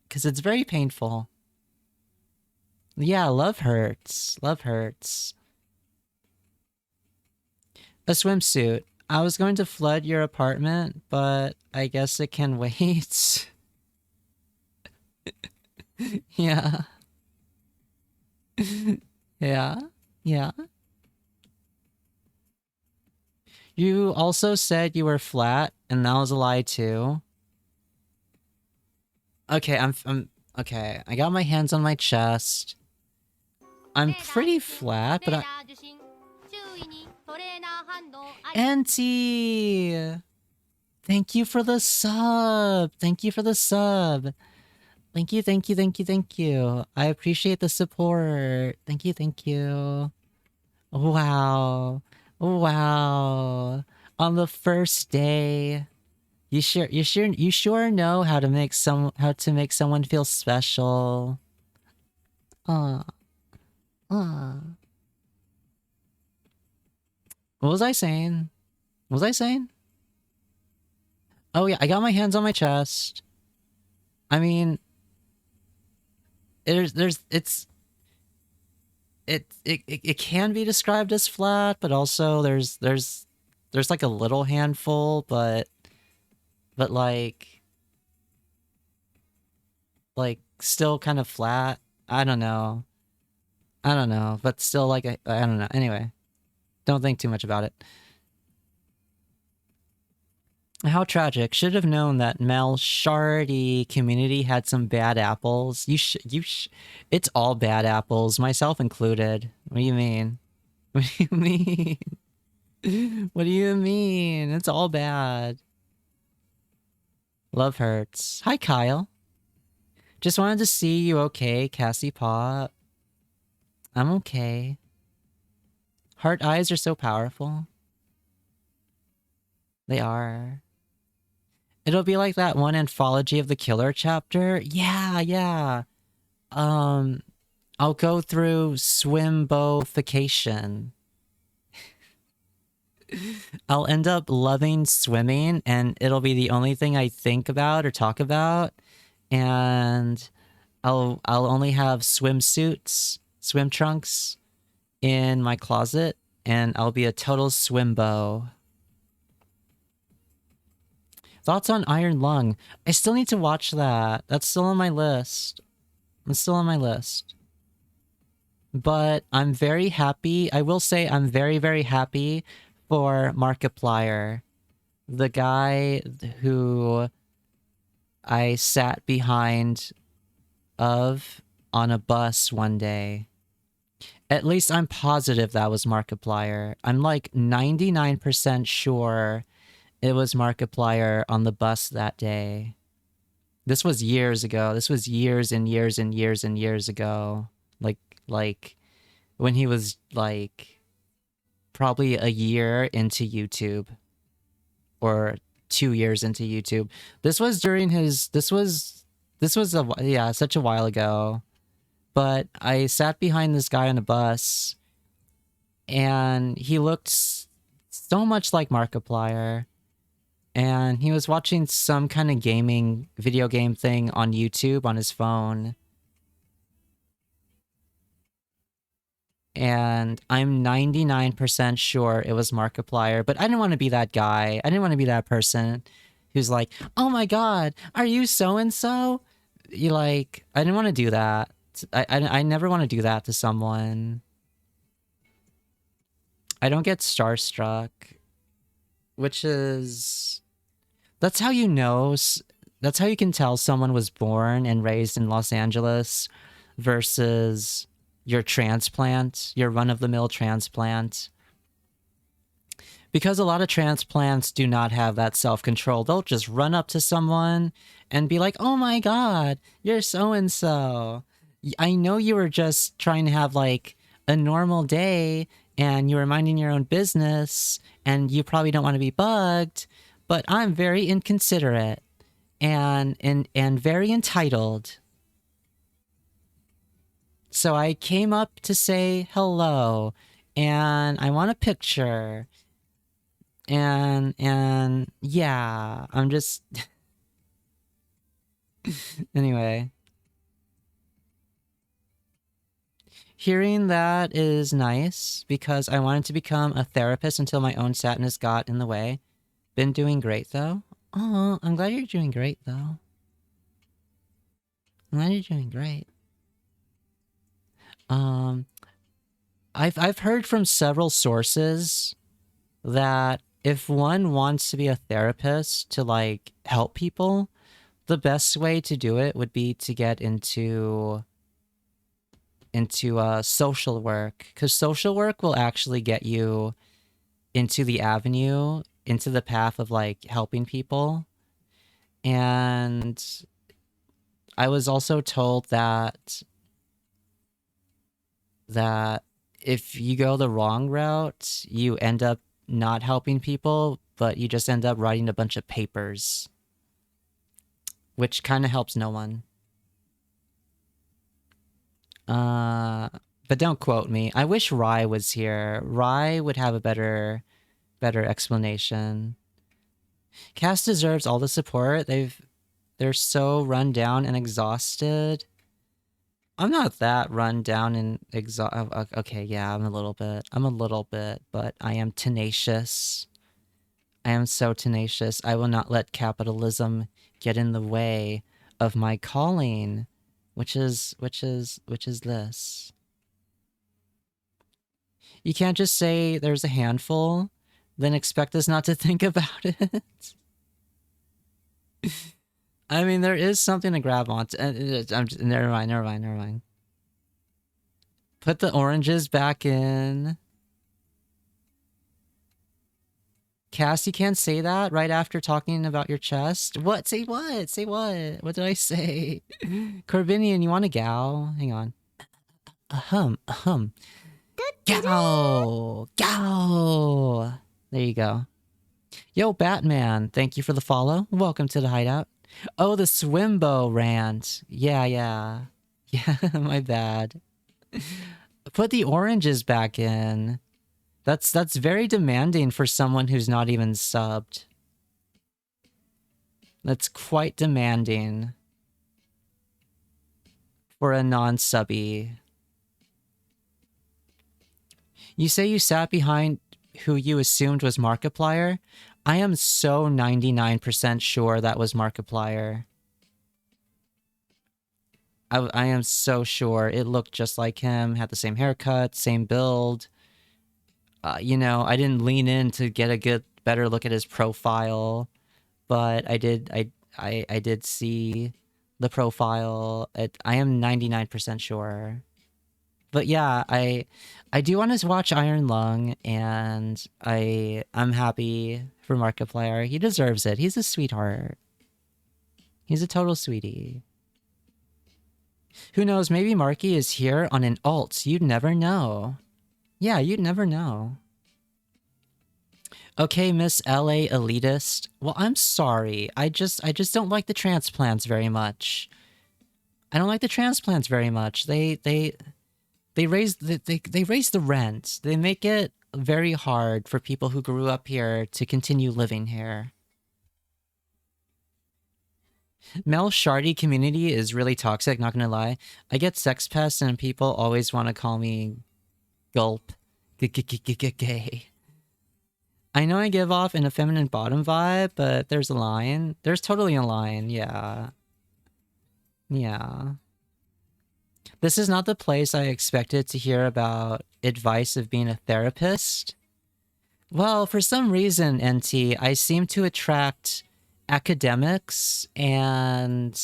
Because it's very painful. Yeah, love hurts. Love hurts. A swimsuit. I was going to flood your apartment, but I guess it can wait. Yeah. Yeah. Yeah. You also said you were flat, and that was a lie too. Okay, I'm okay. I got my hands on my chest. I'm pretty flat, but Auntie! Thank you for the sub. Thank you for the sub. Thank you, thank you, thank you, thank you. I appreciate the support. Thank you, thank you. Wow. Wow. On the first day. You sure know how to make someone feel special. What was I saying? What was I saying? Oh yeah, I got my hands on my chest. I mean, it can be described as flat, but also there's like a little handful, but like still kind of flat. I don't know, but still like I don't know. Anyway, don't think too much about it. How tragic. Should have known that Mel Shardy community had some bad apples. It's all bad apples, myself included. What do you mean? What do you mean? What do you mean? It's all bad. Love hurts. Hi, Kyle. Just wanted to see you okay, Cassie Pop. I'm okay. Heart eyes are so powerful. They are. It'll be like that one Anthology of the Killer chapter. Yeah. I'll go through swimboification. I'll end up loving swimming, and it'll be the only thing I think about or talk about. And I'll only have swimsuits, swim trunks in my closet, and I'll be a total swimbo. Thoughts on Iron Lung? I still need to watch that. That's still on my list. It's still on my list. But I'm very happy. I will say I'm very, very happy for Markiplier. The guy who I sat behind of on a bus one day. At least I'm positive that was Markiplier. I'm like 99% sure it was Markiplier on the bus that day. This was years ago. This was years and years and years and years ago. Like when he was like probably a year into YouTube or 2 years into YouTube. This was during his such a while ago. But I sat behind this guy on a bus and he looked so much like Markiplier. And he was watching some kind of video game thing on YouTube on his phone. And I'm 99% sure it was Markiplier, but I didn't want to be that guy. I didn't want to be that person who's like, oh my god, are you so-and-so? I didn't want to do that. I never want to do that to someone. I don't get starstruck, which is... That's how you know. That's how you can tell someone was born and raised in Los Angeles versus your transplant, your run-of-the-mill transplant. Because a lot of transplants do not have that self-control. They'll just run up to someone and be like, oh my god, you're so-and-so. I know you were just trying to have like a normal day and you were minding your own business and you probably don't want to be bugged, but I'm very inconsiderate and very entitled. So I came up to say hello and I want a picture. And yeah, I'm just anyway. Hearing that is nice because I wanted to become a therapist until my own sadness got in the way. Been doing great though. Oh, I'm glad you're doing great though. I'm glad you're doing great. I've heard from several sources that if one wants to be a therapist to like help people, the best way to do it would be to get into social work, because social work will actually get you into the avenue, into the path of like helping people. And I was also told that if you go the wrong route, you end up not helping people but you just end up writing a bunch of papers, which kind of helps no one. But don't quote me. I wish Rye was here. Rye would have a better explanation. Cass deserves all the support. They're so run down and exhausted. I'm not that run down and okay, yeah, I'm a little bit, but I am tenacious. I am so tenacious. I will not let capitalism get in the way of my calling, which is this. You can't just say there's a handful, then expect us not to think about it. I mean, there is something to grab onto. Never mind. Put the oranges back in. Cass, you can't say that right after talking about your chest. What? Say what? Say what? What did I say? Corbinian, you want a gal? Hang on. Ahem. Gow! There you go. Yo, Batman, thank you for the follow. Welcome to the hideout. Oh, the Swimbo rant. Yeah, my bad. Put the oranges back in. That's very demanding for someone who's not even subbed. That's quite demanding for a non-subby. You say you sat behind who you assumed was Markiplier? I am so 99% sure that was Markiplier. I am so sure. It looked just like him, had the same haircut, same build. You know, I didn't lean in to get a better look at his profile, but I did see the profile. I am 99% sure. But yeah, I do want to watch Iron Lung, and I'm happy for Markiplier. He deserves it. He's a sweetheart. He's a total sweetie. Who knows, maybe Marky is here on an alt. You'd never know. Yeah, you'd never know. Okay, Miss LA elitist. Well, I'm sorry. I just don't like the transplants very much. I don't like the transplants very much. They raise the rent. They make it very hard for people who grew up here to continue living here. Mel Shardy community is really toxic, not gonna lie. I get sex pests and people always want to call me gulp. Gay. I know I give off an effeminate bottom vibe, but there's a line. There's totally a line, yeah. Yeah. This is not the place I expected to hear about advice of being a therapist. Well, for some reason, NT, I seem to attract academics and,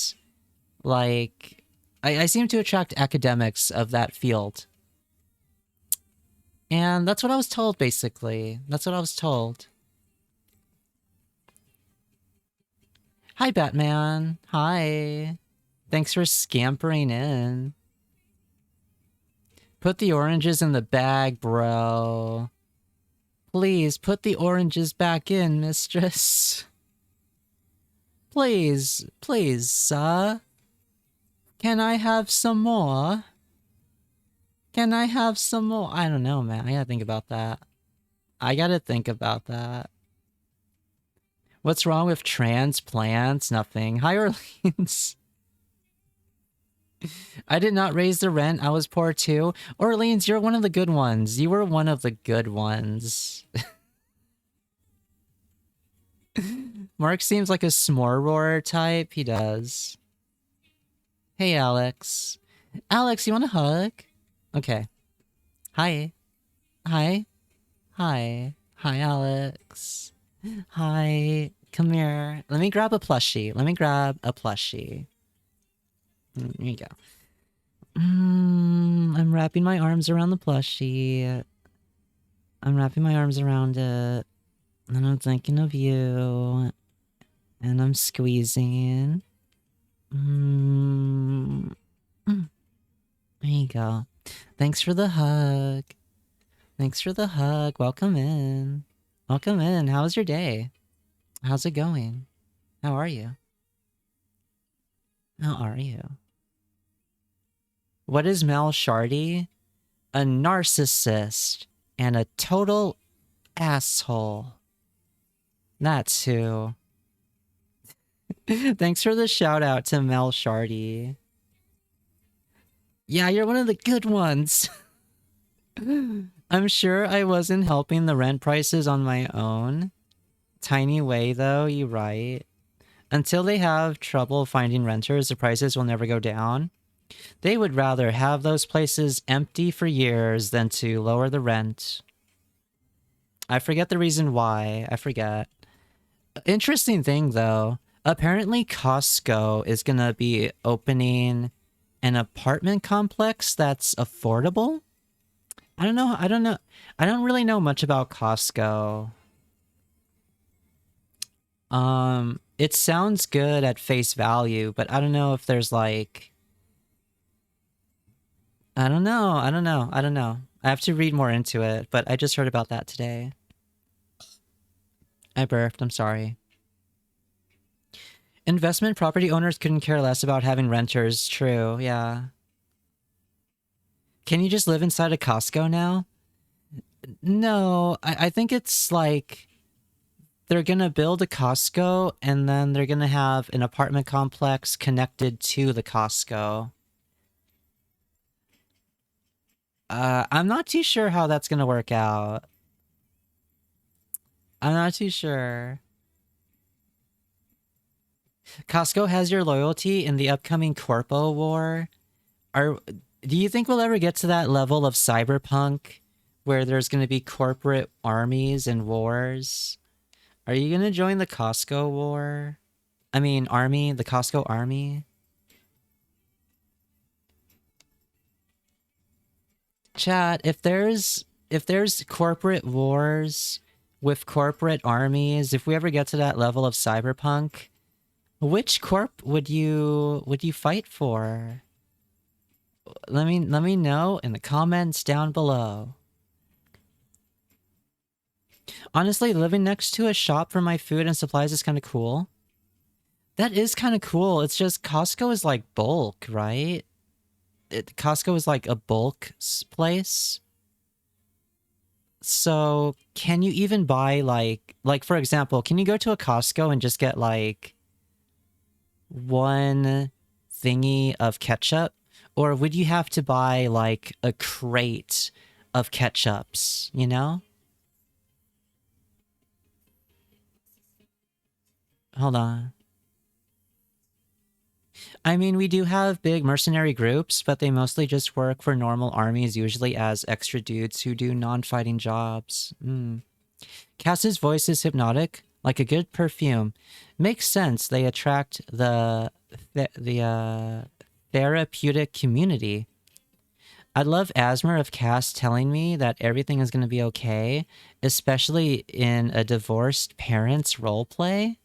like, I seem to attract academics of that field. And that's what I was told, basically. That's what I was told. Hi, Batman. Hi. Thanks for scampering in. Put the oranges in the bag, bro. Please, put the oranges back in, mistress. Please, sir. Can I have some more? Can I have some more? I don't know, man. I gotta think about that. What's wrong with transplants? Nothing. Hi, Orleans. I did not raise the rent. I was poor too. Orleans, you're one of the good ones. You were one of the good ones. Mark seems like a s'more roar type. He does. Hey, Alex. Alex, you want a hug? Okay. Hi. Hi, Alex. Hi. Come here. Let me grab a plushie. Here you go. I'm wrapping my arms around the plushie. I'm wrapping my arms around it. And I'm thinking of you. And I'm squeezing. There you go. Thanks for the hug. Welcome in. Welcome in. How's your day? How's it going? How are you? How are you? What is Mel Shardy? A narcissist and a total asshole. That's who. Thanks for the shout out to Mel Shardy. Yeah, you're one of the good ones. I'm sure I wasn't helping the rent prices on my own. Tiny way though, you right. Until they have trouble finding renters, the prices will never go down. They would rather have those places empty for years than to lower the rent. I forget the reason why. I forget. Interesting thing though. Apparently Costco is gonna be opening an apartment complex that's affordable. I don't know. I don't really know much about Costco. It sounds good at face value, but I don't know if there's like... I don't know. I have to read more into it, but I just heard about that today. I burped, I'm sorry. Investment property owners couldn't care less about having renters. True, yeah. Can you just live inside a Costco now? No, I think it's like... They're gonna build a Costco, and then they're gonna have an apartment complex connected to the Costco. I'm not too sure how that's gonna work out. I'm not too sure. Costco has your loyalty in the upcoming Corpo War. Do you think we'll ever get to that level of cyberpunk where there's gonna be corporate armies and wars? Are you gonna join the Costco war? I mean, army, the Costco army? Chat, if there's corporate wars with corporate armies, if we ever get to that level of cyberpunk, which corp would you fight for? Let me know in the comments down below. Honestly, living next to a shop for my food and supplies is kind of cool. That is kind of cool. It's just Costco is like bulk, right? Costco is like a bulk place. So can you even buy like for example, can you go to a Costco and just get like one thingy of ketchup? Or would you have to buy like a crate of ketchups, you know? Hold on. I mean, we do have big mercenary groups, but they mostly just work for normal armies, usually as extra dudes who do non-fighting jobs. Cass's voice is hypnotic, like a good perfume. Makes sense. They attract the therapeutic community. I'd love Asmer of Cass telling me that everything is going to be okay, especially in a divorced parents roleplay.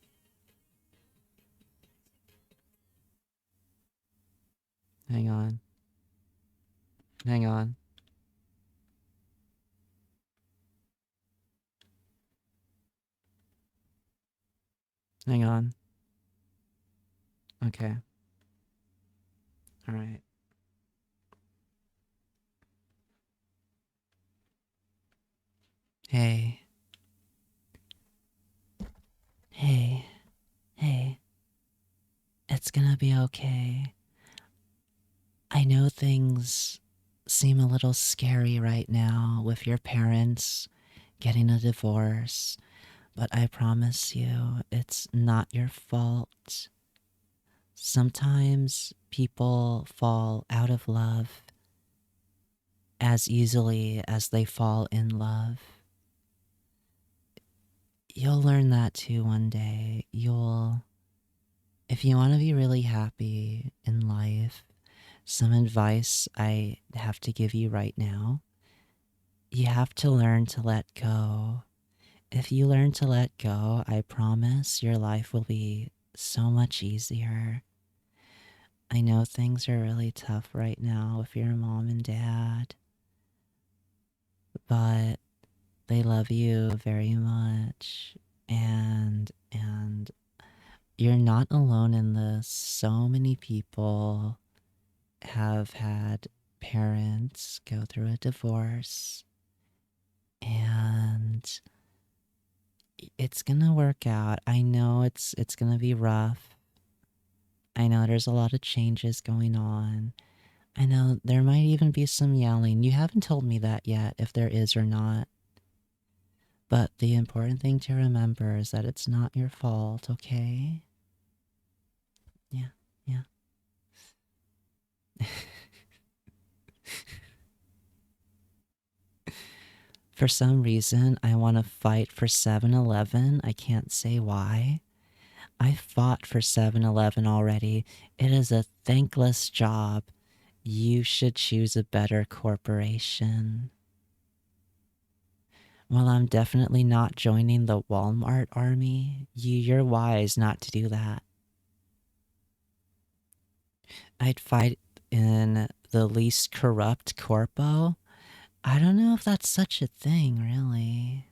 Hang on. Hang on. Hang on. Okay. All right. Hey. Hey. Hey. It's gonna be okay. I know things seem a little scary right now with your parents getting a divorce, but I promise you, it's not your fault. Sometimes people fall out of love as easily as they fall in love. You'll learn that too one day. If you want to be really happy in life, some advice I have to give you right now. You have to learn to let go. If you learn to let go, I promise your life will be so much easier. I know things are really tough right now with your mom and dad, but They love you very much. And you're not alone in this. So many people have had parents go through a divorce, and it's gonna work out. I know it's gonna be rough. I know there's a lot of changes going on. I know there might even be some yelling. You haven't told me that yet, if there is or not. But the important thing to remember is that it's not your fault, okay? Yeah, yeah. For some reason, I want to fight for 7-Eleven. I can't say why. I fought for 7-Eleven already. It is a thankless job. You should choose a better corporation. Well, I'm definitely not joining the Walmart army. You're wise not to do that. I'd fight in the least corrupt corpo. I don't know if that's such a thing, really.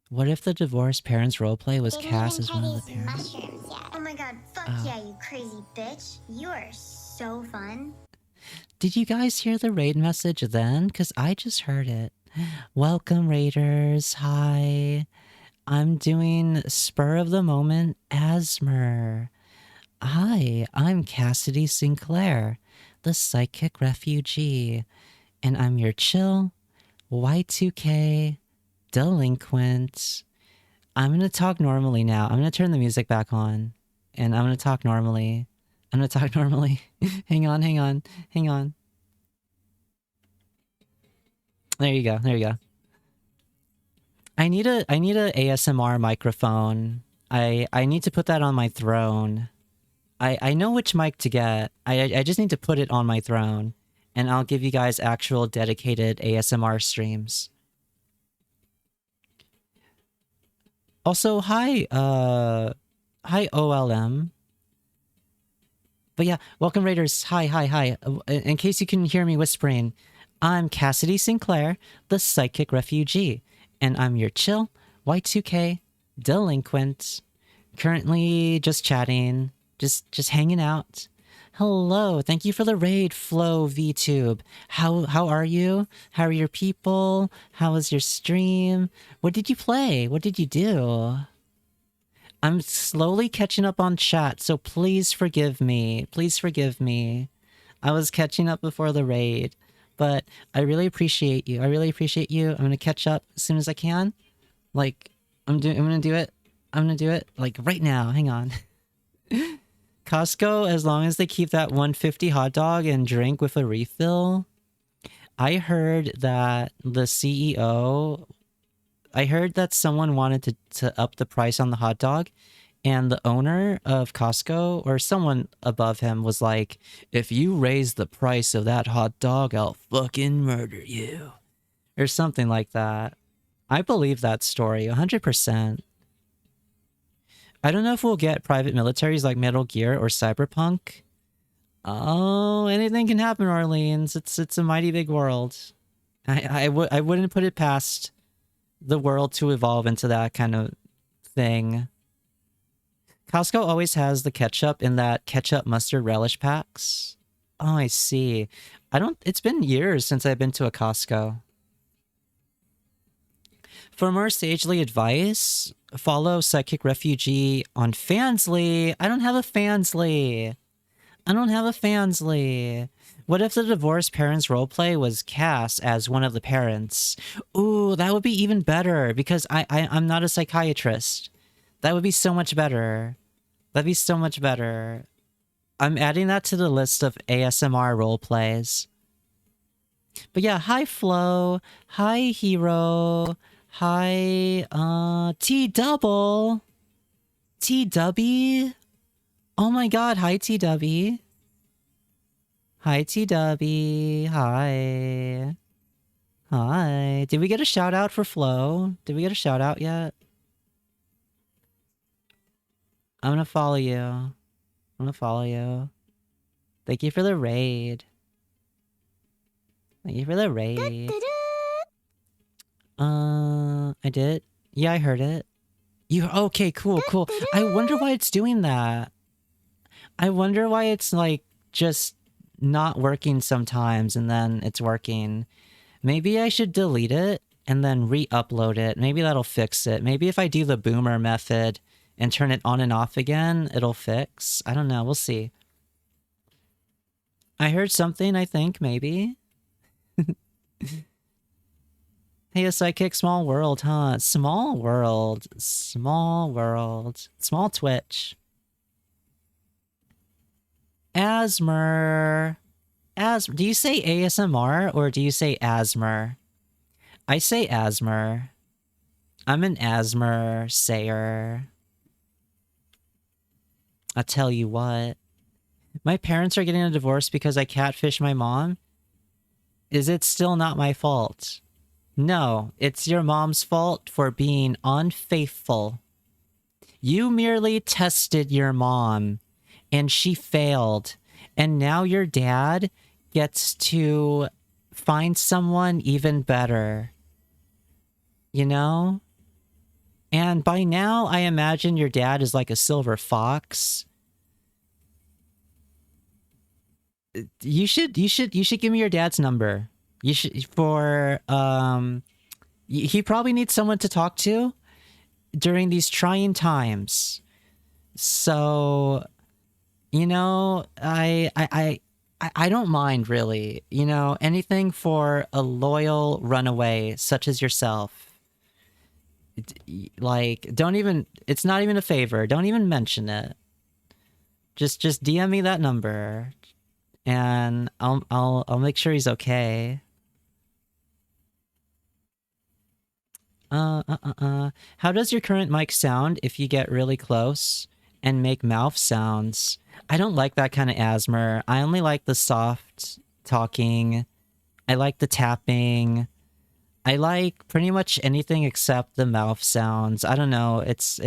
What if the divorced parents roleplay was Didn't cast even as try one of the these parents? mushrooms yet. Oh my god, fuck yeah, you crazy bitch. You are so fun. Did you guys hear the raid message then? Because I just heard it. Welcome, raiders. Hi. I'm doing spur of the moment Asmer. Hi, I'm Cassidy Sinclair, the psychic refugee, and I'm your chill Y2K delinquent. I'm gonna talk normally now. I'm gonna turn the music back on, and I'm gonna talk normally. I'm gonna talk normally. Hang on, hang on, hang on. There you go. There you go. I need a ASMR microphone. I need to put that on my throne. I know which mic to get. I just need to put it on my throne, and I'll give you guys actual dedicated ASMR streams. Also, hi OLM. But yeah, welcome raiders. Hi, hi, hi. In case you can hear me whispering, I'm Cassidy Sinclair, the psychic refugee, and I'm your chill Y2K delinquent. Currently just chatting, just hanging out. Hello, thank you for the raid, Flow VTube. How are you? How are your people? How was your stream? What did you play? What did you do? I'm slowly catching up on chat, so please forgive me. Please forgive me. I was catching up before the raid, but I really appreciate you. I really appreciate you. I'm gonna catch up as soon as I can. Like, I'm gonna do it. I'm gonna do it like right now. Hang on. Costco, as long as they keep that 150 hot dog and drink with a refill. I heard that the CEO, I heard that someone wanted to up the price on the hot dog, and the owner of Costco, or someone above him, was like, if you raise the price of that hot dog, I'll fucking murder you. Or something like that. I believe that story, 100%. I don't know if we'll get private militaries like Metal Gear or Cyberpunk. Oh, anything can happen, Orleans. It's a mighty big world. I wouldn't put it past the world to evolve into that kind of thing. Costco always has the ketchup in that ketchup mustard relish packs. Oh, I see. It's been years since I've been to a Costco. For more sagely advice, follow Psychic Refugee on Fansly. I don't have a Fansly. I don't have a Fansly. What if the divorced parents roleplay was cast as one of the parents? Ooh, that would be even better because I'm not a psychiatrist. That would be so much better. That'd be so much better. I'm adding that to the list of ASMR roleplays. But yeah, hi Flo. Hi Hero. Hi T-Double. T-Dubby. Oh my god, hi T-Dubby. Hi T-Dubby. Hi. Hi. Did we get a shout out for Flo? Did we get a shout out yet? I'm gonna follow you. I'm gonna follow you. Thank you for the raid. Thank you for the raid. I did. Yeah, I heard it. You okay? Cool, cool. I wonder why it's doing that. I wonder why it's like just not working sometimes and then it's working. Maybe I should delete it and then re-upload it. Maybe that'll fix it. Maybe if I do the boomer method and turn it on and off again, it'll fix. I don't know. We'll see. I heard something, I think, maybe. Hey, a psychic, small world, huh? Small world. Small world. Small Twitch. Asmer. Do you say ASMR or do you say Asmer? I say Asmer. I'm an Asmer sayer. I'll tell you what. My parents are getting a divorce because I catfished my mom. Is it still not my fault? No, it's your mom's fault for being unfaithful. You merely tested your mom, and she failed. And now your dad gets to find someone even better. You know? And by now, I imagine your dad is like a silver fox. You should give me your dad's number. You should he probably needs someone to talk to during these trying times. So, you know, I don't mind really, you know, anything for a loyal runaway such as yourself. Like, don't even, it's not even a favor. Don't even mention it. Just DM me that number and I'll make sure he's okay. How does your current mic sound if you get really close and make mouth sounds? I don't like that kind of asthma. I only like the soft talking. I like the tapping. I like pretty much anything except the mouth sounds. I don't know. It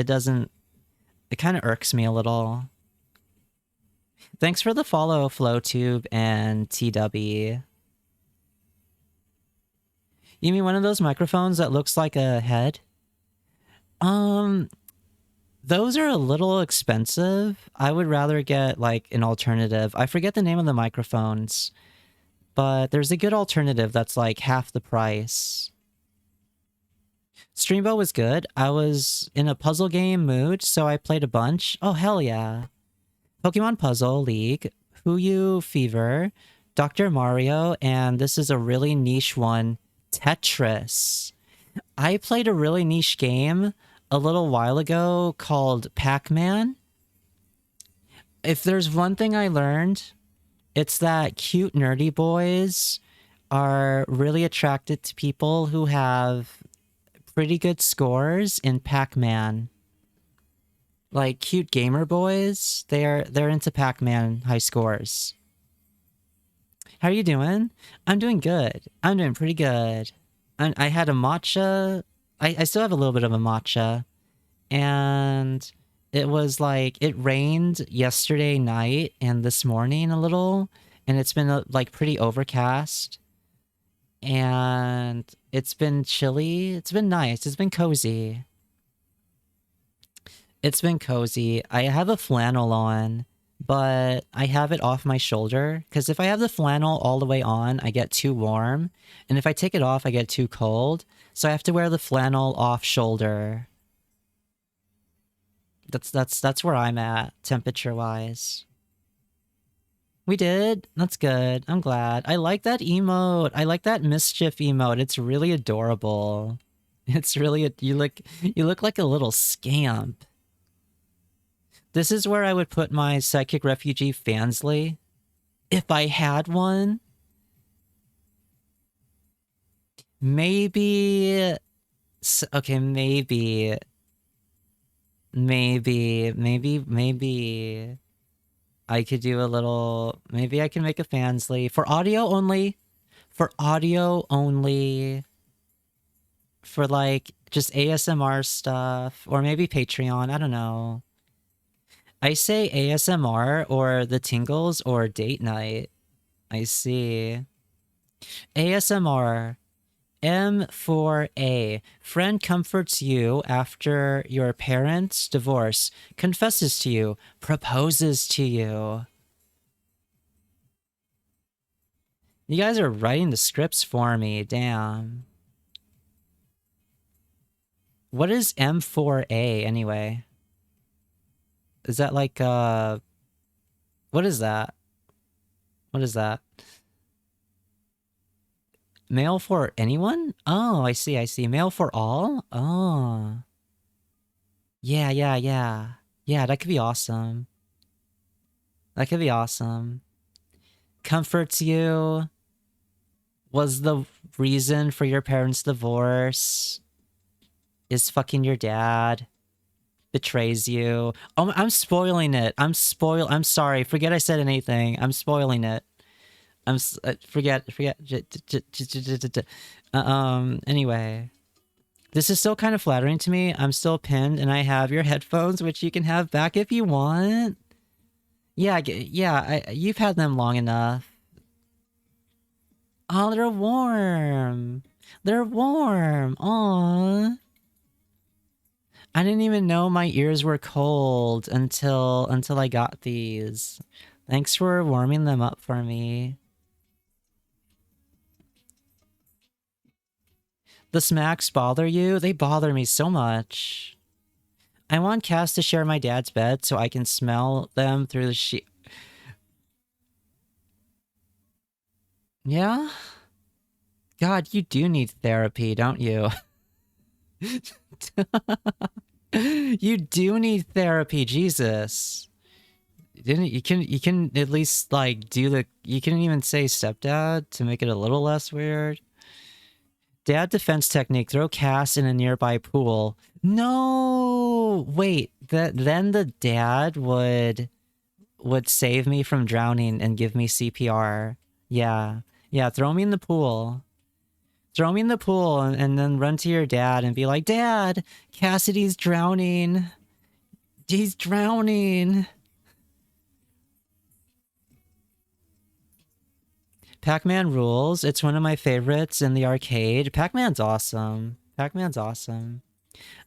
kind of irks me a little. Thanks for the follow, FlowTube and TW. You mean one of those microphones that looks like a head? Those are a little expensive. I would rather get like an alternative. I forget the name of the microphones, but there's a good alternative that's like half the price. Streambo was good. I was in a puzzle game mood, so I played a bunch. Oh, hell yeah. Pokemon Puzzle League, Huyu Fever, Dr. Mario, and this is a really niche one, Tetris. I played a really niche game a little while ago called Pac-Man. If there's one thing I learned, it's that cute nerdy boys are really attracted to people who have pretty good scores in Pac-Man. Like cute gamer boys, they're into Pac-Man high scores. How are you doing? I'm doing good. I'm doing pretty good. I had a matcha. I still have a little bit of a matcha. And it was like, it rained yesterday night and this morning a little. And it's been like pretty overcast. And it's been chilly. It's been nice. It's been cozy. It's been cozy. I have a flannel on, but I have it off my shoulder. Because if I have the flannel all the way on, I get too warm. And if I take it off, I get too cold. So I have to wear the flannel off shoulder. That's where I'm at, temperature-wise. We did? That's good. I'm glad. I like that emote. I like that mischief emote. It's really adorable. It's really... You look like a little scamp. This is where I would put my psychic refugee Fansly. If I had one. Maybe... Okay, maybe... Maybe... I could do a little... Maybe I can make a Fansly. For audio only. For audio only. For like, just ASMR stuff. Or maybe Patreon. I don't know. I say ASMR or the tingles or date night. I see. ASMR. M4A. Friend comforts you after your parents' divorce, confesses to you, proposes to you. You guys are writing the scripts for me, damn. What is M4A anyway? Is that like, what is that? What is that? Mail for anyone? Oh, I see, I see. Mail for all? Oh. Yeah, yeah, yeah. Yeah, that could be awesome. That could be awesome. Comforts you. Was the reason for your parents' divorce. Is fucking your dad. Betrays you. Oh, I'm spoiling it. I'm sorry. Forget I said anything. I'm spoiling it. Forget. Anyway. This is still kind of flattering to me. I'm still pinned and I have your headphones, which you can have back if you want. Yeah, you've had them long enough. Oh, they're warm. They're warm. Aww. I didn't even know my ears were cold until I got these. Thanks for warming them up for me. The smacks bother you? They bother me so much. I want Cass to share my dad's bed so I can smell them through the sheet. Yeah? God, you do need therapy, don't you? You do need therapy, Jesus. You can at least like do the, you can even say stepdad to make it a little less weird. Dad defense technique, throw Cass in a nearby pool. No, wait, then the dad would save me from drowning and give me CPR. Yeah, throw me in the pool. Throw me in the pool and then run to your dad and be like, Dad, Cassidy's drowning. He's drowning. Pac-Man rules. It's one of my favorites in the arcade. Pac-Man's awesome. Pac-Man's awesome.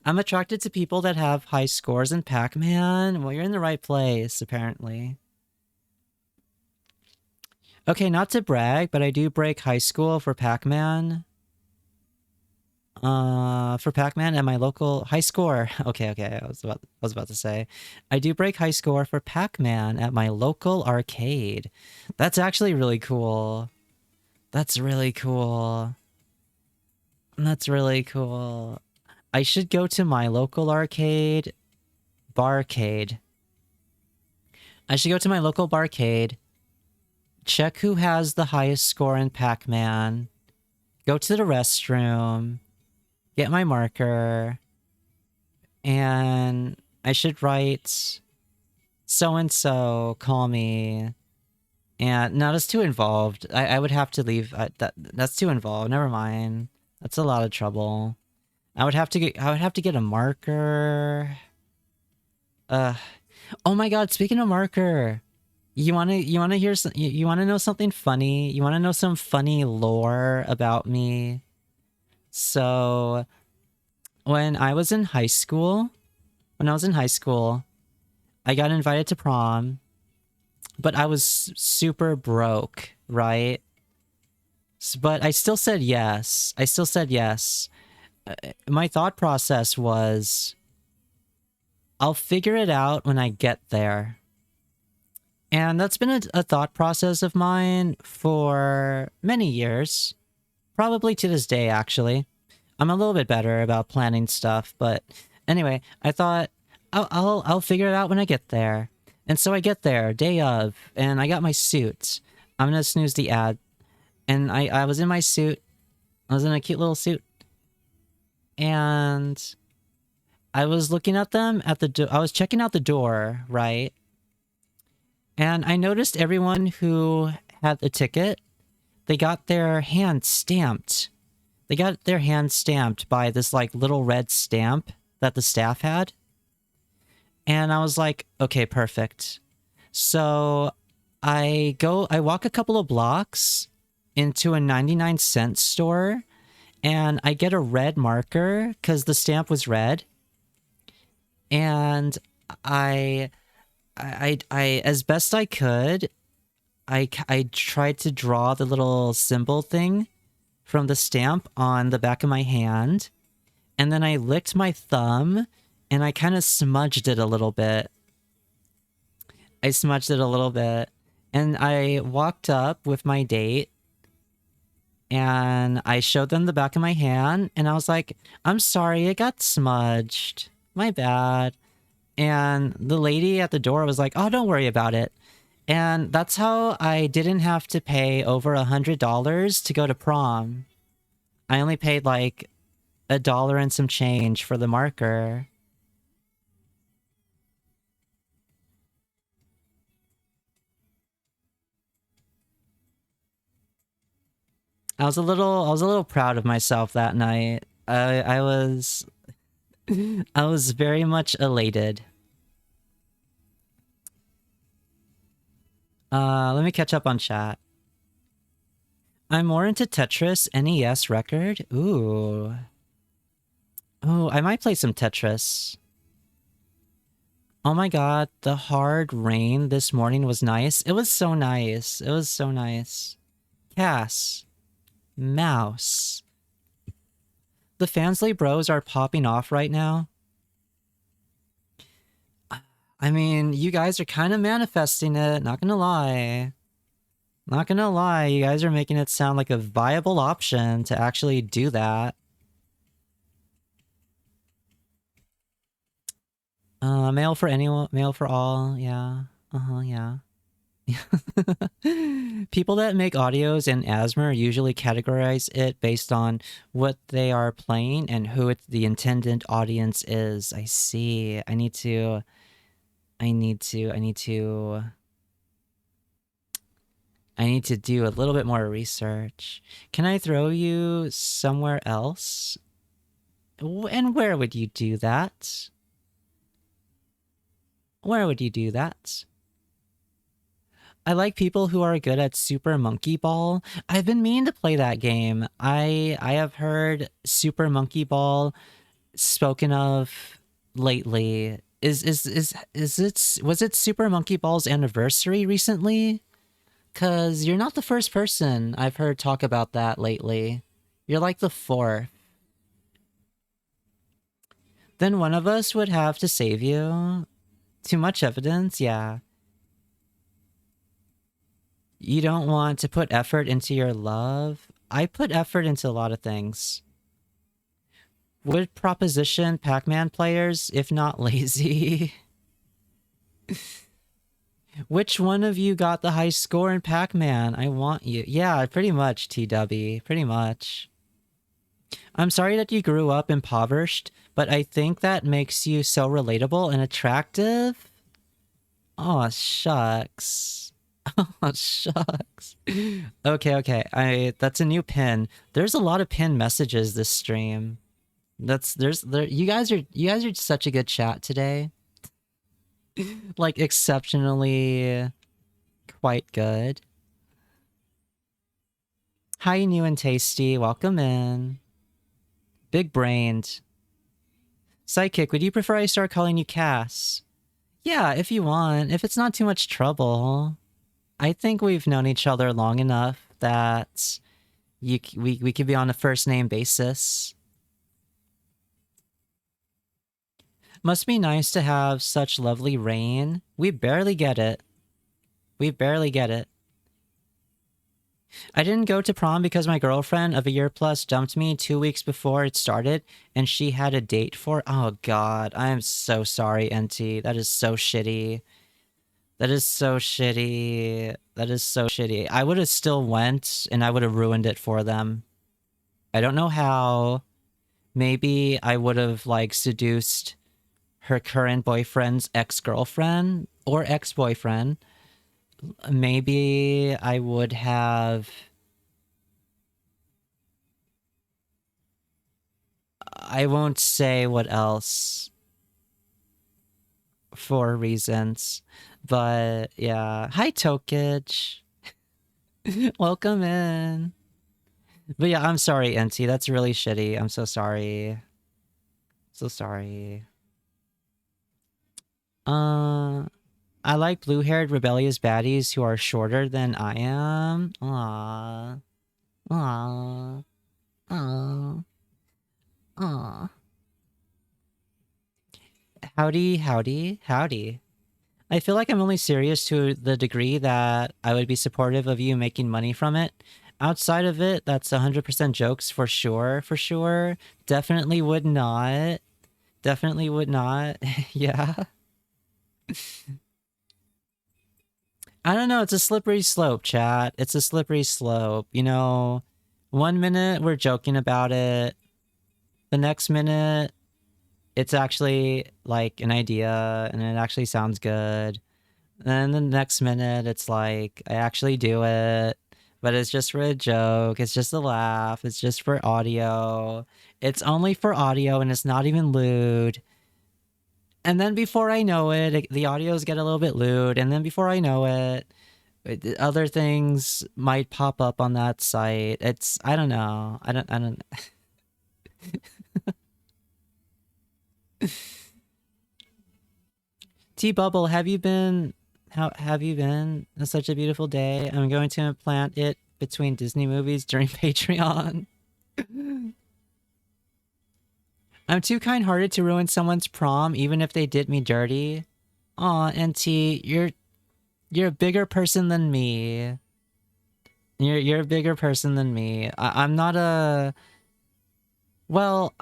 I'm attracted to people that have high scores in Pac-Man. Well, you're in the right place, apparently. Okay, not to brag, but I do break high school for Pac-Man. For Pac-Man at my local high score. Okay, I was about to say. I do break high score for Pac-Man at my local arcade. That's actually really cool. That's really cool. That's really cool. I should go to my local arcade. Barcade. I should go to my local barcade. Check who has the highest score in Pac-Man. Go to the restroom. Get my marker. And I should write so-and-so, call me. And no, that's too involved. I would have to leave. That's too involved. Never mind. That's a lot of trouble. I would have to get a marker. Oh my god, speaking of marker. You wanna hear some, you wanna know something funny? You wanna know some funny lore about me? So when I was in high school, I got invited to prom, but I was super broke, right? But I still said yes. My thought process was, I'll figure it out when I get there. And that's been a thought process of mine for many years. Probably to this day, actually. I'm a little bit better about planning stuff, but anyway, I thought I'll figure it out when I get there. And so I get there, day of, and I got my suit. I'm gonna snooze the ad. And I was in my suit. I was in a cute little suit. And I was looking at them at the door. I was checking out the door, right? And I noticed everyone who had the ticket, they got their hand stamped. They got their hand stamped by this like little red stamp that the staff had. And I was like, okay, perfect. So I walk a couple of blocks into a 99-cent store, and I get a red marker because the stamp was red, and I as best I could, I tried to draw the little symbol thing from the stamp on the back of my hand, and then I licked my thumb and I kind of smudged it a little bit. I smudged it a little bit, and I walked up with my date and I showed them the back of my hand, and I was like, I'm sorry, it got smudged. My bad. And the lady at the door was like, oh, don't worry about it. And that's how I didn't have to pay over $100 to go to prom. I only paid like $1 and some change for the marker. I was a little proud of myself that night. I was I was very much elated. Let me catch up on chat. I'm more into Tetris NES record. Ooh. Oh, I might play some Tetris. Oh my god, the hard rain this morning was nice. It was so nice. It was so nice. Cass. Mouse. The Fansley bros are popping off right now. I mean, you guys are kind of manifesting it, not gonna lie. Not gonna lie, you guys are making it sound like a viable option to actually do that. Mail for anyone, mail for all, yeah. Yeah. People that make audios in ASMR usually categorize it based on what they are playing and who the intended audience is. I see. I need to do a little bit more research. Can I throw you somewhere else? And where would you do that? Where would you do that? I like people who are good at Super Monkey Ball. I've been meaning to play that game. I have heard Super Monkey Ball spoken of lately. Was it Super Monkey Ball's anniversary recently? 'Cause you're not the first person I've heard talk about that lately. You're like the fourth. Then one of us would have to save you. Too much evidence? Yeah. You don't want to put effort into your love? I put effort into a lot of things. Would proposition Pac-Man players, if not lazy? Which one of you got the high score in Pac-Man? I want you. Yeah, pretty much, TW. Pretty much. I'm sorry that you grew up impoverished, but I think that makes you so relatable and attractive. Oh, shucks. Oh, shucks. Okay. That's a new pin. There's a lot of pin messages this stream. You guys are such a good chat today. Like exceptionally quite good. Hi, new and tasty. Welcome in. Big brained. Sidekick, would you prefer I start calling you Cass? Yeah, if you want. If it's not too much trouble. I think we've known each other long enough that we could be on a first name basis. Must be nice to have such lovely rain. We barely get it. We barely get it. I didn't go to prom because my girlfriend of a year plus dumped me 2 weeks before it started, and she had a date for... Oh god, I am so sorry, NT. That is so shitty. That is so shitty. That is so shitty. I would have still went, and I would have ruined it for them. I don't know how. Maybe I would have, like, seduced her current boyfriend's ex-girlfriend or ex-boyfriend. Maybe I would have... I won't say what else for reasons. But yeah. Hi, Tokage. Welcome in. But yeah, I'm sorry, NT. That's really shitty. I'm so sorry. So sorry. I like blue-haired rebellious baddies who are shorter than I am. Aww. Aww. Aww. Aww. Howdy, howdy, howdy. I feel like I'm only serious to the degree that I would be supportive of you making money from it. Outside of it, that's 100% jokes for sure, for sure. Definitely would not. Definitely would not. Yeah. I don't know, it's a slippery slope, chat. It's a slippery slope. You know, 1 minute we're joking about it. The next minute, it's actually like an idea and it actually sounds good. Then the next minute, it's like, I actually do it, but it's just for a joke. It's just a laugh. It's just for audio. It's only for audio and it's not even lewd. And then before I know it, the audios get a little bit lewd. And then before I know it, other things might pop up on that site. It's, I don't know. I don't. T-Bubble, have you been... How have you been? It's such a beautiful day. I'm going to implant it between Disney movies during Patreon. I'm too kind-hearted to ruin someone's prom, even if they did me dirty. Aw, NT, you're a bigger person than me. You're a bigger person than me. I'm not a... Well,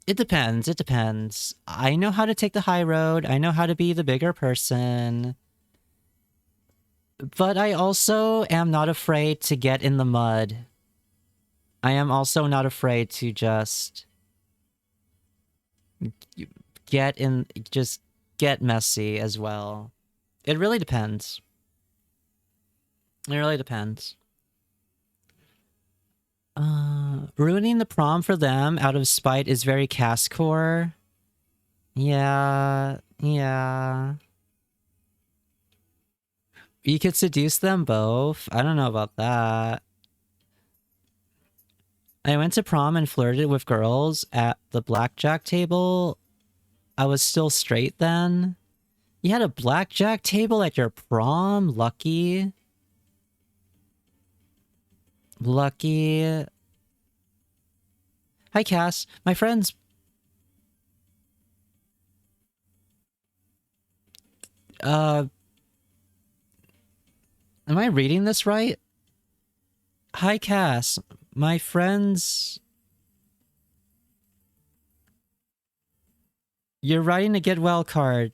it depends. It depends. I know how to take the high road. I know how to be the bigger person. But I also am not afraid to get in the mud. I am also not afraid to just just get messy as well. It really depends. It really depends. Ruining the prom for them out of spite is very cast-core. Yeah. You could seduce them both. I don't know about that. I went to prom and flirted with girls at the blackjack table. I was still straight then. You had a blackjack table at your prom? Lucky. Lucky. Hi, Cass. My friends... Am I reading this right? Hi, Cass. My friends... You're writing a get well card.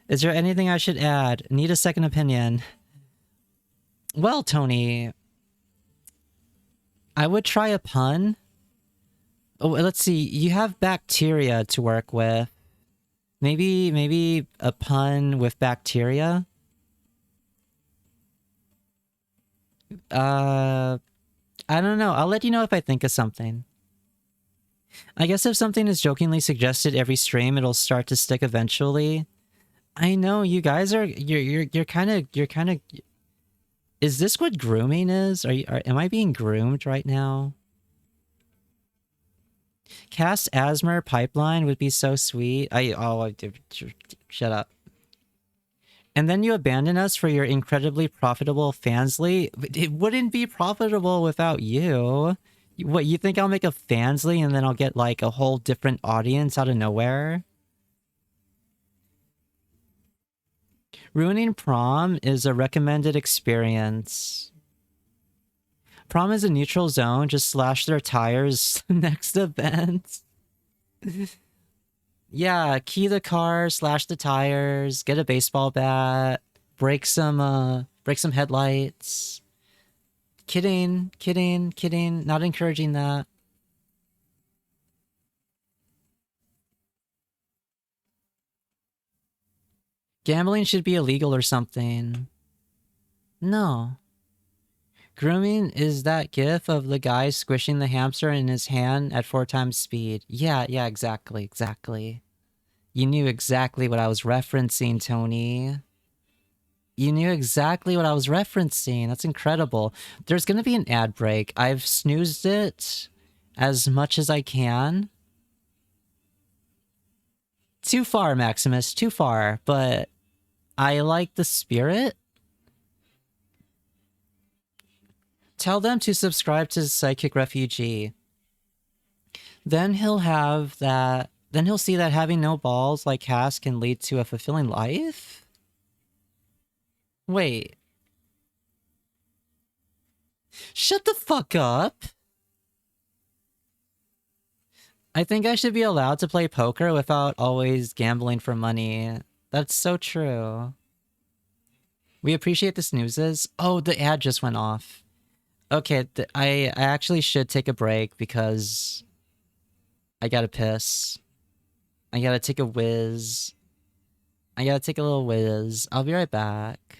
Is there anything I should add? Need a second opinion. Well, Tony... I would try a pun. Oh, let's see. You have bacteria to work with. Maybe a pun with bacteria? I don't know. I'll let you know if I think of something. I guess if something is jokingly suggested every stream, it'll start to stick eventually. I know, you guys are... You're kind of... Is this what grooming is? Am I being groomed right now? Cast Asmer Pipeline would be so sweet. Shut up. And then you abandon us for your incredibly profitable Fansly? It wouldn't be profitable without you. What, you think I'll make a Fansly and then I'll get like a whole different audience out of nowhere? Ruining prom is a recommended experience. Prom is a neutral zone, just slash their tires next event. Yeah, key the car, slash the tires, get a baseball bat, break some headlights. Kidding, not encouraging that. Gambling should be illegal or something. No. Grooming is that gif of the guy squishing the hamster in his hand at 4 times speed. Yeah, exactly. You knew exactly what I was referencing, Tony. You knew exactly what I was referencing. That's incredible. There's going to be an ad break. I've snoozed it as much as I can. Too far, Maximus. Too far. But I like the spirit. Tell them to subscribe to Psychic Refugee. Then he'll have that. Then he'll see that having no balls like Cass can lead to a fulfilling life? Wait. Shut the fuck up! I think I should be allowed to play poker without always gambling for money. That's so true. We appreciate the snoozes. Oh, the ad just went off. Okay, I actually should take a break because I gotta piss. I gotta take a whiz. I gotta take a little whiz. I'll be right back.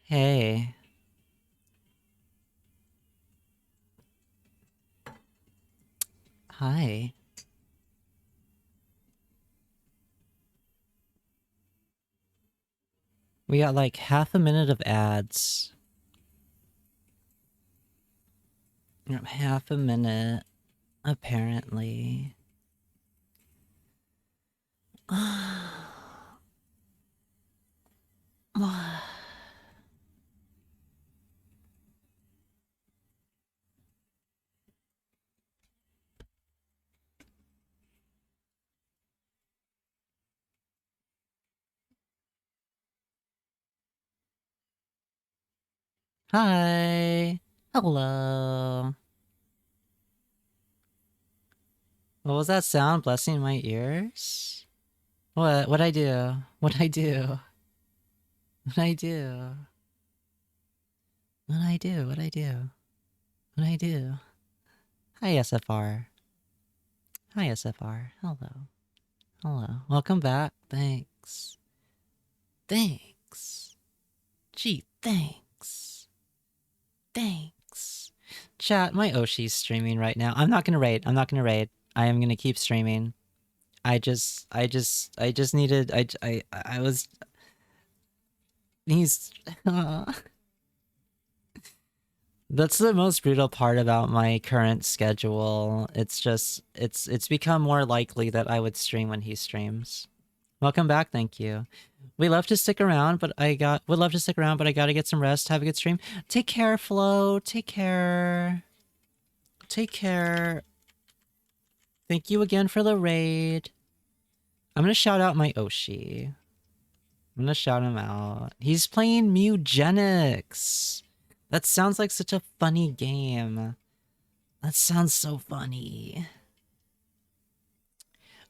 Hey. Hi. We got like half a minute of ads. Half a minute, apparently. Hi. Hello. What was that sound blessing my ears? What'd I do? What'd I do? What'd I do? What'd I do? What'd I do? What'd I do? Hi, SFR. Hi, SFR. Hello. Hello. Welcome back. Thanks. Thanks. Gee, thanks. Thanks. Chat, my Oshi's streaming right now. I'm not gonna raid. I'm not gonna raid. I am gonna keep streaming. I just needed. I was. He's. That's the most brutal part about my current schedule. It's just, it's become more likely that I would stream when he streams. Welcome back, thank you. We love to stick around, but would love to stick around, but I gotta get some rest. Have a good stream. Take care, Flo. Take care. Take care. Thank you again for the raid. I'm gonna shout out my Oshi. I'm gonna shout him out. He's playing Mugenics. That sounds like such a funny game. That sounds so funny.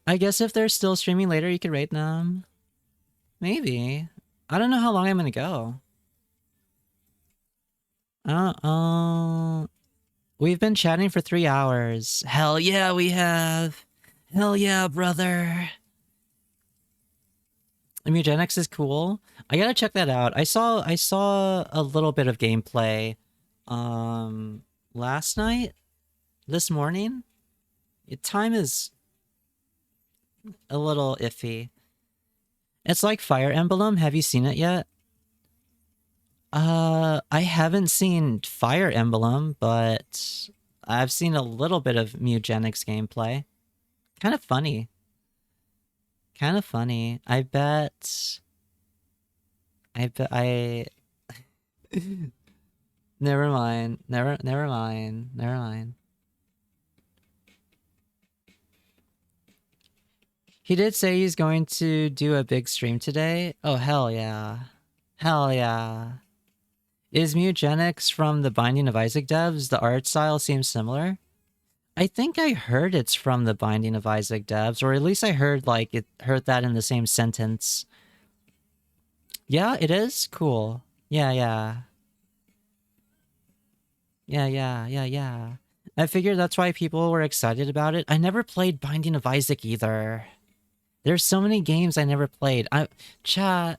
I guess if they're still streaming later, you could rate them. Maybe. I don't know how long I'm gonna go. We've been chatting for 3 hours. Hell yeah, we have. Hell yeah, brother. Mugenics is cool. I gotta check that out. I saw a little bit of gameplay last night, this morning. Time is a little iffy. It's like Fire Emblem. Have you seen it yet? I haven't seen Fire Emblem, but I've seen a little bit of Mugenics gameplay. Kind of funny. Kind of funny. I bet I never mind. Never mind. He did say he's going to do a big stream today. Oh, hell yeah. Hell yeah. Is Mugenics from the Binding of Isaac devs? The art style seems similar. I think I heard it's from the Binding of Isaac devs, or at least I heard heard that in the same sentence. Yeah, it is? Cool. Yeah. I figured that's why people were excited about it. I never played Binding of Isaac either. There's so many games I never played. Chat,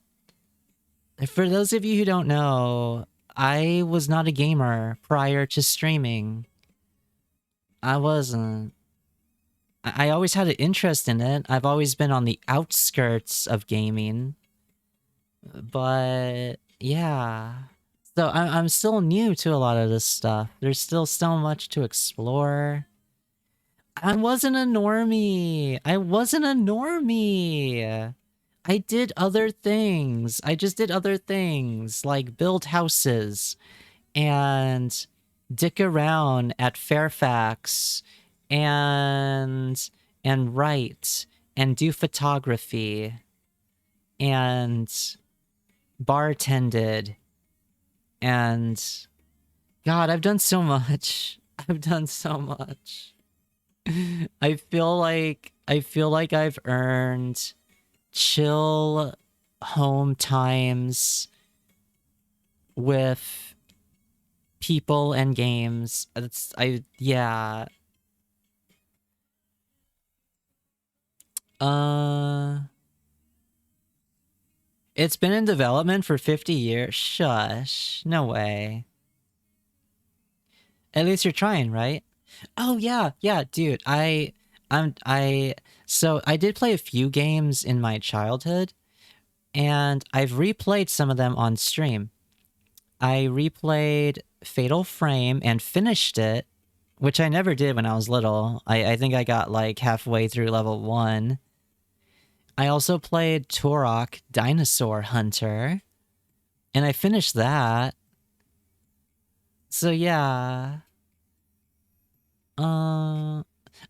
for those of you who don't know, I was not a gamer prior to streaming. I wasn't. I always had an interest in it. I've always been on the outskirts of gaming. But yeah. So I'm still new to a lot of this stuff. There's still so much to explore. I wasn't a normie. I did other things. I just did other things, like build houses and dick around at Fairfax and write and do photography and bartended and God, I've done so much. I feel like I've earned chill home times with people and games. Yeah. It's been in development for 50 years. Shush. No way. At least you're trying, right? Oh yeah, dude. So I did play a few games in my childhood, and I've replayed some of them on stream. I replayed Fatal Frame and finished it, which I never did when I was little. I think I got like halfway through level 1. I also played Turok Dinosaur Hunter, and I finished that. So yeah.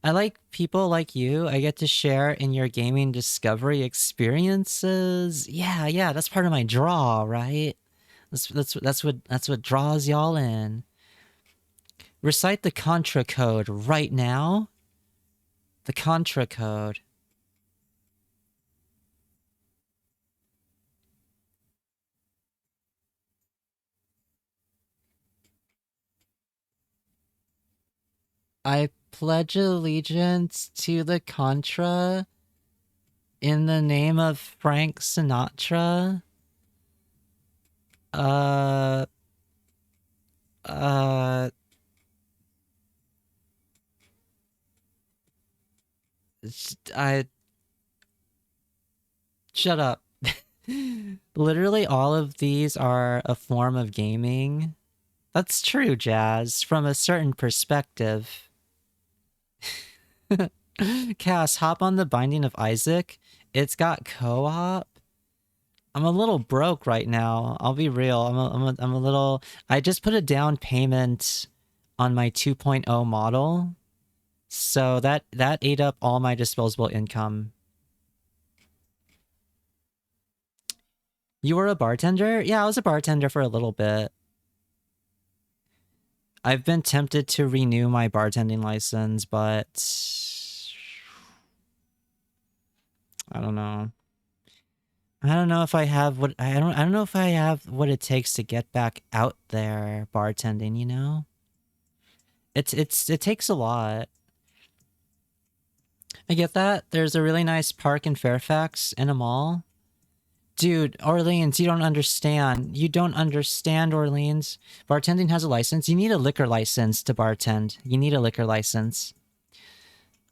I like people like you. I get to share in your gaming discovery experiences. Yeah, that's part of my draw, right? That's what draws y'all in. Recite the Contra code right now. The Contra code. I pledge allegiance to the Contra in the name of Frank Sinatra. I shut up. Literally all of these are a form of gaming. That's true, Jazz, from a certain perspective. Cass, hop on the Binding of Isaac. It's got co-op. I'm a little broke right now. I'll be real. I'm a little... I just put a down payment on my 2.0 model. So that ate up all my disposable income. You were a bartender? Yeah, I was a bartender for a little bit. I've been tempted to renew my bartending license, but I don't know. I don't know if I have what I don't know if I have what it takes to get back out there bartending, you know? It takes a lot. I get that. There's a really nice park in Fairfax in a mall. Dude, Orleans, you don't understand. You don't understand, Orleans. Bartending has a license. You need a liquor license to bartend. You need a liquor license.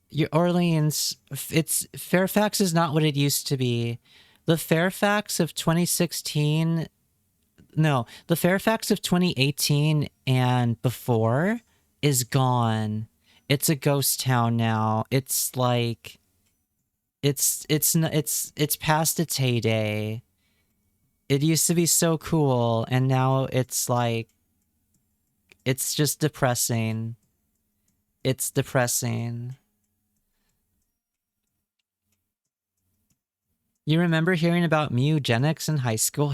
Your Orleans, Fairfax is not what it used to be. The Fairfax of 2016, no, the Fairfax of 2018 and before is gone. It's a ghost town now. It's like... It's past its heyday. It used to be so cool, and now it's like... It's just depressing. It's depressing. You remember hearing about eugenics in high school?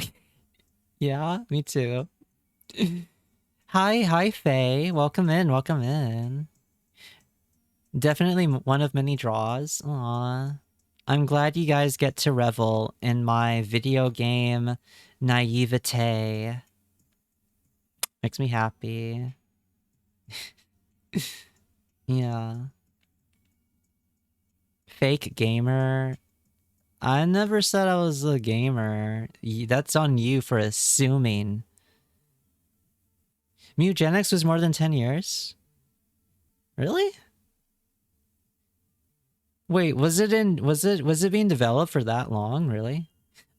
Yeah, me too. Hi, Faye. Welcome in, welcome in. Definitely one of many draws. Aww. I'm glad you guys get to revel in my video game naivete. Makes me happy. Yeah. Fake gamer. I never said I was a gamer. That's on you for assuming. Mugenics was more than 10 years? Really? Wait, was it being developed for that long, really?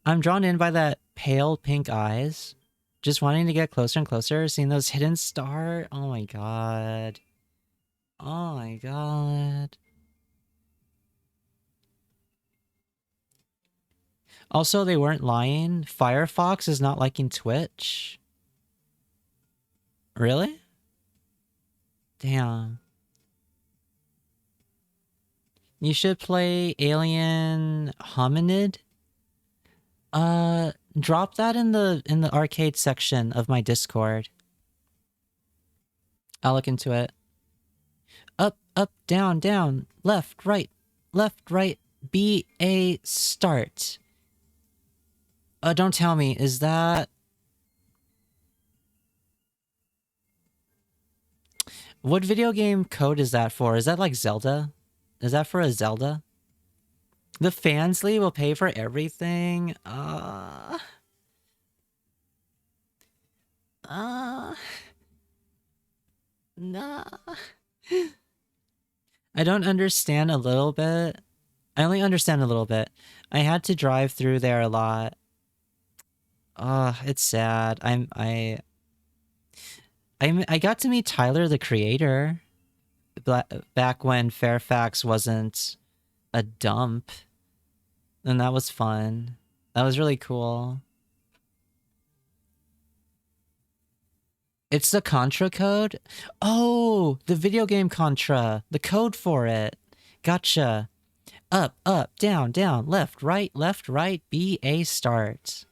I'm drawn in by that pale pink eyes. Just wanting to get closer and closer, seeing those hidden star. Oh my god. Oh my god. Also, they weren't lying. Firefox is not liking Twitch. Really? Damn. You should play Alien Hominid. Drop that in the arcade section of my Discord. I'll look into it. Up, down, left, right, BA start. Don't tell me, is that... What video game code is that for? Is that like Zelda? Is that for a Zelda? The Fansly will pay for everything? Nah. I don't understand a little bit. I only understand a little bit. I had to drive through there a lot. It's sad. I got to meet Tyler, the creator, back when Fairfax wasn't a dump. And that was fun. That was really cool. It's the Contra code? Oh, the video game Contra. The code for it. Gotcha. Up, down, left, right, BA start.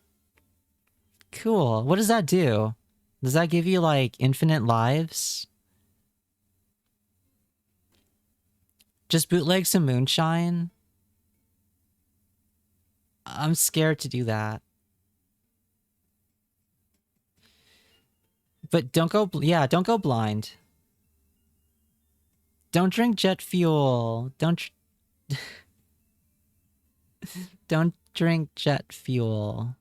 Cool. What does that do? Does that give you, like, infinite lives? Just bootleg some moonshine? I'm scared to do that. But don't go blind. Don't drink jet fuel. Don't drink jet fuel.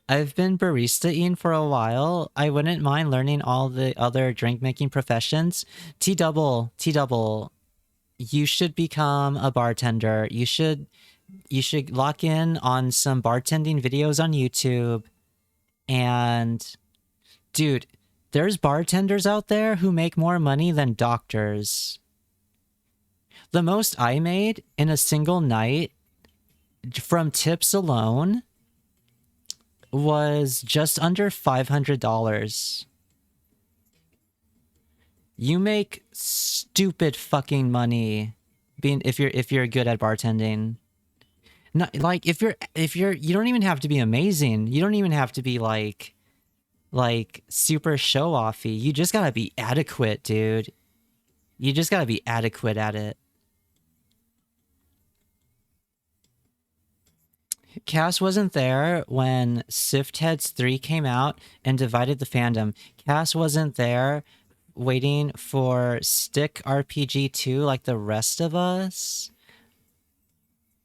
I've been barista-ing for a while. I wouldn't mind learning all the other drink-making professions. T-double. you should become a bartender. You should lock in on some bartending videos on YouTube. And dude, there's bartenders out there who make more money than doctors. The most I made in a single night from tips alone was just under $500. You make stupid fucking money being if you're good at bartending. Not like if you're you don't even have to be amazing. You don't even have to be like super show offy. You just gotta be adequate, dude. You just gotta be adequate at it. Cass wasn't there when Sift Heads 3 came out and divided the fandom. Cass wasn't there waiting for Stick RPG 2 like the rest of us.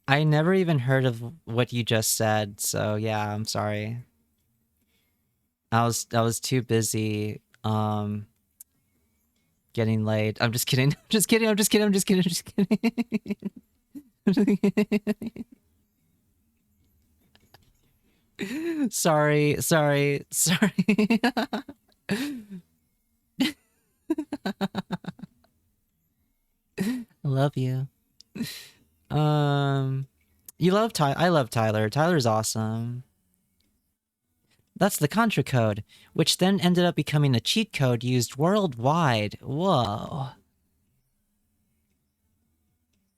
I never even heard of what you just said, so yeah, I'm sorry. I was too busy getting laid. I'm just kidding. I'm just kidding. I'm just kidding. I'm just kidding. I'm just kidding. Sorry. I love you. You love Tyler. I love Tyler. Tyler's awesome. That's the Contra code, which then ended up becoming a cheat code used worldwide. Whoa.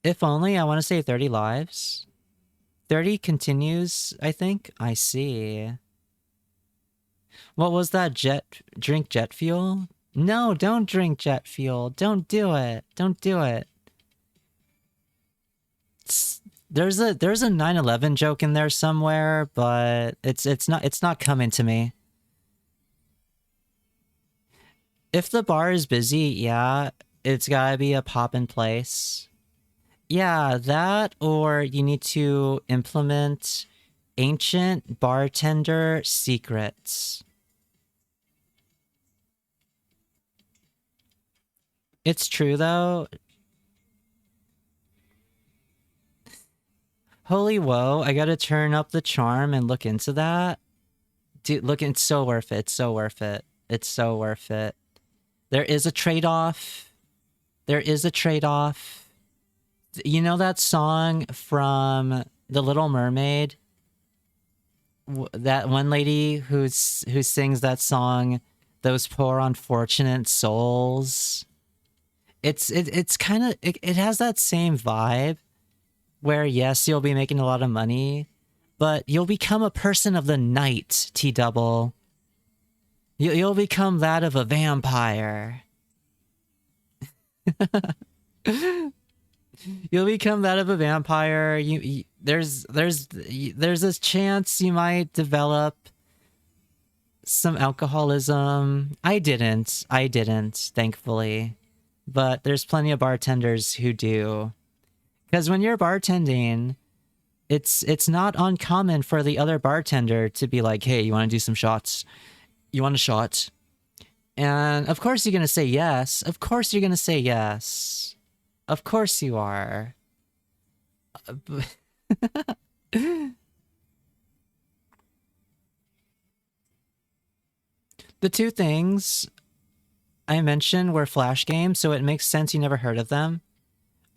If only, I want to say 30 lives. 30 continues, I think. I see. What was that? Drink jet fuel? No, don't drink jet fuel. Don't do it. Don't do it. There's a 9/11 joke in there somewhere, but it's not coming to me. If the bar is busy, yeah, it's gotta be a pop-in place. Yeah, that, or you need to implement ancient bartender secrets. It's true, though. Holy whoa, I gotta turn up the charm and look into that. Dude, look, it's so worth it. It's so worth it. It's so worth it. There is a trade-off. There is a trade-off. You know that song from The Little Mermaid? That one lady who sings that song, "Those Poor Unfortunate Souls." It's kind of it has that same vibe, where yes, you'll be making a lot of money, but you'll become a person of the night. T-double. You'll become that of a vampire. You'll become that of a vampire. There's a chance you might develop some alcoholism. I didn't, thankfully. But there's plenty of bartenders who do. Because when you're bartending, it's not uncommon for the other bartender to be like, "Hey, you want to do some shots? You want a shot?" And of course you're going to say yes. Of course you're going to say yes. Of course you are. The two things I mentioned were Flash games, so it makes sense you never heard of them.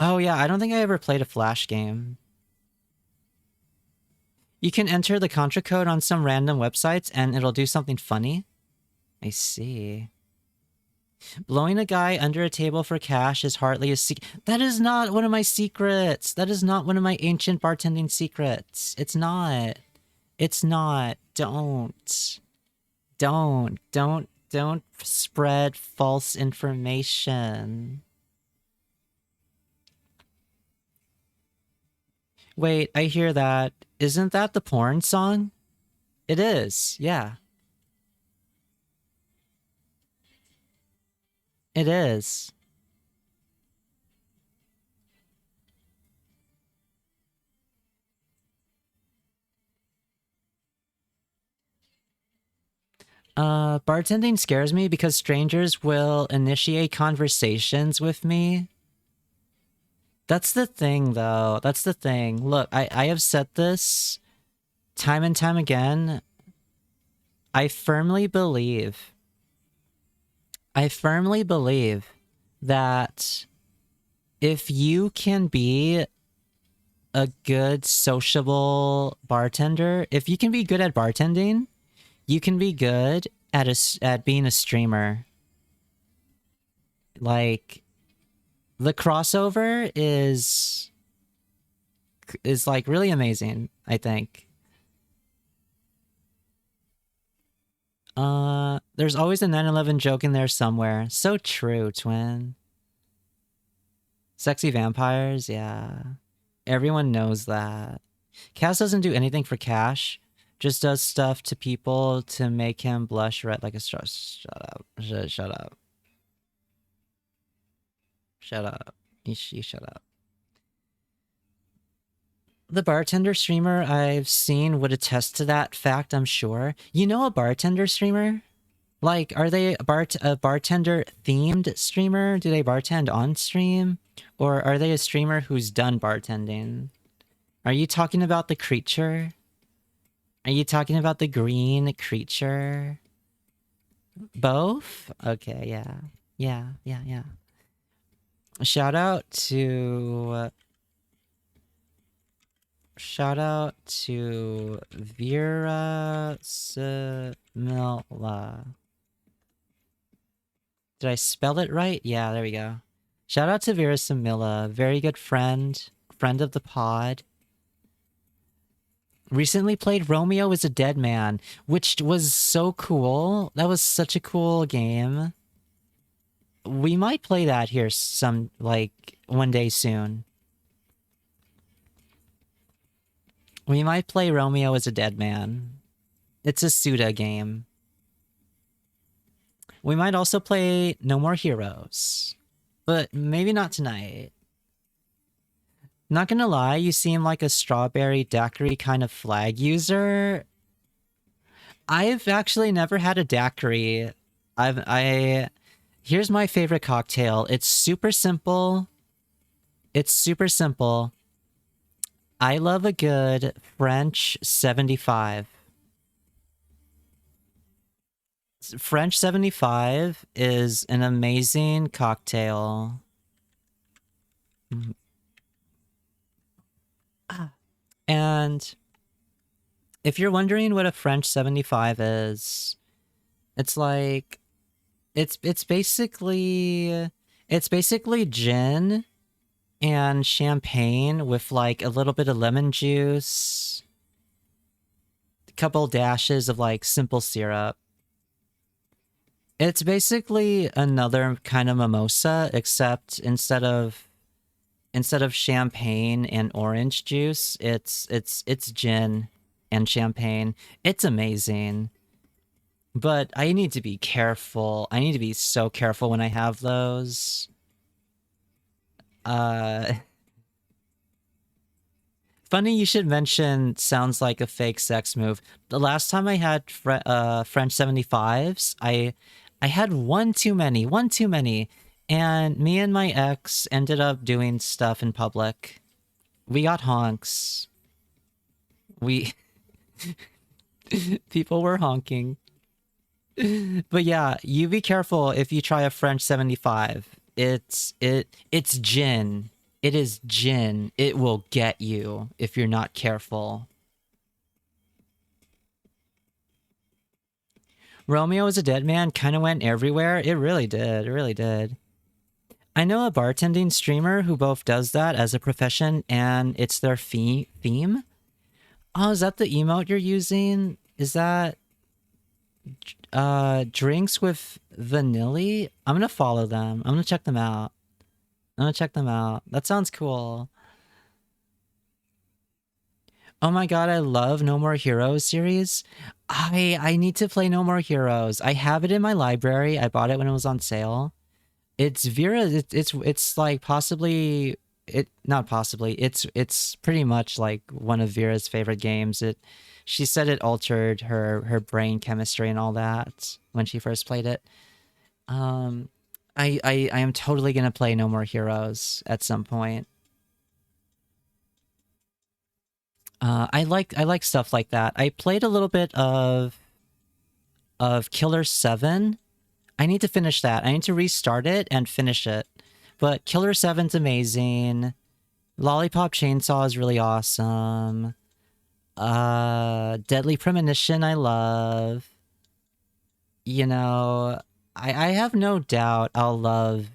Oh yeah, I don't think I ever played a Flash game. You can enter the Contra code on some random websites and it'll do something funny. I see. Blowing a guy under a table for cash is hardly a secret. That is not one of my secrets. That is not one of my ancient bartending secrets. It's not. It's not. Don't spread false information. Wait, I hear that. Isn't that the porn song? It is, yeah. It is. Bartending scares me because strangers will initiate conversations with me. That's the thing, though. That's the thing. Look, I have said this time and time again. I firmly believe that if you can be a good sociable bartender, if you can be good at bartending, you can be good at being a streamer. Like, the crossover is like really amazing, I think. There's always a 9/11 joke in there somewhere. So true, twin. Sexy vampires, yeah. Everyone knows that. Cass doesn't do anything for cash, just does stuff to people to make him blush red like a straw. Shut up. Shut up. Shut up. You shut up. The bartender streamer I've seen would attest to that fact, I'm sure. You know a bartender streamer? Like, are they a bartender-themed streamer? Do they bartend on stream? Or are they a streamer who's done bartending? Are you talking about the creature? Are you talking about the green creature? Both? Okay, yeah. Yeah. Shout out to Vera Similla. Did I spell it right? Yeah, there we go. Shout out to Vera Similla, very good friend of the pod. Recently played Romeo is a Dead Man, which was so cool. That was such a cool game. We might play that here one day soon. We might play Romeo is a Dead Man. It's a Suda game. We might also play No More Heroes. But maybe not tonight. Not gonna lie, you seem like a strawberry daiquiri kind of flag user. I've actually never had a daiquiri. Here's my favorite cocktail. It's super simple. I love a good French 75. French 75 is an amazing cocktail. And if you're wondering what a French 75 is, it's like it's basically gin and champagne with like a little bit of lemon juice, a couple dashes of like simple syrup. It's basically another kind of mimosa, except instead of champagne and orange juice, it's gin and champagne. It's amazing. But I need to be careful. I need to be so careful when I have those. Funny you should mention sounds like a fake sex move. The last time I had French 75s, I had one too many, and me and my ex ended up doing stuff in public. We got honks. People were honking. But yeah, you be careful if you try a French 75. It's gin. It is gin. It will get you if you're not careful. Romeo is a Dead Man kind of went everywhere. It really did. I know a bartending streamer who both does that as a profession and it's their theme. Oh, is that the emote you're using? Is that drinks with vanilla? I'm gonna follow them. I'm gonna check them out. That sounds cool. Oh my god, I love No More Heroes series. I need to play No More Heroes. I have it in my library. I bought it when it was on sale. It's Vera. It's like possibly not possibly. It's pretty much like one of Vera's favorite games. She said it altered her brain chemistry and all that when she first played it. I am totally gonna play No More Heroes at some point. I like stuff like that. I played a little bit of Killer 7. I need to finish that. I need to restart it and finish it. But Killer 7's amazing. Lollipop Chainsaw is really awesome. Deadly Premonition I love. You know, I have no doubt I'll love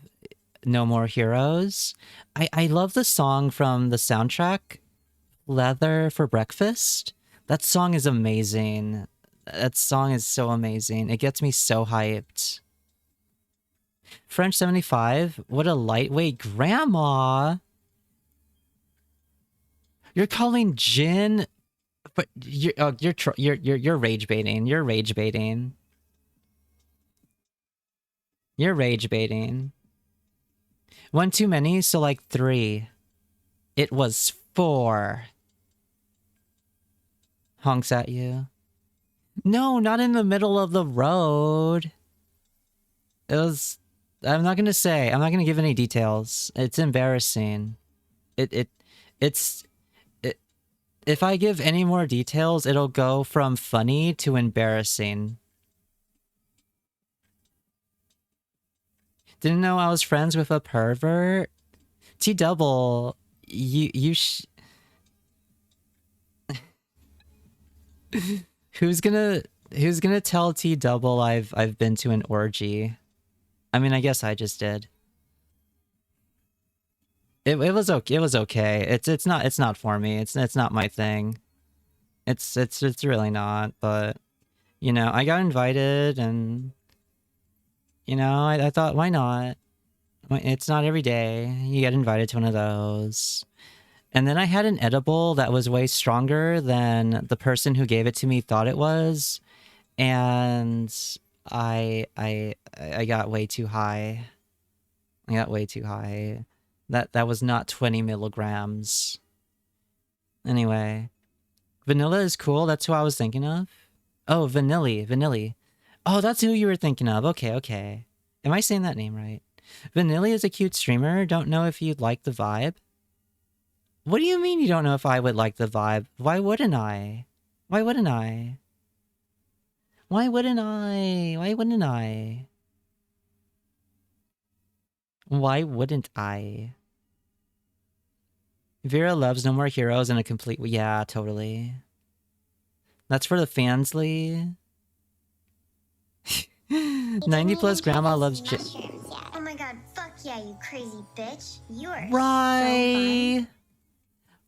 No More Heroes. I love the song from the soundtrack, Leather for Breakfast. That song is amazing. That song is so amazing. It gets me so hyped. French 75, what a lightweight grandma. You're calling Jin, but you're rage baiting. You're rage baiting. You're rage baiting. One too many, so like 3. It was 4. Honks at you. No, not in the middle of the road. It was... I'm not gonna say. I'm not gonna give any details. It's embarrassing. It's... If I give any more details, it'll go from funny to embarrassing. Didn't know I was friends with a pervert? T-double, Who's gonna tell T-double I've been to an orgy? I mean, I guess I just did. It was okay. It was okay. It's not for me. It's not my thing. It's really not. But you know, I got invited, and you know, I thought, why not? It's not every day you get invited to one of those. And then I had an edible that was way stronger than the person who gave it to me thought it was, and I got way too high. I got way too high. That was not 20 milligrams. Anyway, vanilla is cool. That's who I was thinking of. Oh, Vanilli. Oh, that's who you were thinking of. Okay. Am I saying that name right? Vanilli is a cute streamer. Don't know if you'd like the vibe. What do you mean you don't know if I would like the vibe? Why wouldn't I? Why wouldn't I? Why wouldn't I? Why wouldn't I? Why wouldn't I? Vera loves No More Heroes in a complete... Yeah, totally. That's for the fans, Lee. 90 plus grandma loves... mushrooms yet. Oh my god, fuck yeah, you crazy bitch. You are Rye! so fun.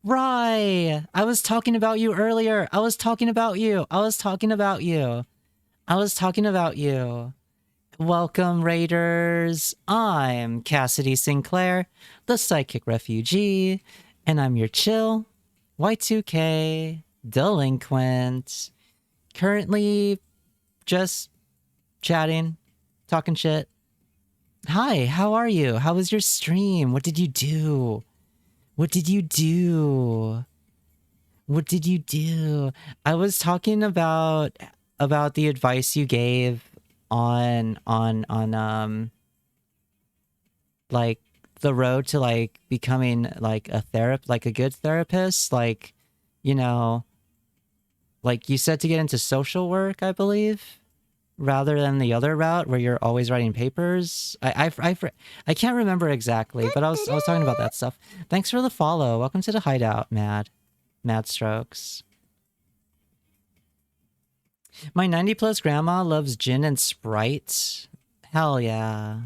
Rye! I was talking about you earlier. I was talking about you. Welcome, Raiders. I'm Cassidy Sinclair, the psychic refugee, and I'm your chill Y2K delinquent. Currently just chatting, talking shit. Hi, how are you? How was your stream? What did you do? I was talking about the advice you gave on like the road to like becoming like a good therapist, like, you know, like you said to get into social work, I believe, rather than the other route where you're always writing papers. I can't remember exactly, but I was talking about that stuff. Thanks for the follow. Welcome to the hideout, Mad Strokes. My 90 plus grandma loves gin and Sprite. Hell yeah.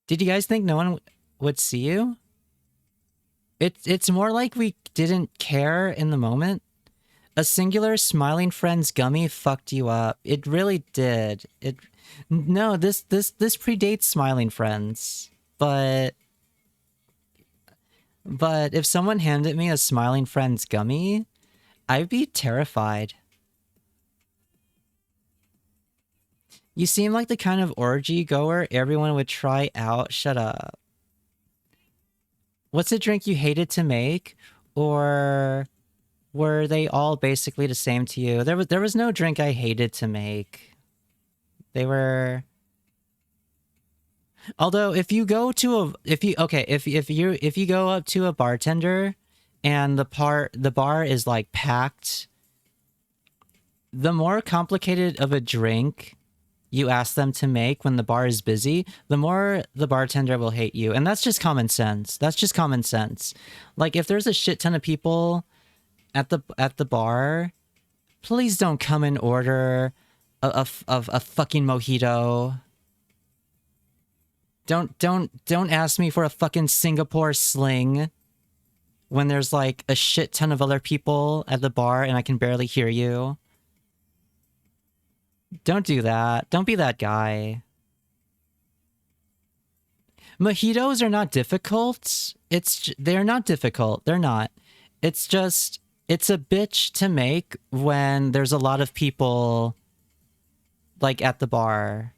Did you guys think no one would see you? It's more like we didn't care in the moment. A singular smiling friend's gummy fucked you up. It really did. No, this predates smiling friends. But if someone handed me a smiling friend's gummy, I'd be terrified. You seem like the kind of orgy goer everyone would try out. Shut up. What's a drink you hated to make? Or were they all basically the same to you? There was no drink I hated to make. They were... Although if you go to a... if you go up to a bartender and the bar is like packed, the more complicated of a drink you ask them to make when the bar is busy, the more the bartender will hate you. And that's just common sense. That's just common sense. Like if there's a shit ton of people at the bar, please don't come and order a fucking mojito. Don't ask me for a fucking Singapore sling when there's like a shit ton of other people at the bar and I can barely hear you. Don't do that. Don't be that guy. Mojitos are not difficult. They're not difficult. They're not. It's just, it's a bitch to make when there's a lot of people like at the bar.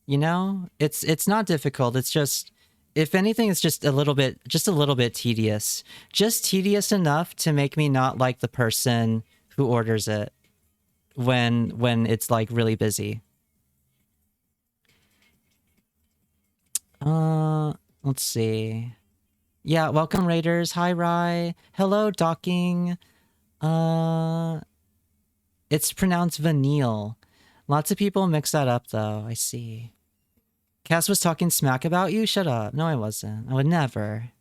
You know? It's not difficult. It's just, if anything, it's just a little bit tedious. Just tedious enough to make me not like the person who orders it when it's like really busy. Let's see. Yeah, welcome Raiders. Hi Rye. Hello Docking. It's pronounced Vanille. Lots of people mix that up though. I see. Cass was talking smack about you? Shut up. No, I wasn't. I would never.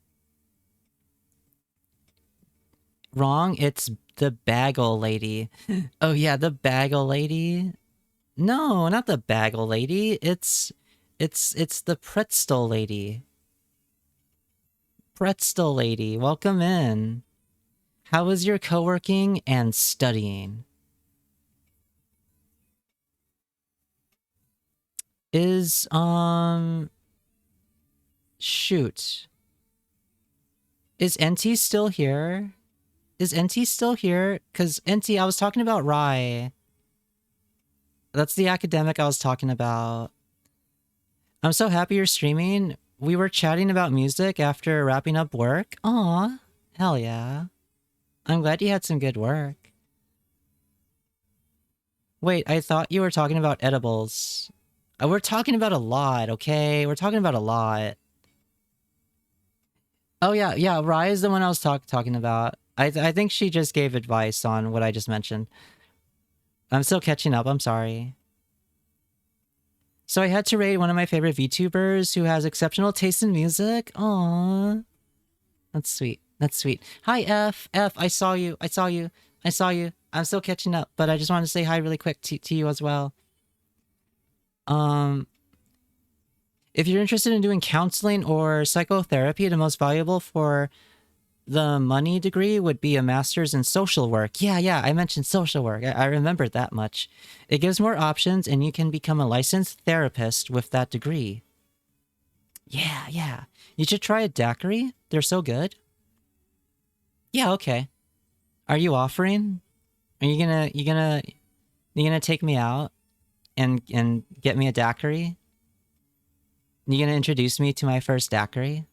Wrong. It's the bagel lady. Oh yeah, the bagel lady. No, not the bagel lady. It's the pretzel lady. Pretzel lady, welcome in. How is your co-working and studying? Is shoot. Is NT still here? Is NT still here? Because NT, I was talking about Rye. That's the academic I was talking about. I'm so happy you're streaming. We were chatting about music after wrapping up work. Aw, hell yeah. I'm glad you had some good work. Wait, I thought you were talking about edibles. We're talking about a lot, okay? We're talking about a lot. Oh yeah, Rye is the one I was talking about. I think she just gave advice on what I just mentioned. I'm still catching up, I'm sorry. So I had to rate one of my favorite VTubers who has exceptional taste in music. Aww. That's sweet. That's sweet. Hi, F. F, I saw you. I saw you. I saw you. I'm still catching up, but I just wanted to say hi really quick to you as well. If you're interested in doing counseling or psychotherapy, the most valuable for the money degree would be a master's in social work. Yeah, I mentioned social work. I remembered that much. It gives more options and you can become a licensed therapist with that degree. Yeah. You should try a daiquiri. They're so good. Yeah, okay. Are you offering? Are you gonna take me out and get me a daiquiri? You gonna introduce me to my first daiquiri?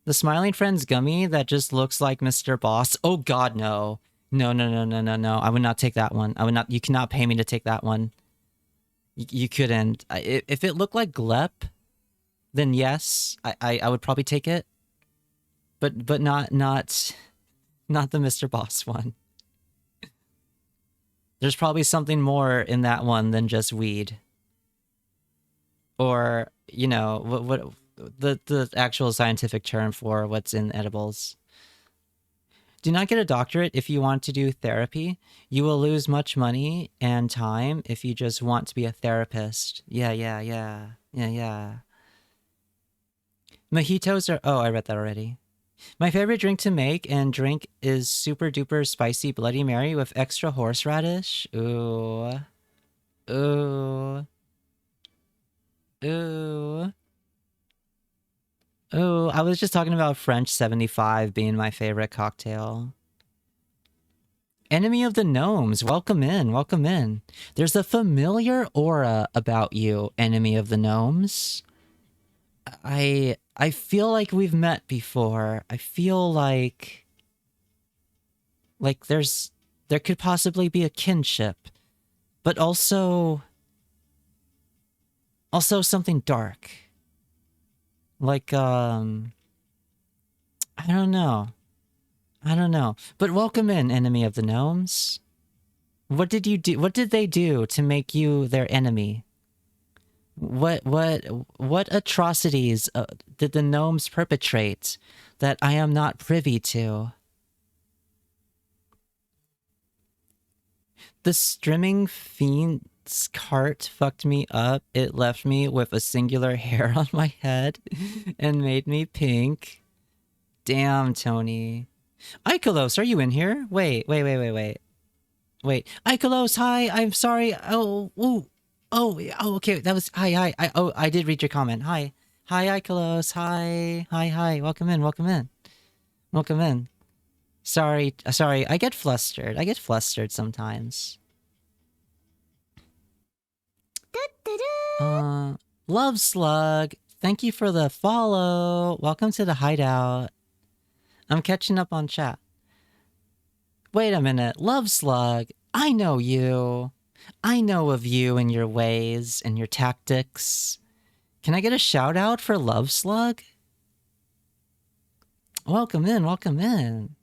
The Smiling Friends gummy that just looks like Mr. Boss. Oh god, no. No. I would not take that one. I would not. You cannot pay me to take that one. You couldn't. If it looked like Glep, then yes, I would probably take it. But not the Mr. Boss one. There's probably something more in that one than just weed. Or, you know, what the actual scientific term for what's in edibles. Do not get a doctorate if you want to do therapy. You will lose much money and time if you just want to be a therapist. Yeah. Mojitos are... Oh, I read that already. My favorite drink to make and drink is super duper spicy Bloody Mary with extra horseradish. Ooh. Oh, I was just talking about French 75 being my favorite cocktail. Enemy of the Gnomes, welcome in. There's a familiar aura about you, Enemy of the Gnomes. I feel like we've met before. I feel like there could possibly be a kinship, but also something dark. Like, I I don't know. I don't know. But welcome in, enemy of the gnomes. What did you do? What did they do to make you their enemy? What atrocities did the gnomes perpetrate that I am not privy to? The Strimming Fiend's cart fucked me up. It left me with a singular hair on my head and made me pink. Damn, Tony. Ikelos, are you in here? Wait. Wait. Ikelos, hi, I'm sorry. Oh, okay, that was, hi. I did read your comment. Hi, Ikelos, hi. Welcome in. Sorry, I get flustered sometimes. Love Slug, thank you for the follow. Welcome to the hideout. I'm catching up on chat. Wait a minute, Love Slug, I know you. I know of you and your ways and your tactics. Can I get a shout out for Love Slug? Welcome in.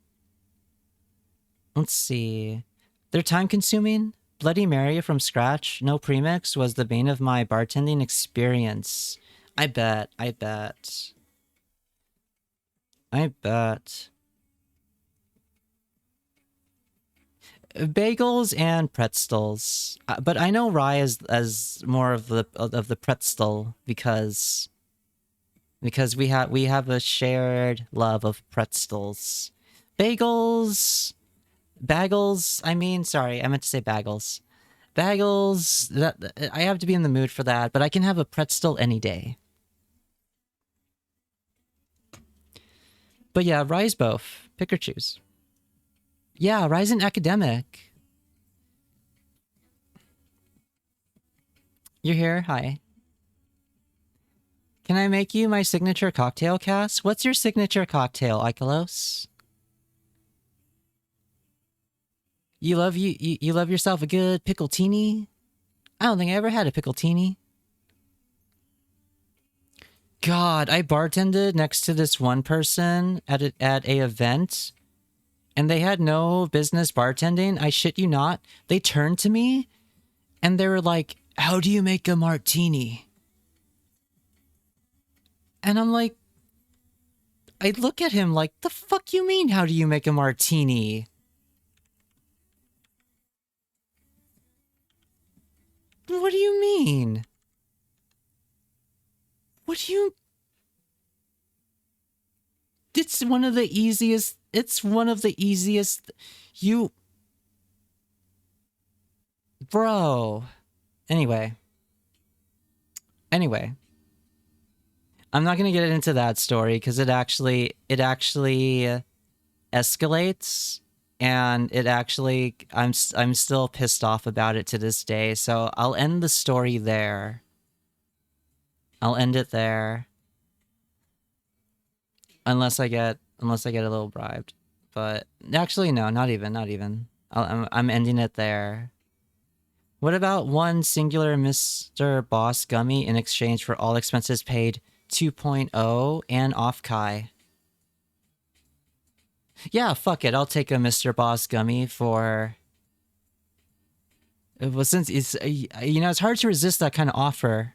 Let's see. They're time consuming? Bloody Mary from scratch, no premix, was the bane of my bartending experience. I bet. Bagels and pretzels, but I know rye as more of the pretzel because we have a shared love of pretzels. Bagels. I mean, sorry, I meant to say bagels. Bagels. That I have to be in the mood for that, but I can have a pretzel any day. But yeah, rye's both. Pick or choose. Yeah, Rise and Academic. You're here? Hi. Can I make you my signature cocktail, Cass? What's your signature cocktail, Ikelos? You love yourself a good pickletini? I don't think I ever had a pickletini. God, I bartended next to this one person at a event, and they had no business bartending. I shit you not. They turned to me, and they were like, "How do you make a martini?" And I'm like, I look at him like, "The fuck you mean, how do you make a martini?" What do you mean? It's one of the easiest. Bro. Anyway. I'm not gonna get into that story because it actually escalates, and I'm still pissed off about it to this day. So I'll end the story there. I'll end it there. Unless I get a little bribed. But actually, no, not even. I'm ending it there. What about one singular Mr. Boss Gummy in exchange for all expenses paid 2.0 and off Kai? Yeah, fuck it. I'll take a Mr. Boss Gummy for... Well, since it's... it's hard to resist that kind of offer.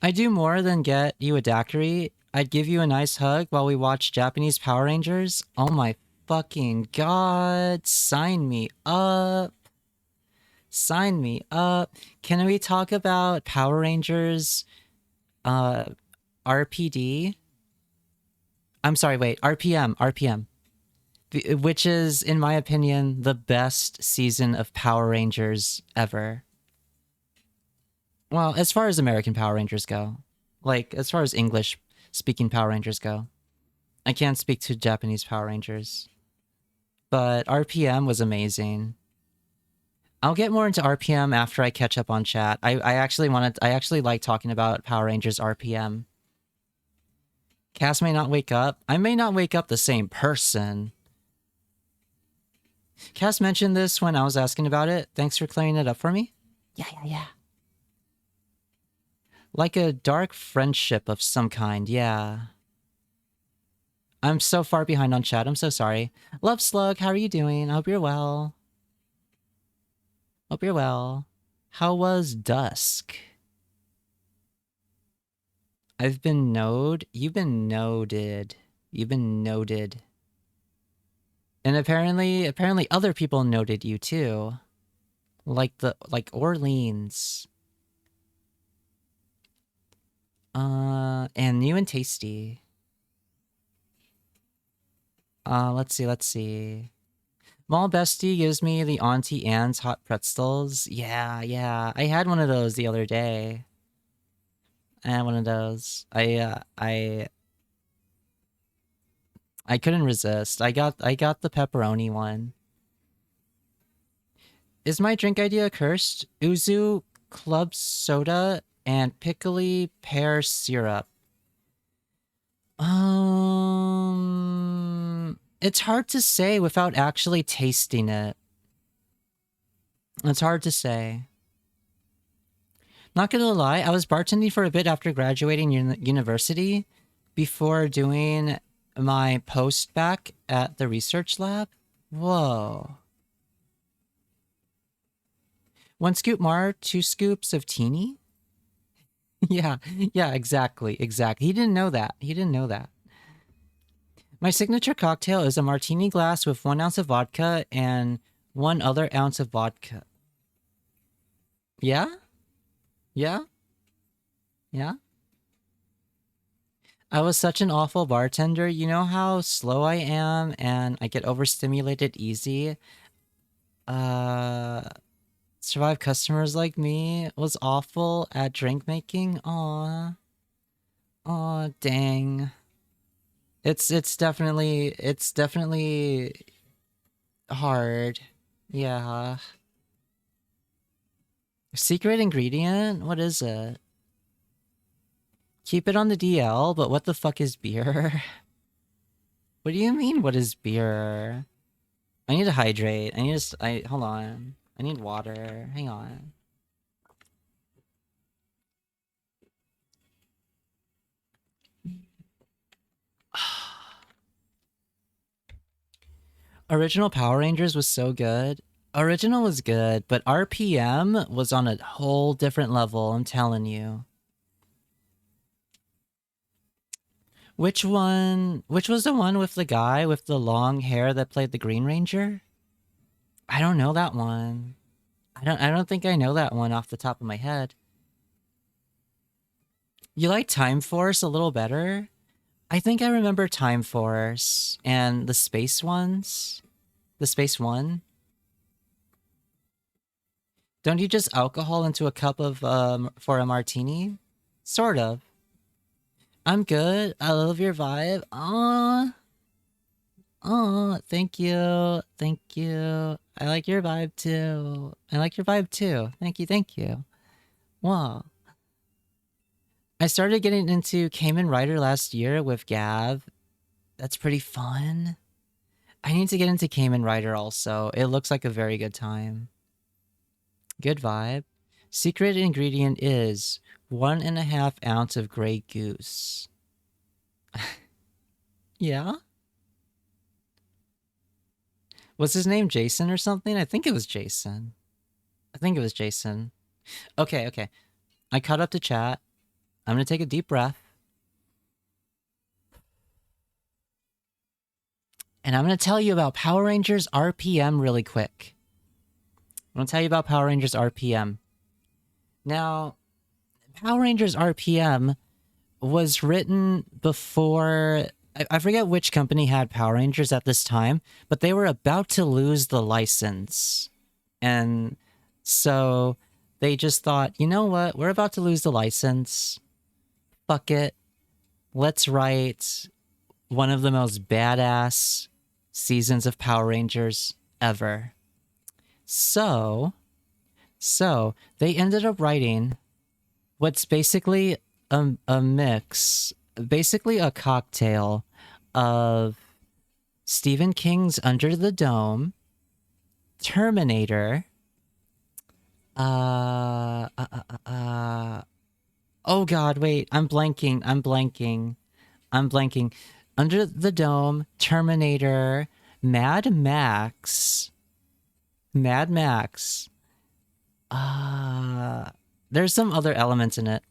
I do more than get you a daiquiri. I'd give you a nice hug while we watch Japanese Power Rangers. Oh my fucking god. Sign me up. Can we talk about Power Rangers RPD? I'm sorry, wait, RPM. Which is, in my opinion, the best season of Power Rangers ever. Well, as far as American Power Rangers go. Like, as far as English-speaking Power Rangers go. I can't speak to Japanese Power Rangers. But RPM was amazing. I'll get more into RPM after I catch up on chat. I actually like talking about Power Rangers RPM. Cass may not wake up. I may not wake up the same person. Cass mentioned this when I was asking about it. Thanks for clearing it up for me. Yeah. Like a dark friendship of some kind, yeah. I'm so far behind on chat, I'm so sorry. Love Slug, how are you doing? I hope you're well. Hope you're well. How was Dusk? I've been node. You've been noted. You've been noted. And apparently other people noted you too. Like Orleans. And new and tasty. Let's see. Mall Bestie gives me the Auntie Anne's hot pretzels. Yeah. I had one of those the other day. I had one of those. I couldn't resist. I got the pepperoni one. Is my drink idea cursed? Uzu club soda and pickly pear syrup. It's hard to say without actually tasting it. It's hard to say. Not gonna lie, I was bartending for a bit after graduating university before doing my post back at the research lab. Whoa. 1 scoop Mar, 2 scoops of teeny? Yeah, exactly. He didn't know that. My signature cocktail is a martini glass with 1 ounce of vodka and 1 other ounce of vodka. Yeah? I was such an awful bartender. You know how slow I am and I get overstimulated easy? Survive customers like me was awful at drink making. Aw, dang. It's definitely hard. Yeah. Secret ingredient? What is it? Keep it on the DL, but what the fuck is beer? What do you mean, what is beer? I need to hydrate. Hold on. I need water. Hang on. Original Power Rangers was so good. Original was good, but RPM was on a whole different level, I'm telling you. Which one? Which was the one with the guy with the long hair that played the Green Ranger? I don't know that one. I don't think I know that one off the top of my head. You like Time Force a little better? I think I remember Time Force and the space ones. The space one. Don't you just alcohol into a cup of for a martini? Sort of. I'm good. I love your vibe. Thank you. I like your vibe too. Thank you. Wow. I started getting into Kamen Rider last year with Gav. That's pretty fun. I need to get into Kamen Rider also. It looks like a very good time. Good vibe. Secret ingredient is 1.5 ounce of Grey Goose. Yeah? Was his name Jason or something? I think it was Jason. Okay. I caught up to chat. I'm gonna take a deep breath. And I'm gonna tell you about Power Rangers RPM really quick. Now, Power Rangers RPM was written before... I forget which company had Power Rangers at this time, but they were about to lose the license. And so they just thought, you know what? We're about to lose the license. Fuck it. Let's write one of the most badass seasons of Power Rangers ever. So they ended up writing what's basically a mix, basically a cocktail of Stephen King's Under the Dome, Terminator, Oh god, wait, I'm blanking. Under the Dome, Terminator, Mad Max. There's some other elements in it.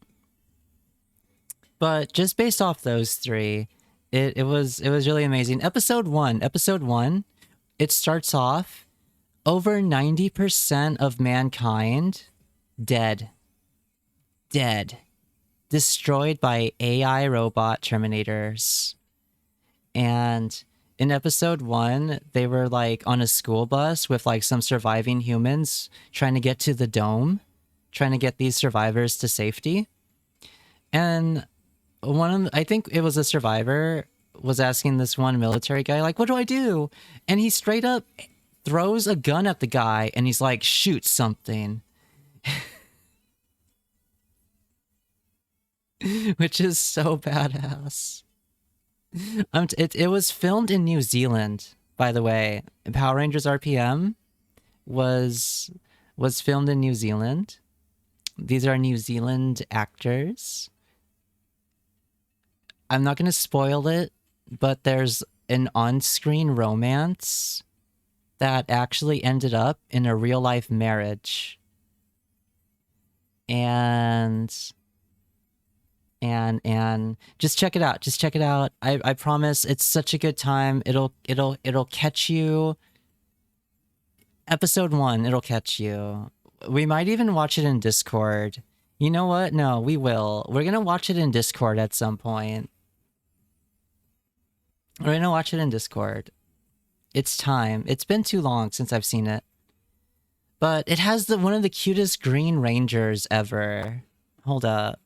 But just based off those three, it was really amazing. Episode 1, it starts off over 90% of mankind dead. Destroyed by AI robot Terminators. And in episode 1, they were like on a school bus with like some surviving humans trying to get to the dome, trying to get these survivors to safety. And I think it was a survivor, was asking this one military guy, like, what do I do? And he straight up throws a gun at the guy and he's like, shoot something. Which is so badass. It was filmed in New Zealand, by the way. Power Rangers RPM was filmed in New Zealand. These are New Zealand actors. I'm not going to spoil it, but there's an on-screen romance that actually ended up in a real-life marriage. And just check it out. I promise it's such a good time. It'll catch you. Episode 1, it'll catch you. We might even watch it in Discord. You know what? No, we will. We're gonna watch it in Discord at some point. We're gonna watch it in Discord. It's time. It's been too long since I've seen it. But it has one of the cutest Green Rangers ever. Hold up.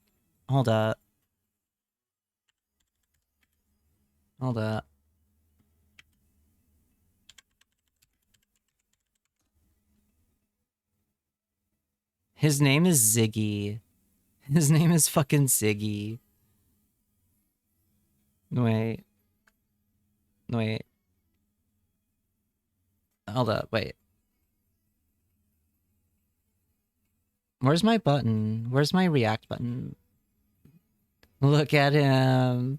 His name is Ziggy. His name is fucking Ziggy. Wait. Hold up, wait. Where's my button? Where's my react button? Look at him.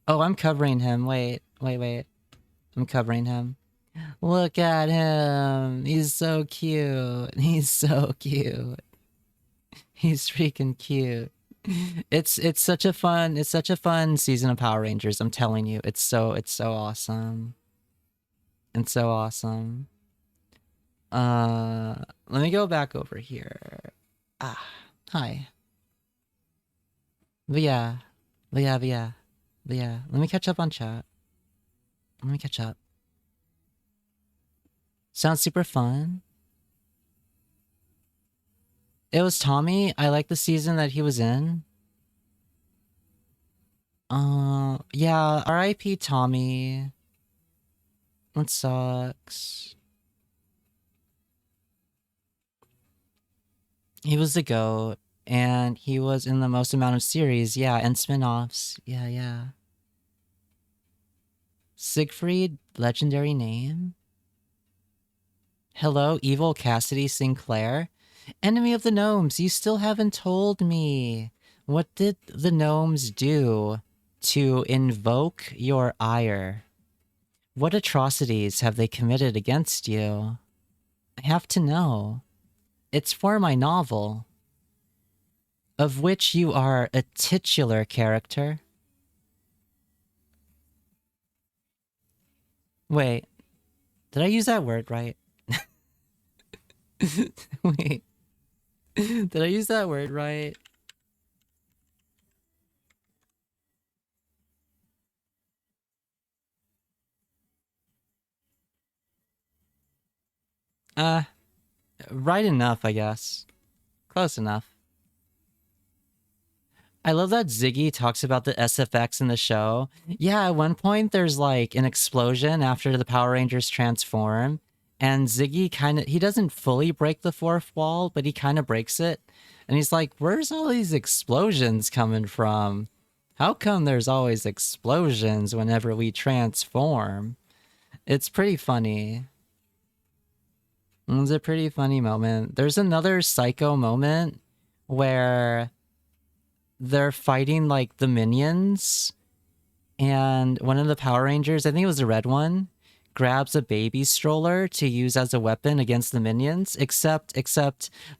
Oh, I'm covering him. Wait. I'm covering him. Look at him. He's so cute. He's freaking cute. It's such a fun season of Power Rangers, I'm telling you. It's so awesome. It's so awesome. Let me go back over here. Hi. But yeah. Let me catch up on chat. Sounds super fun. It was Tommy. I like the season that he was in. Yeah, R.I.P. Tommy. That sucks. He was the GOAT, and he was in the most amount of series, yeah, and spin-offs. Yeah. Siegfried, legendary name. Hello, evil Cassidy Sinclair. Enemy of the Gnomes, you still haven't told me. What did the gnomes do to invoke your ire? What atrocities have they committed against you? I have to know. It's for my novel, of which you are a titular character. Wait, did I use that word right? Wait, did I use that word right? Right enough, I guess. Close enough. I love that Ziggy talks about the SFX in the show. Yeah, at one point there's like an explosion after the Power Rangers transform, and Ziggy he doesn't fully break the fourth wall, but he kind of breaks it. And he's like, where's all these explosions coming from? How come there's always explosions whenever we transform? It's pretty funny. It's a pretty funny moment. There's another psycho moment where they're fighting like the minions, and one of the Power Rangers, I think it was the red one, grabs a baby stroller to use as a weapon against the minions, except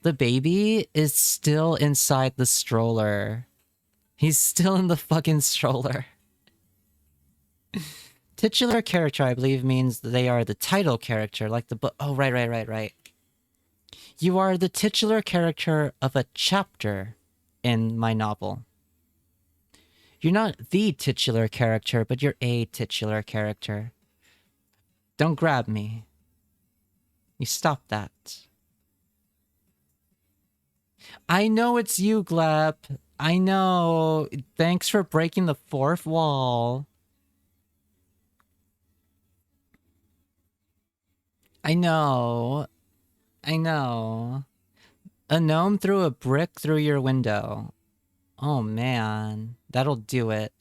the baby is still inside the stroller. He's still in the fucking stroller. Titular character, I believe, means they are the title character, like the book. Oh, right. You are the titular character of a chapter in my novel. You're not the titular character, but you're a titular character. Don't grab me. You stop that. I know it's you, Glep. I know. Thanks for breaking the fourth wall. I know. A gnome threw a brick through your window. Oh man, that'll do it.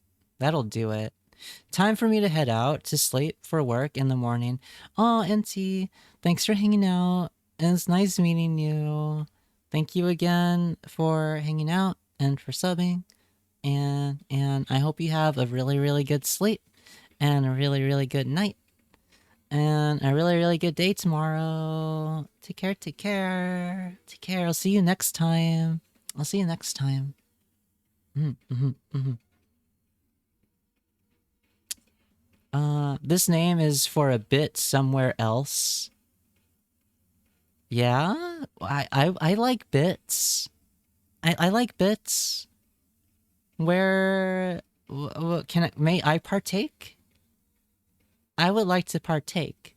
Time for me to head out to sleep for work in the morning. Oh, NT, thanks for hanging out. It's nice meeting you. Thank you again for hanging out and for subbing. And I hope you have a really, really good sleep and a really, really good night. And a really, really good day tomorrow. Take care. I'll see you next time. This name is for a bit somewhere else. Yeah? I like bits. I like bits. Where... may I partake? I would like to partake.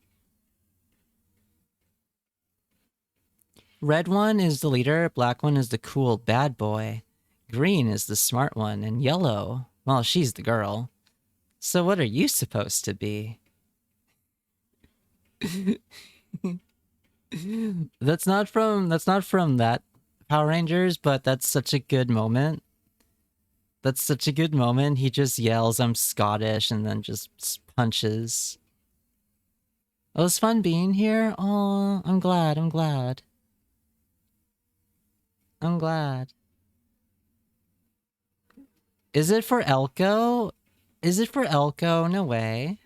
Red one is the leader, black one is the cool bad boy, green is the smart one, and yellow, well, she's the girl. So what are you supposed to be? That's not from that Power Rangers, but that's such a good moment. He just yells, "I'm Scottish," and then just punches. It was fun being here. Oh, I'm glad. Is it for Elko? No way.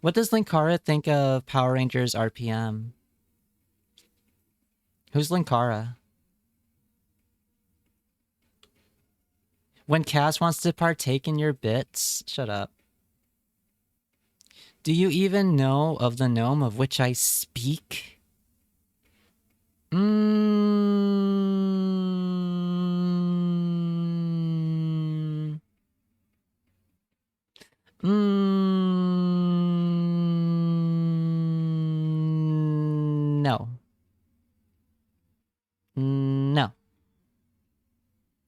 What does Linkara think of Power Rangers RPM? Who's Linkara? When Cass wants to partake in your bits, shut up. Do you even know of the gnome of which I speak? No. No.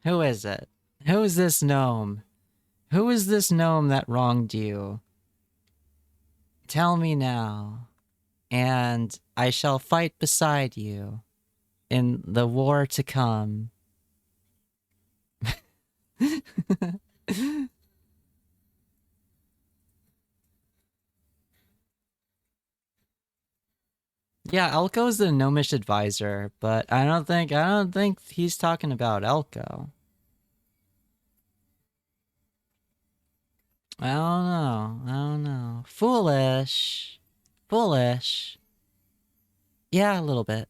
Who is it? Who is this gnome? Who is this gnome that wronged you? Tell me now, and I shall fight beside you in the war to come. Yeah, Elko's the gnomish advisor, but I don't think he's talking about Elko. I don't know. Foolish. Yeah, a little bit.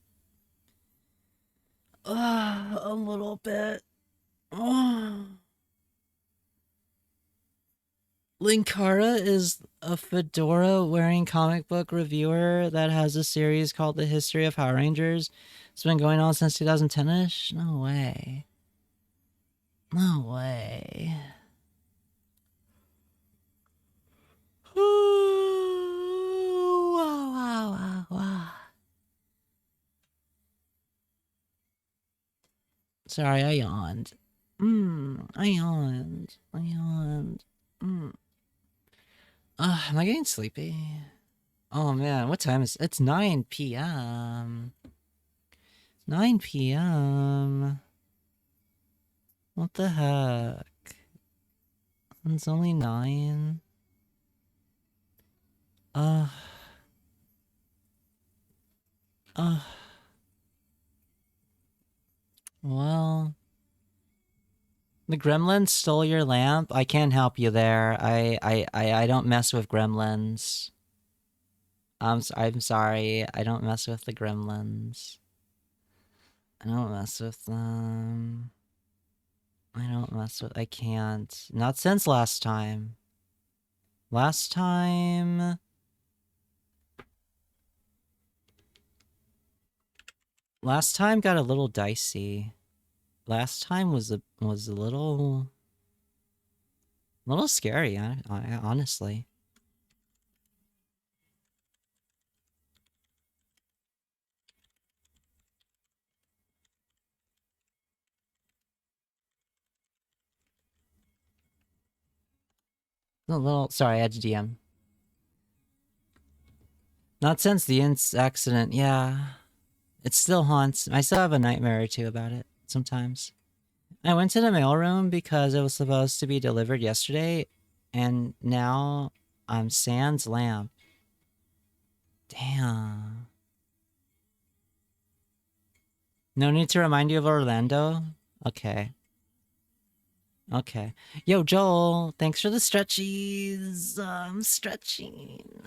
A little bit. Linkara is a fedora-wearing comic book reviewer that has a series called The History of Power Rangers. It's been going on since 2010-ish? No way. Wow. Sorry, I yawned. I yawned. Am I getting sleepy? Oh man, what time is it? It's 9 p.m. 9 p.m. What the heck? It's only 9. Well, The gremlin stole your lamp? I can't help you there. I don't mess with gremlins. I'm sorry. I don't mess with the gremlins. I don't mess with them. I can't. Not since last time. Last time got a little dicey. Last time was a little scary, honestly. A little sorry, I had to DM. Not since the accident, yeah. It still haunts. I still have a nightmare or two about it sometimes. I went to the mailroom because it was supposed to be delivered yesterday, and now I'm sans lamp. Damn. No need to remind you of Orlando? Okay. Okay. Yo, Joel, thanks for the stretchies. I'm stretching.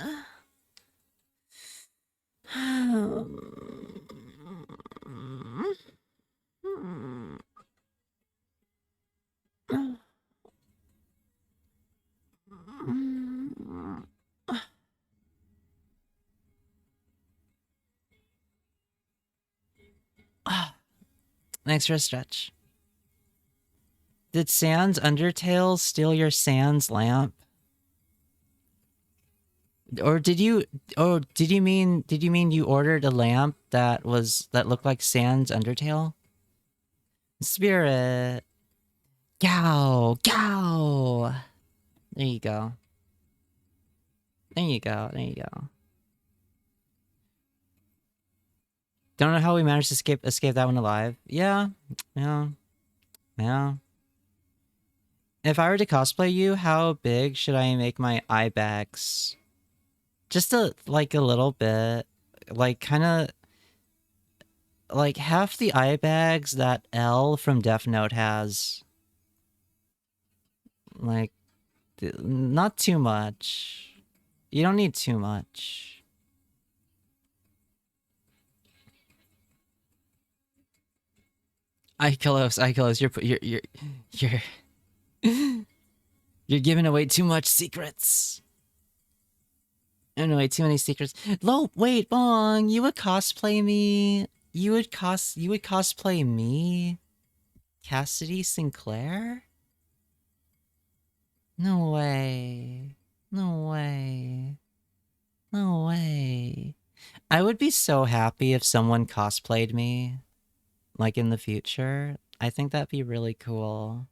Thanks for a stretch. Did Sans Undertale steal your Sans lamp? Or did you mean you ordered a lamp that looked like Sans Undertale? Spirit. Gow, gow. There you go. There you go. There you go. Don't know how we managed to escape that one alive. Yeah. Yeah. Yeah. If I were to cosplay you, how big should I make my eye bags? Just a little bit. Like kinda like half the eye bags that L from Death Note has. Like not too much. You don't need too much. Icolos, you're giving away too much secrets. Giving away too many secrets. Wait, Bong, you would cosplay me? You would cosplay me? Cassidy Sinclair? No way. No way. No way. I would be so happy if someone cosplayed me. Like in the future. I think that'd be really cool.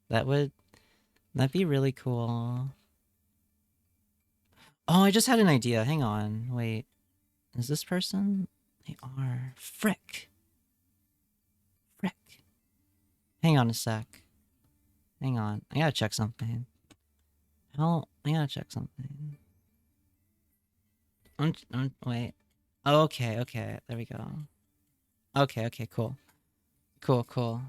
That'd be really cool. Oh, I just had an idea. Hang on. Wait. Is this person? They are. Frick. Frick. Hang on a sec. Hang on. I gotta check something. Hell, I gotta check something. Wait. Okay, okay. There we go. Okay, okay, cool. Cool, cool.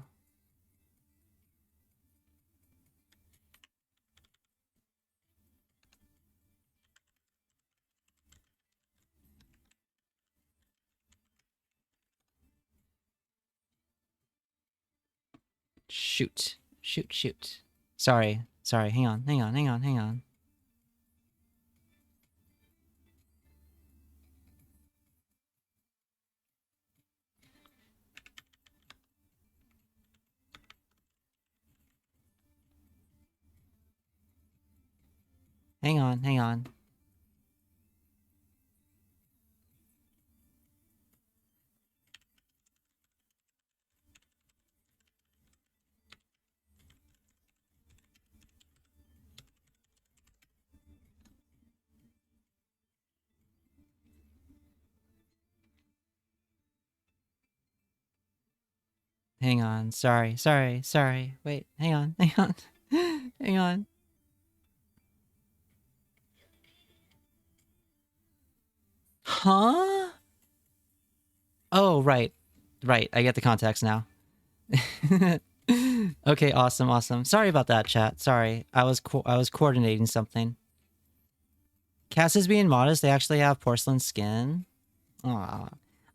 Shoot. Shoot, shoot. Sorry. Sorry. Hang on, hang on, hang on, hang on. Hang on, hang on. Hang on. Sorry, sorry, sorry. Wait, hang on, hang on. Hang on. Huh? Oh, right. Right, I get the context now. Okay, awesome, awesome. Sorry about that, chat. Sorry, I was coordinating something. Cass is being modest. They actually have porcelain skin. Aw.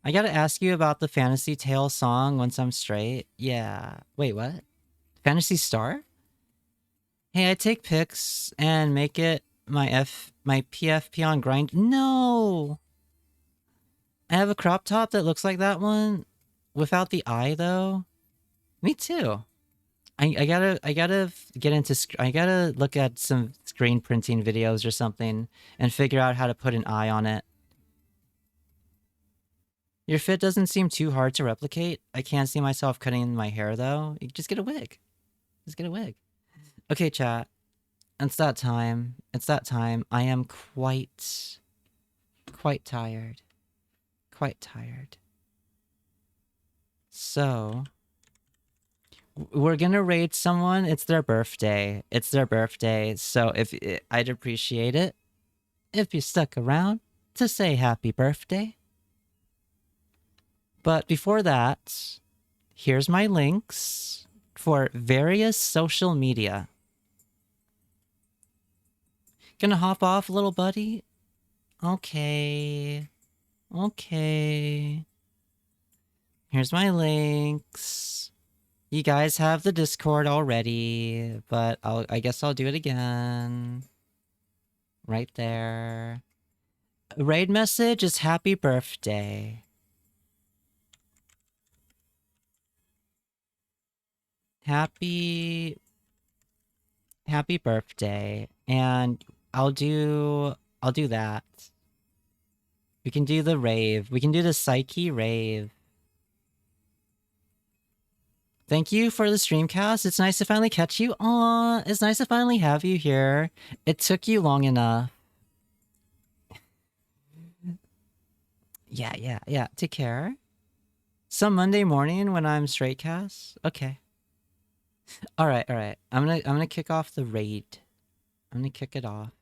I gotta ask you about the Fantasy Tale song once I'm straight. Yeah. Wait, what? Fantasy Star? Hey, I take pics and make it my PFP on grind. No! I have a crop top that looks like that one. Without the eye, though. Me too. I gotta get into I gotta look at some screen printing videos or something and figure out how to put an eye on it. Your fit doesn't seem too hard to replicate. I can't see myself cutting my hair though. You just get a wig. Just get a wig. Okay, chat. It's that time. It's that time. I am quite tired. Quite tired. So we're gonna raid someone. It's their birthday. It's their birthday. So if I'd appreciate it if you stuck around to say happy birthday. But before that, here's my links for various social media. Gonna hop off, little buddy? Okay. Okay. Here's my links. You guys have the Discord already, but I guess I'll do it again. Right there. Raid message is happy birthday. Happy birthday. And I'll do that. We can do the rave. We can do the Psyche rave. Thank you for the streamcast. It's nice to finally catch you. Aw, it's nice to finally have you here. It took you long enough. Yeah. Take care. Some Monday morning when I'm straight cast. Okay. All right. I'm gonna kick off the raid. I'm gonna kick it off.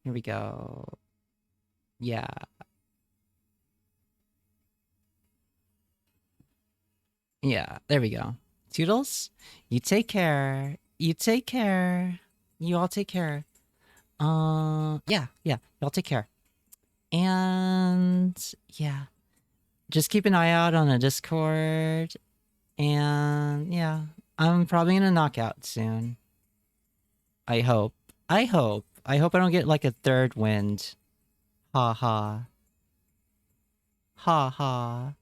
Here we go. Yeah. Yeah, there we go. Toodles, you take care. You take care. You all take care. Yeah. Y'all take care. And yeah. Just keep an eye out on the Discord. And yeah. I'm probably gonna knock out soon. I hope. I hope I don't get like a third wind. Ha ha. Ha ha.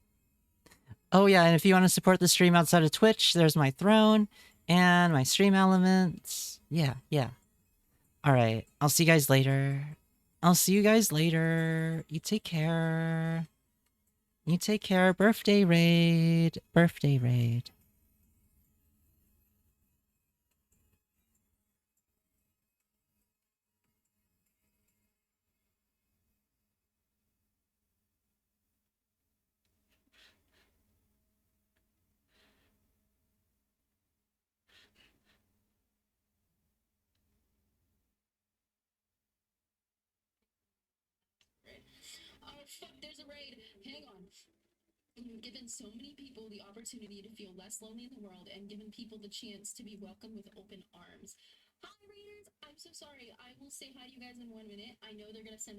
Oh yeah, and if you want to support the stream outside of Twitch, there's my throne and my stream elements. Yeah. Alright, I'll see you guys later. You take care. Birthday raid. There's a raid. Hang on. You've given so many people the opportunity to feel less lonely in the world and given people the chance to be welcomed with open arms. Hi, Raiders. I'm so sorry. I will say hi to you guys in 1 minute. I know they're going to send